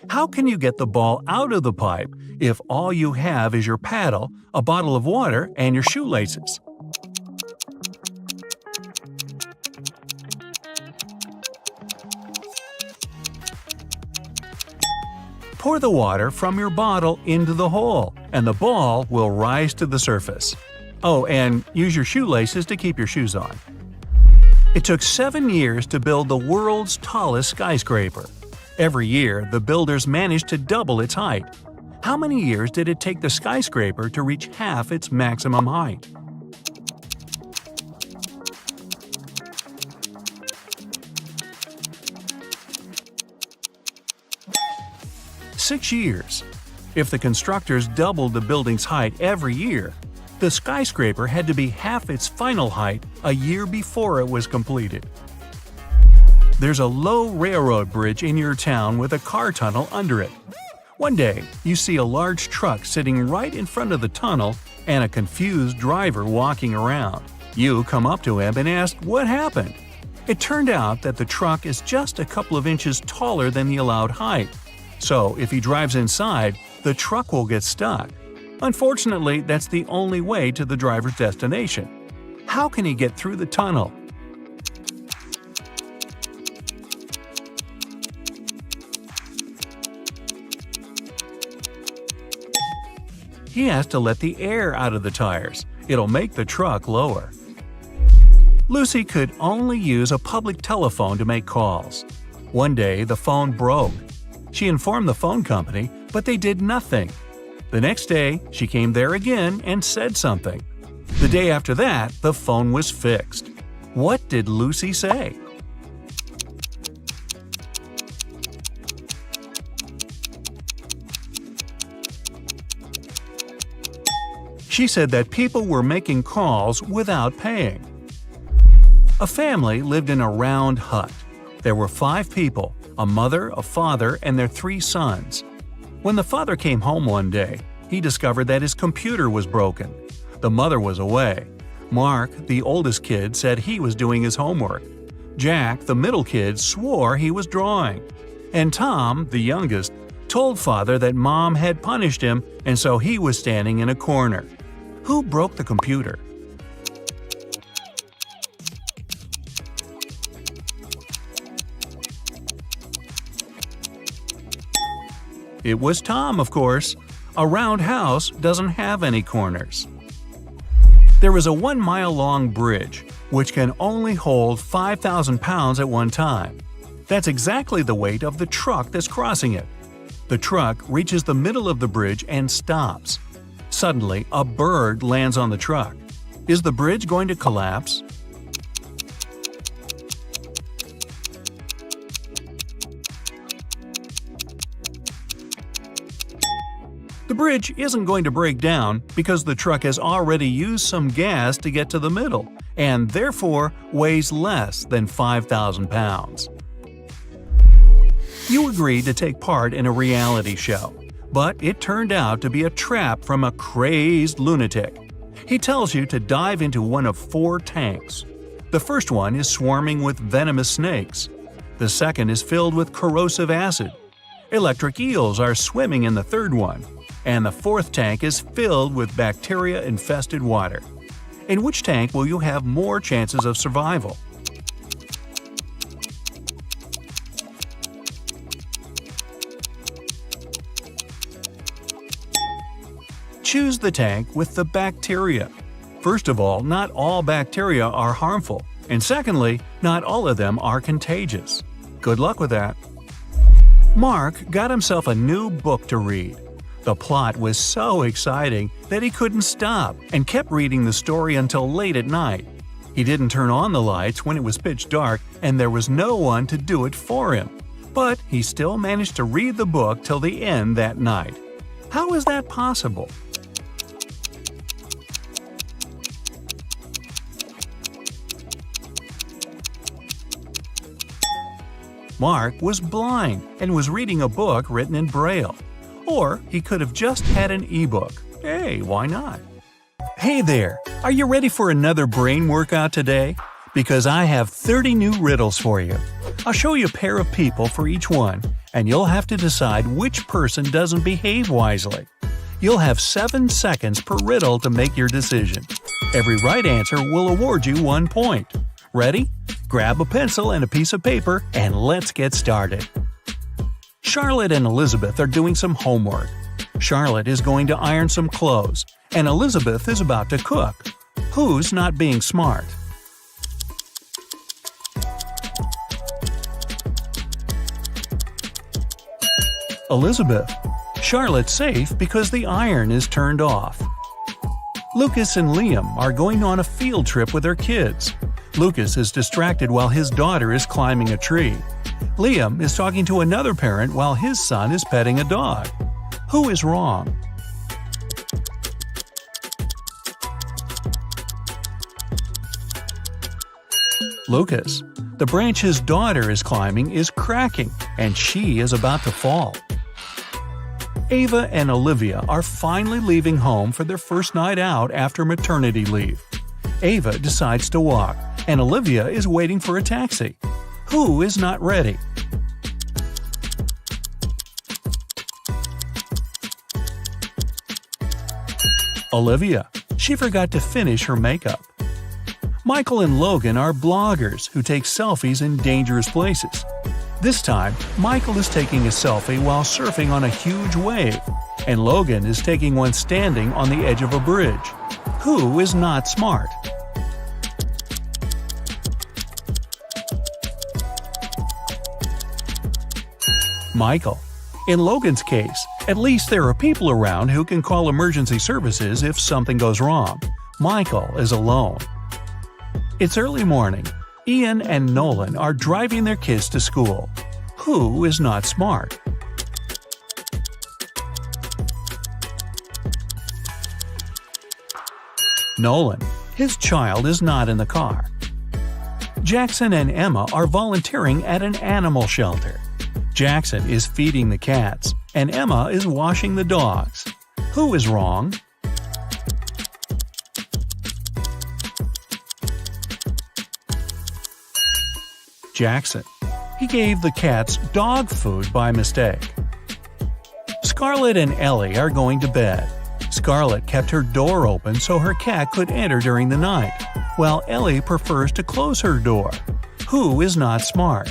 How can you get the ball out of the pipe if all you have is your paddle, a bottle of water, and your shoelaces? Pour the water from your bottle into the hole, and the ball will rise to the surface. Oh, and use your shoelaces to keep your shoes on. It took 7 years to build the world's tallest skyscraper. Every year, the builders managed to double its height. How many years did it take the skyscraper to reach half its maximum height? Six years. If the constructors doubled the building's height every year, the skyscraper had to be half its final height a year before it was completed. There's a low railroad bridge in your town with a car tunnel under it. One day, you see a large truck sitting right in front of the tunnel and a confused driver walking around. You come up to him and ask what happened. It turned out that the truck is just a couple of inches taller than the allowed height. So if he drives inside, the truck will get stuck. Unfortunately, that's the only way to the driver's destination. How can he get through the tunnel? He has to let the air out of the tires. It'll make the truck lower. Lucy could only use a public telephone to make calls. One day, the phone broke. She informed the phone company, but they did nothing. The next day, she came there again and said something. The day after that, the phone was fixed. What did Lucy say? She said that people were making calls without paying. A family lived in a round hut. There were 5 people, a mother, a father, and their 3 sons. When the father came home one day, he discovered that his computer was broken. The mother was away. Mark, the oldest kid, said he was doing his homework. Jack, the middle kid, swore he was drawing. And Tom, the youngest, told father that mom had punished him and so he was standing in a corner. Who broke the computer? It was Tom, of course. A round house doesn't have any corners. There is a 1-mile-long bridge, which can only hold 5,000 pounds at one time. That's exactly the weight of the truck that's crossing it. The truck reaches the middle of the bridge and stops. Suddenly, a bird lands on the truck. Is the bridge going to collapse? The bridge isn't going to break down because the truck has already used some gas to get to the middle and therefore weighs less than 5,000 pounds. You agreed to take part in a reality show, but it turned out to be a trap from a crazed lunatic. He tells you to dive into one of 4 tanks. The first one is swarming with venomous snakes. The second is filled with corrosive acid. Electric eels are swimming in the third one. And the 4th tank is filled with bacteria-infested water. In which tank will you have more chances of survival? Choose the tank with the bacteria. First of all, not all bacteria are harmful, and secondly, not all of them are contagious. Good luck with that. Mark got himself a new book to read. The plot was so exciting that he couldn't stop and kept reading the story until late at night. He didn't turn on the lights when it was pitch dark and there was no one to do it for him. But he still managed to read the book till the end that night. How is that possible? Mark was blind and was reading a book written in Braille. Or he could have just had an ebook. Hey, why not? Hey there! Are you ready for another brain workout today? Because I have 30 new riddles for you. I'll show you a pair of people for each one, and you'll have to decide which person doesn't behave wisely. You'll have 7 seconds per riddle to make your decision. Every right answer will award you 1 point. Ready? Grab a pencil and a piece of paper, and let's get started. Charlotte and Elizabeth are doing some homework. Charlotte is going to iron some clothes, and Elizabeth is about to cook. Who's not being smart? Elizabeth. Charlotte's safe because the iron is turned off. Lucas and Liam are going on a field trip with their kids. Lucas is distracted while his daughter is climbing a tree. Liam is talking to another parent while his son is petting a dog. Who is wrong? Lucas. The branch his daughter is climbing is cracking, and she is about to fall. Ava and Olivia are finally leaving home for their first night out after maternity leave. Ava decides to walk, and Olivia is waiting for a taxi. Who is not ready? Olivia. She forgot to finish her makeup. Michael and Logan are bloggers who take selfies in dangerous places. This time, Michael is taking a selfie while surfing on a huge wave, and Logan is taking one standing on the edge of a bridge. Who is not smart? Michael. In Logan's case, at least there are people around who can call emergency services if something goes wrong. Michael is alone. It's early morning. Ian and Nolan are driving their kids to school. Who is not smart? Nolan. His child is not in the car. Jackson and Emma are volunteering at an animal shelter. Jackson is feeding the cats, and Emma is washing the dogs. Who is wrong? Jackson. He gave the cats dog food by mistake. Scarlett and Ellie are going to bed. Scarlett kept her door open so her cat could enter during the night, while Ellie prefers to close her door. Who is not smart?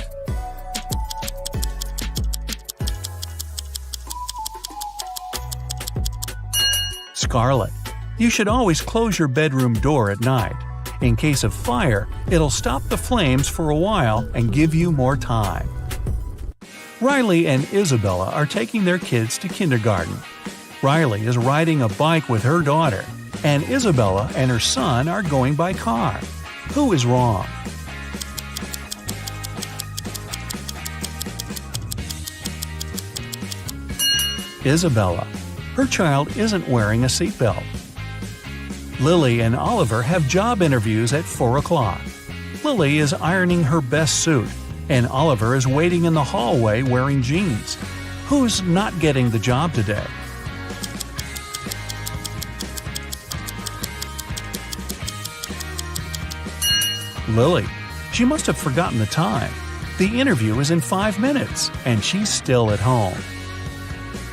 Scarlett. You should always close your bedroom door at night. In case of fire, it'll stop the flames for a while and give you more time. Riley and Isabella are taking their kids to kindergarten. Riley is riding a bike with her daughter, and Isabella and her son are going by car. Who is wrong? Isabella. Her child isn't wearing a seatbelt. Lily and Oliver have job interviews at 4 o'clock. Lily is ironing her best suit, and Oliver is waiting in the hallway wearing jeans. Who's not getting the job today? Lily. She must have forgotten the time. The interview is in 5 minutes, and she's still at home.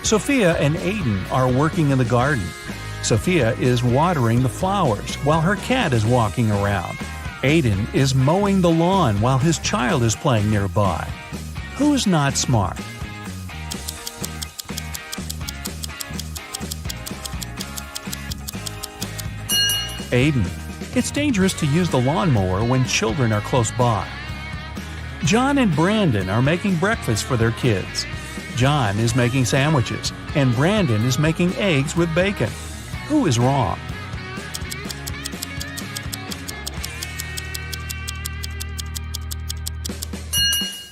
Sophia and Aiden are working in the garden. Sophia is watering the flowers while her cat is walking around. Aiden is mowing the lawn while his child is playing nearby. Who's not smart? Aiden, it's dangerous to use the lawnmower when children are close by. John and Brandon are making breakfast for their kids. John is making sandwiches, and Brandon is making eggs with bacon. Who is wrong?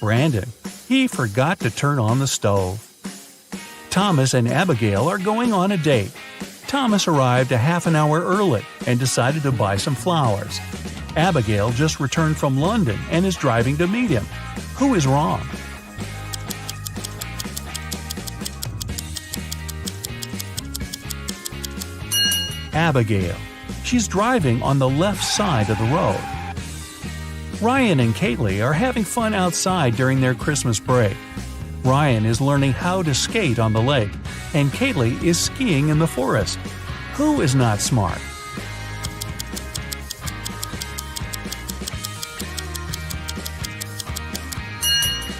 Brandon, he forgot to turn on the stove. Thomas and Abigail are going on a date. Thomas arrived a half an hour early and decided to buy some flowers. Abigail just returned from London and is driving to meet him. Who is wrong? Abigail. She's driving on the left side of the road. Ryan and Kaylee are having fun outside during their Christmas break. Ryan is learning how to skate on the lake, and Kaylee is skiing in the forest. Who is not smart?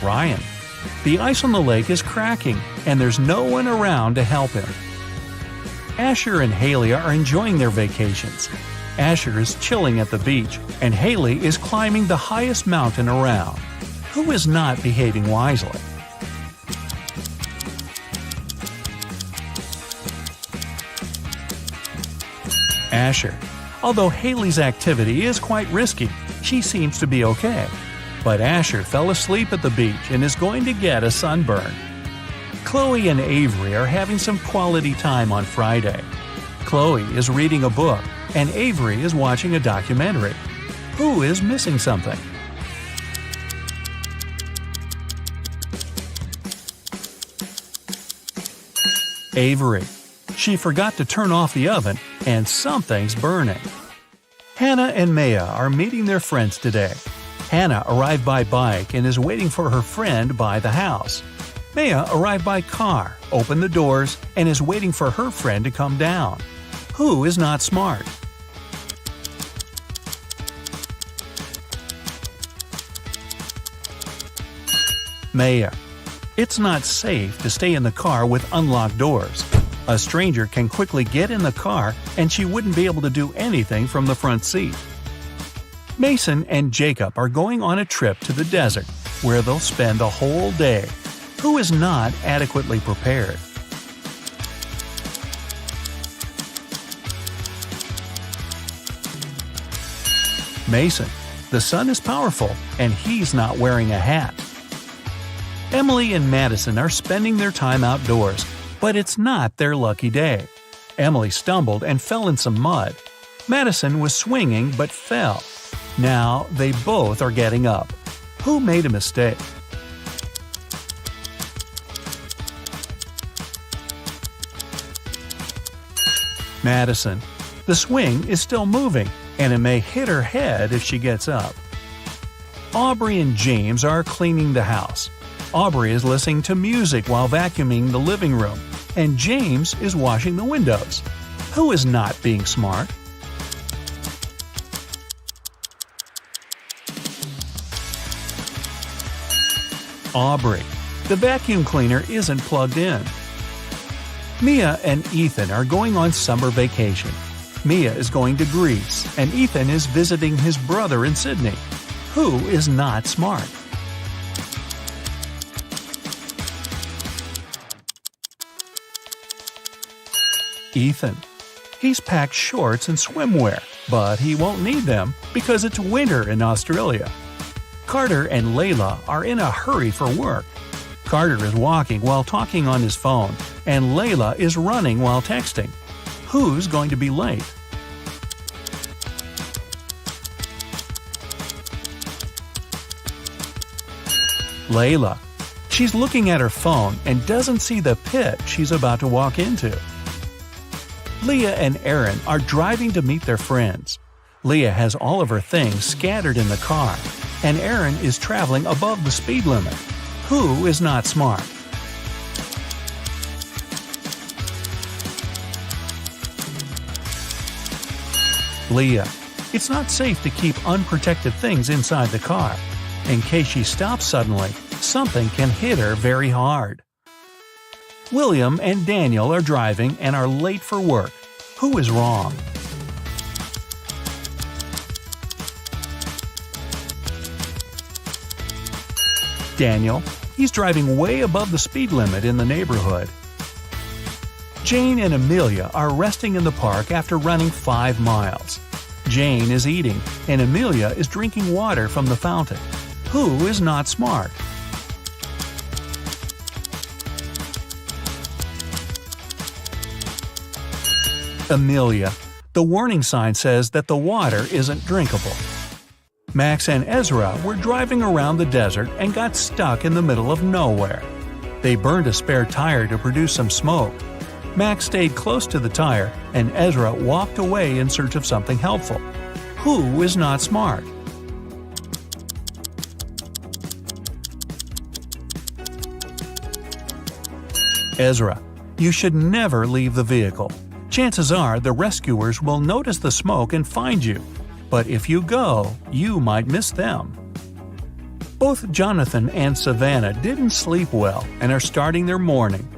Ryan. The ice on the lake is cracking, and there's no one around to help him. Asher and Haley are enjoying their vacations. Asher is chilling at the beach, and Haley is climbing the highest mountain around. Who is not behaving wisely? Asher. Although Haley's activity is quite risky, she seems to be okay. But Asher fell asleep at the beach and is going to get a sunburn. Chloe and Avery are having some quality time on Friday. Chloe is reading a book, and Avery is watching a documentary. Who is missing something? Avery. She forgot to turn off the oven, and something's burning. Hannah and Maya are meeting their friends today. Hannah arrived by bike and is waiting for her friend by the house. Maya arrived by car, opened the doors, and is waiting for her friend to come down. Who is not smart? Maya. It's not safe to stay in the car with unlocked doors. A stranger can quickly get in the car and she wouldn't be able to do anything from the front seat. Mason and Jacob are going on a trip to the desert, where they'll spend the whole day. Who is not adequately prepared? Mason. The sun is powerful, and he's not wearing a hat. Emily and Madison are spending their time outdoors, but it's not their lucky day. Emily stumbled and fell in some mud. Madison was swinging but fell. Now they both are getting up. Who made a mistake? Madison. The swing is still moving, and it may hit her head if she gets up. Aubrey and James are cleaning the house. Aubrey is listening to music while vacuuming the living room, and James is washing the windows. Who is not being smart? Aubrey. The vacuum cleaner isn't plugged in. Mia and Ethan are going on summer vacation. Mia is going to Greece, and Ethan is visiting his brother in Sydney. Who is not smart? Ethan. He's packed shorts and swimwear, but he won't need them because it's winter in Australia. Carter and Layla are in a hurry for work. Carter is walking while talking on his phone, and Layla is running while texting. Who's going to be late? Layla. She's looking at her phone and doesn't see the pit she's about to walk into. Leah and Aaron are driving to meet their friends. Leah has all of her things scattered in the car, and Aaron is traveling above the speed limit. Who is not smart? Leah. It's not safe to keep unprotected things inside the car. In case she stops suddenly, something can hit her very hard. William and Daniel are driving and are late for work. Who is wrong? Daniel. He's driving way above the speed limit in the neighborhood. Jane and Amelia are resting in the park after running 5 miles. Jane is eating, and Amelia is drinking water from the fountain. Who is not smart? Amelia. The warning sign says that the water isn't drinkable. Max and Ezra were driving around the desert and got stuck in the middle of nowhere. They burned a spare tire to produce some smoke. Max stayed close to the tire, and Ezra walked away in search of something helpful. Who is not smart? Ezra. You should never leave the vehicle. Chances are the rescuers will notice the smoke and find you. But if you go, you might miss them. Both Jonathan and Savannah didn't sleep well and are starting their morning.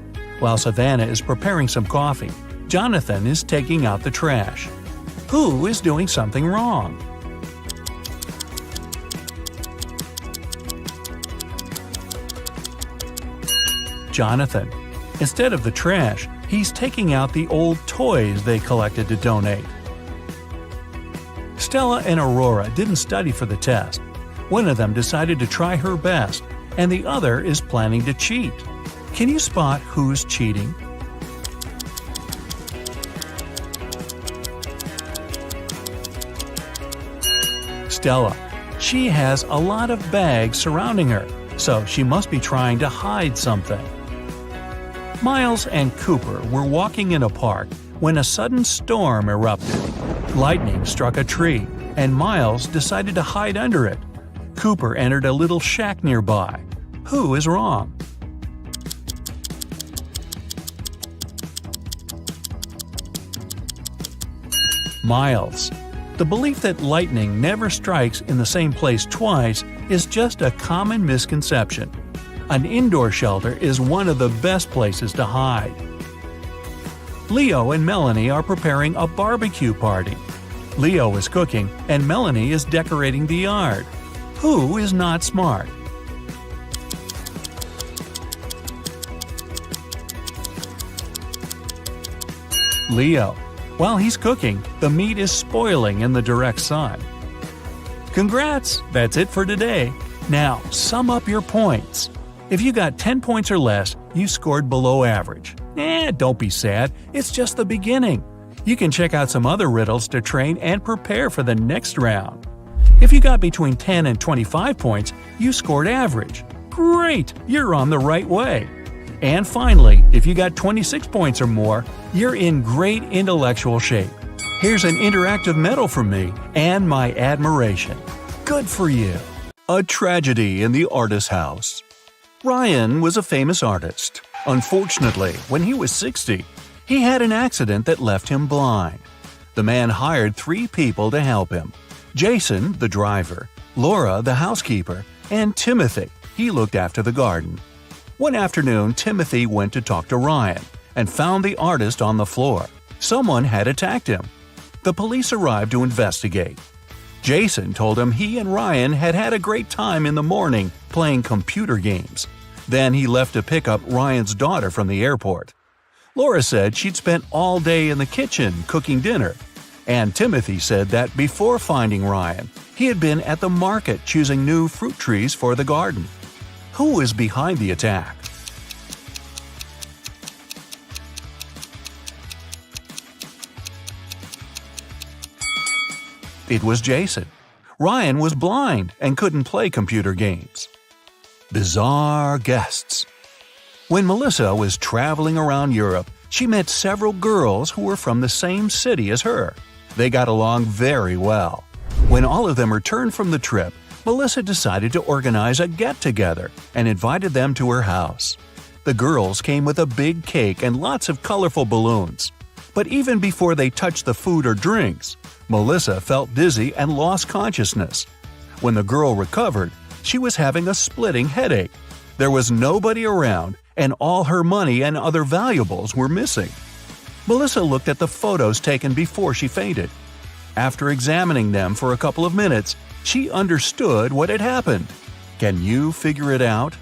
While Savannah is preparing some coffee, Jonathan is taking out the trash. Who is doing something wrong? Jonathan. Instead of the trash, he's taking out the old toys they collected to donate. Stella and Aurora didn't study for the test. One of them decided to try her best, and the other is planning to cheat. Can you spot who's cheating? Stella. She has a lot of bags surrounding her, so she must be trying to hide something. Miles and Cooper were walking in a park when a sudden storm erupted. Lightning struck a tree, and Miles decided to hide under it. Cooper entered a little shack nearby. Who is wrong? Miles. The belief that lightning never strikes in the same place twice is just a common misconception. An indoor shelter is one of the best places to hide. Leo and Melanie are preparing a barbecue party. Leo is cooking, and Melanie is decorating the yard. Who is not smart? Leo. While he's cooking, the meat is spoiling in the direct sun. Congrats! That's it for today. Now, sum up your points. If you got 10 points or less, you scored below average. Don't be sad, it's just the beginning. You can check out some other riddles to train and prepare for the next round. If you got between 10 and 25 points, you scored average. Great! You're on the right way. And finally, if you got 26 points or more, you're in great intellectual shape. Here's an interactive medal from me and my admiration. Good for you. A tragedy in the artist's house. Ryan was a famous artist. Unfortunately, when he was 60, he had an accident that left him blind. The man hired 3 people to help him: Jason, the driver, Laura, the housekeeper, and Timothy. He looked after the garden. One afternoon, Timothy went to talk to Ryan and found the artist on the floor. Someone had attacked him. The police arrived to investigate. Jason told him he and Ryan had had a great time in the morning playing computer games. Then he left to pick up Ryan's daughter from the airport. Laura said she'd spent all day in the kitchen cooking dinner. And Timothy said that before finding Ryan, he had been at the market choosing new fruit trees for the garden. Who is behind the attack? It was Jason. Ryan was blind and couldn't play computer games. Bizarre guests. When Melissa was traveling around Europe, she met several girls who were from the same city as her. They got along very well. When all of them returned from the trip, Melissa decided to organize a get-together and invited them to her house. The girls came with a big cake and lots of colorful balloons. But even before they touched the food or drinks, Melissa felt dizzy and lost consciousness. When the girl recovered, she was having a splitting headache. There was nobody around, and all her money and other valuables were missing. Melissa looked at the photos taken before she fainted. After examining them for a couple of minutes, she understood what had happened. Can you figure it out?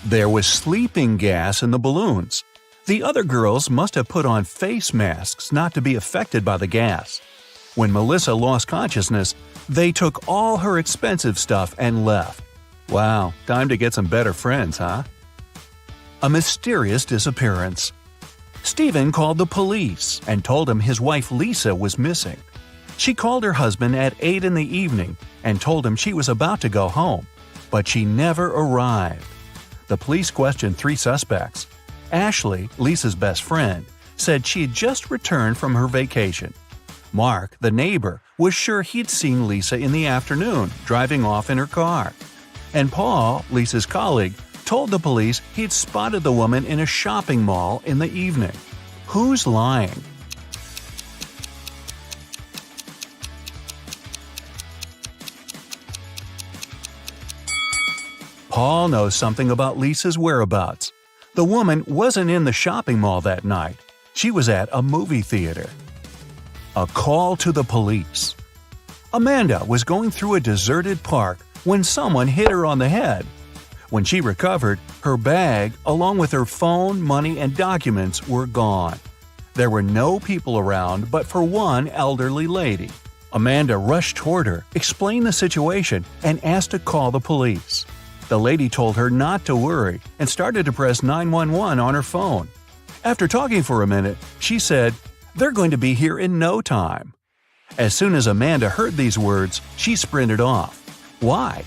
There was sleeping gas in the balloons. The other girls must have put on face masks not to be affected by the gas. When Melissa lost consciousness, they took all her expensive stuff and left. Wow, time to get some better friends, huh? A mysterious disappearance. Stephen called the police and told him his wife Lisa was missing. She called her husband at 8 in the evening and told him she was about to go home, but she never arrived. The police questioned 3 suspects. Ashley, Lisa's best friend, said she had just returned from her vacation. Mark, the neighbor, was sure he'd seen Lisa in the afternoon, driving off in her car. And Paul, Lisa's colleague, told the police he'd spotted the woman in a shopping mall in the evening. Who's lying? Paul knows something about Lisa's whereabouts. The woman wasn't in the shopping mall that night. She was at a movie theater. A call to the police. Amanda was going through a deserted park when someone hit her on the head. When she recovered, her bag, along with her phone, money, and documents, were gone. There were no people around but for one elderly lady. Amanda rushed toward her, explained the situation, and asked to call the police. The lady told her not to worry and started to press 911 on her phone. After talking for a minute, she said, "They're going to be here in no time." As soon as Amanda heard these words, she sprinted off. Why?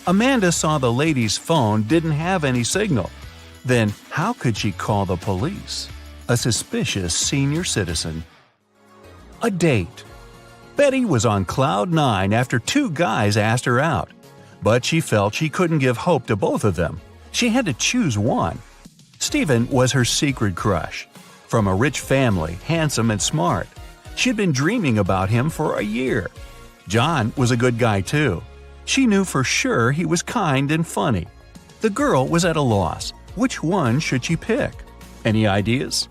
Amanda saw the lady's phone didn't have any signal. Then how could she call the police? A suspicious senior citizen. A date. Betty was on cloud 9 after 2 guys asked her out. But she felt she couldn't give hope to both of them. She had to choose one. Stephen was her secret crush. From a rich family, handsome and smart. She'd been dreaming about him for a year. John was a good guy too. She knew for sure he was kind and funny. The girl was at a loss. Which one should she pick? Any ideas?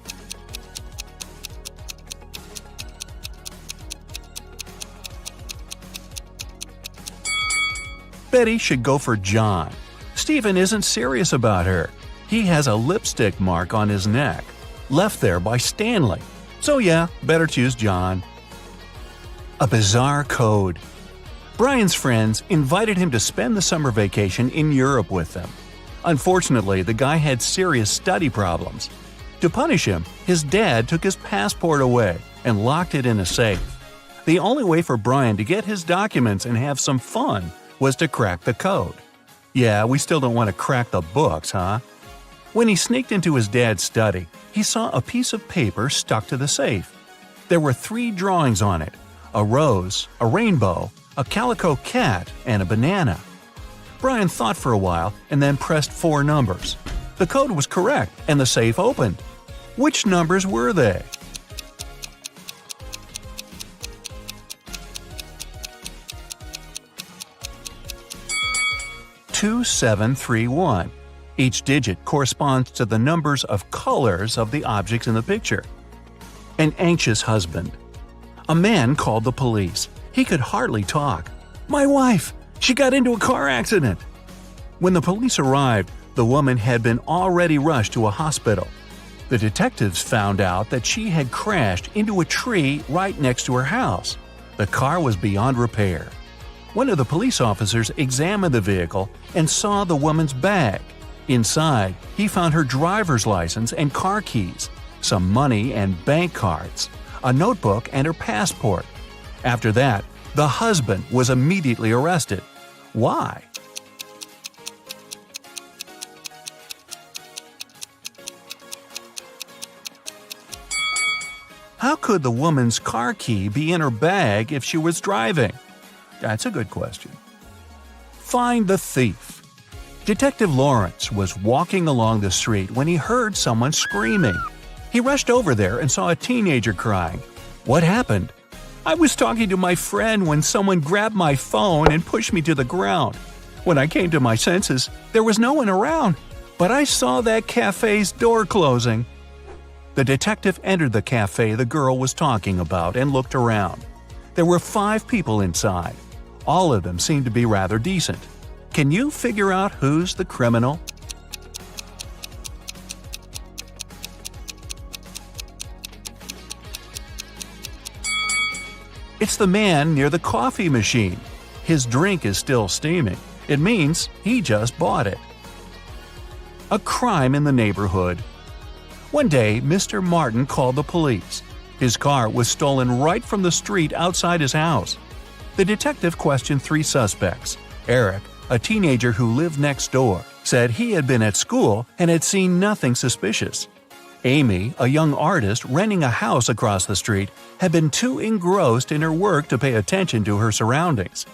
Betty should go for John. Stephen isn't serious about her. He has a lipstick mark on his neck, left there by Stanley. So yeah, better choose John. A bizarre code. Brian's friends invited him to spend the summer vacation in Europe with them. Unfortunately, the guy had serious study problems. To punish him, his dad took his passport away and locked it in a safe. The only way for Brian to get his documents and have some fun was to crack the code. Yeah, we still don't want to crack the books, huh? When he sneaked into his dad's study, he saw a piece of paper stuck to the safe. There were 3 drawings on it: a rose, a rainbow, a calico cat, and a banana. Brian thought for a while and then pressed 4 numbers. The code was correct and the safe opened. Which numbers were they? (2731). Each digit corresponds to the numbers of colors of the objects in the picture. An anxious husband. A man called the police. He could hardly talk. "My wife! She got into a car accident!" When the police arrived, the woman had been already rushed to a hospital. The detectives found out that she had crashed into a tree right next to her house. The car was beyond repair. One of the police officers examined the vehicle and saw the woman's bag. Inside, he found her driver's license and car keys, some money and bank cards, a notebook and her passport. After that, the husband was immediately arrested. Why? How could the woman's car key be in her bag if she was driving? That's a good question. Find the thief. Detective Lawrence was walking along the street when he heard someone screaming. He rushed over there and saw a teenager crying. What happened? "I was talking to my friend when someone grabbed my phone and pushed me to the ground. When I came to my senses, there was no one around, but I saw that cafe's door closing." The detective entered the cafe the girl was talking about and looked around. There were 5 people inside. All of them seemed to be rather decent. Can you figure out who's the criminal? It's the man near the coffee machine. His drink is still steaming. It means he just bought it. A crime in the neighborhood. One day, Mr. Martin called the police. His car was stolen right from the street outside his house. The detective questioned 3 suspects. Eric, a teenager who lived next door, said he had been at school and had seen nothing suspicious. Amy, a young artist renting a house across the street, had been too engrossed in her work to pay attention to her surroundings.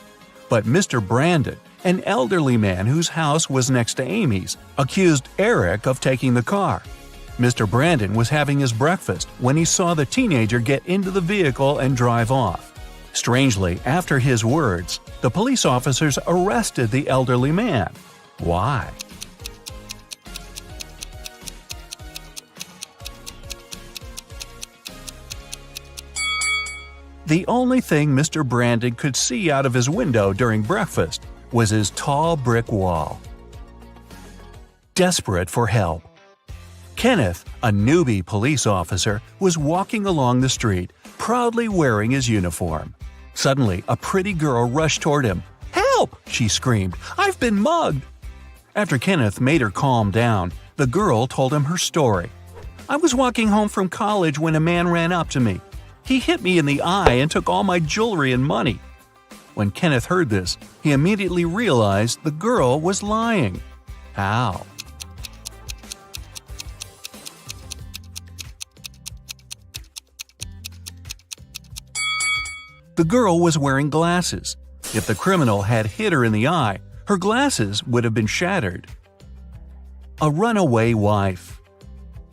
But Mr. Brandon, an elderly man whose house was next to Amy's, accused Eric of taking the car. Mr. Brandon was having his breakfast when he saw the teenager get into the vehicle and drive off. Strangely, after his words, the police officers arrested the elderly man. Why? The only thing Mr. Brandon could see out of his window during breakfast was his tall brick wall. Desperate for help. Kenneth, a newbie police officer, was walking along the street, proudly wearing his uniform. Suddenly, a pretty girl rushed toward him. "Help!" she screamed. "I've been mugged!" After Kenneth made her calm down, the girl told him her story. "I was walking home from college when a man ran up to me. He hit me in the eye and took all my jewelry and money." When Kenneth heard this, he immediately realized the girl was lying. How? The girl was wearing glasses. If the criminal had hit her in the eye, her glasses would have been shattered. A runaway wife.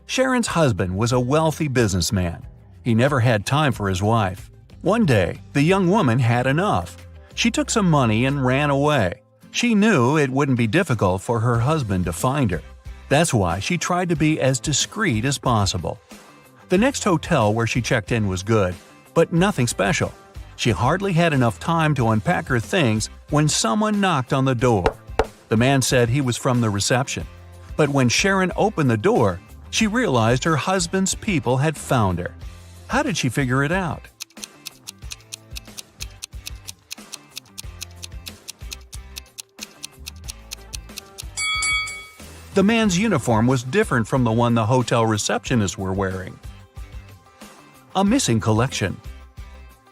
Sharon's husband was a wealthy businessman. He never had time for his wife. One day, the young woman had enough. She took some money and ran away. She knew it wouldn't be difficult for her husband to find her. That's why she tried to be as discreet as possible. The next hotel where she checked in was good, but nothing special. She hardly had enough time to unpack her things when someone knocked on the door. The man said he was from the reception. But when Sharon opened the door, she realized her husband's people had found her. How did she figure it out? The man's uniform was different from the one the hotel receptionists were wearing. A missing collection.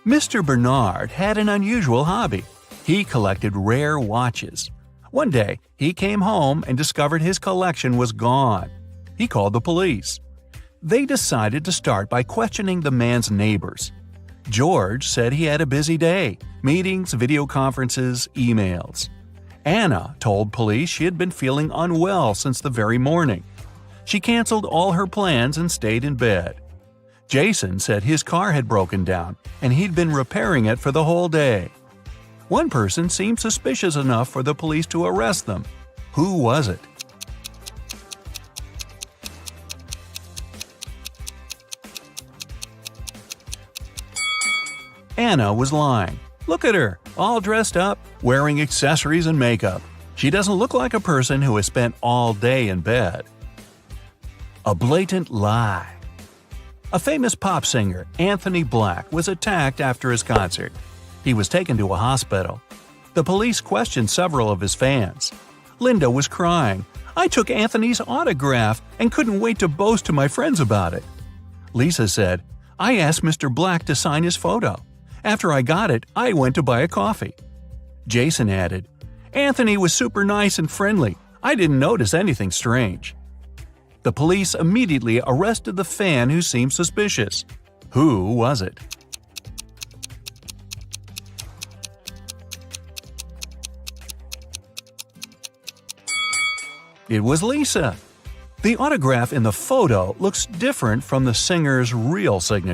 Mr. Bernard had an unusual hobby. He collected rare watches. One day, he came home and discovered his collection was gone. He called the police. They decided to start by questioning the man's neighbors. George said he had a busy day – meetings, video conferences, emails. Anna told police she had been feeling unwell since the very morning. She canceled all her plans and stayed in bed. Jason said his car had broken down and he'd been repairing it for the whole day. One person seemed suspicious enough for the police to arrest them. Who was it? Anna was lying. Look at her, all dressed up, wearing accessories and makeup. She doesn't look like a person who has spent all day in bed. A blatant lie. A famous pop singer, Anthony Black, was attacked after his concert. He was taken to a hospital. The police questioned several of his fans. Linda was crying. "I took Anthony's autograph and couldn't wait to boast to my friends about it." Lisa said, "I asked Mr. Black to sign his photo. After I got it, I went to buy a coffee." Jason added, "Anthony was super nice and friendly. I didn't notice anything strange." The police immediately arrested the fan who seemed suspicious. Who was it? It was Lisa. The autograph in the photo looks different from the singer's real signature.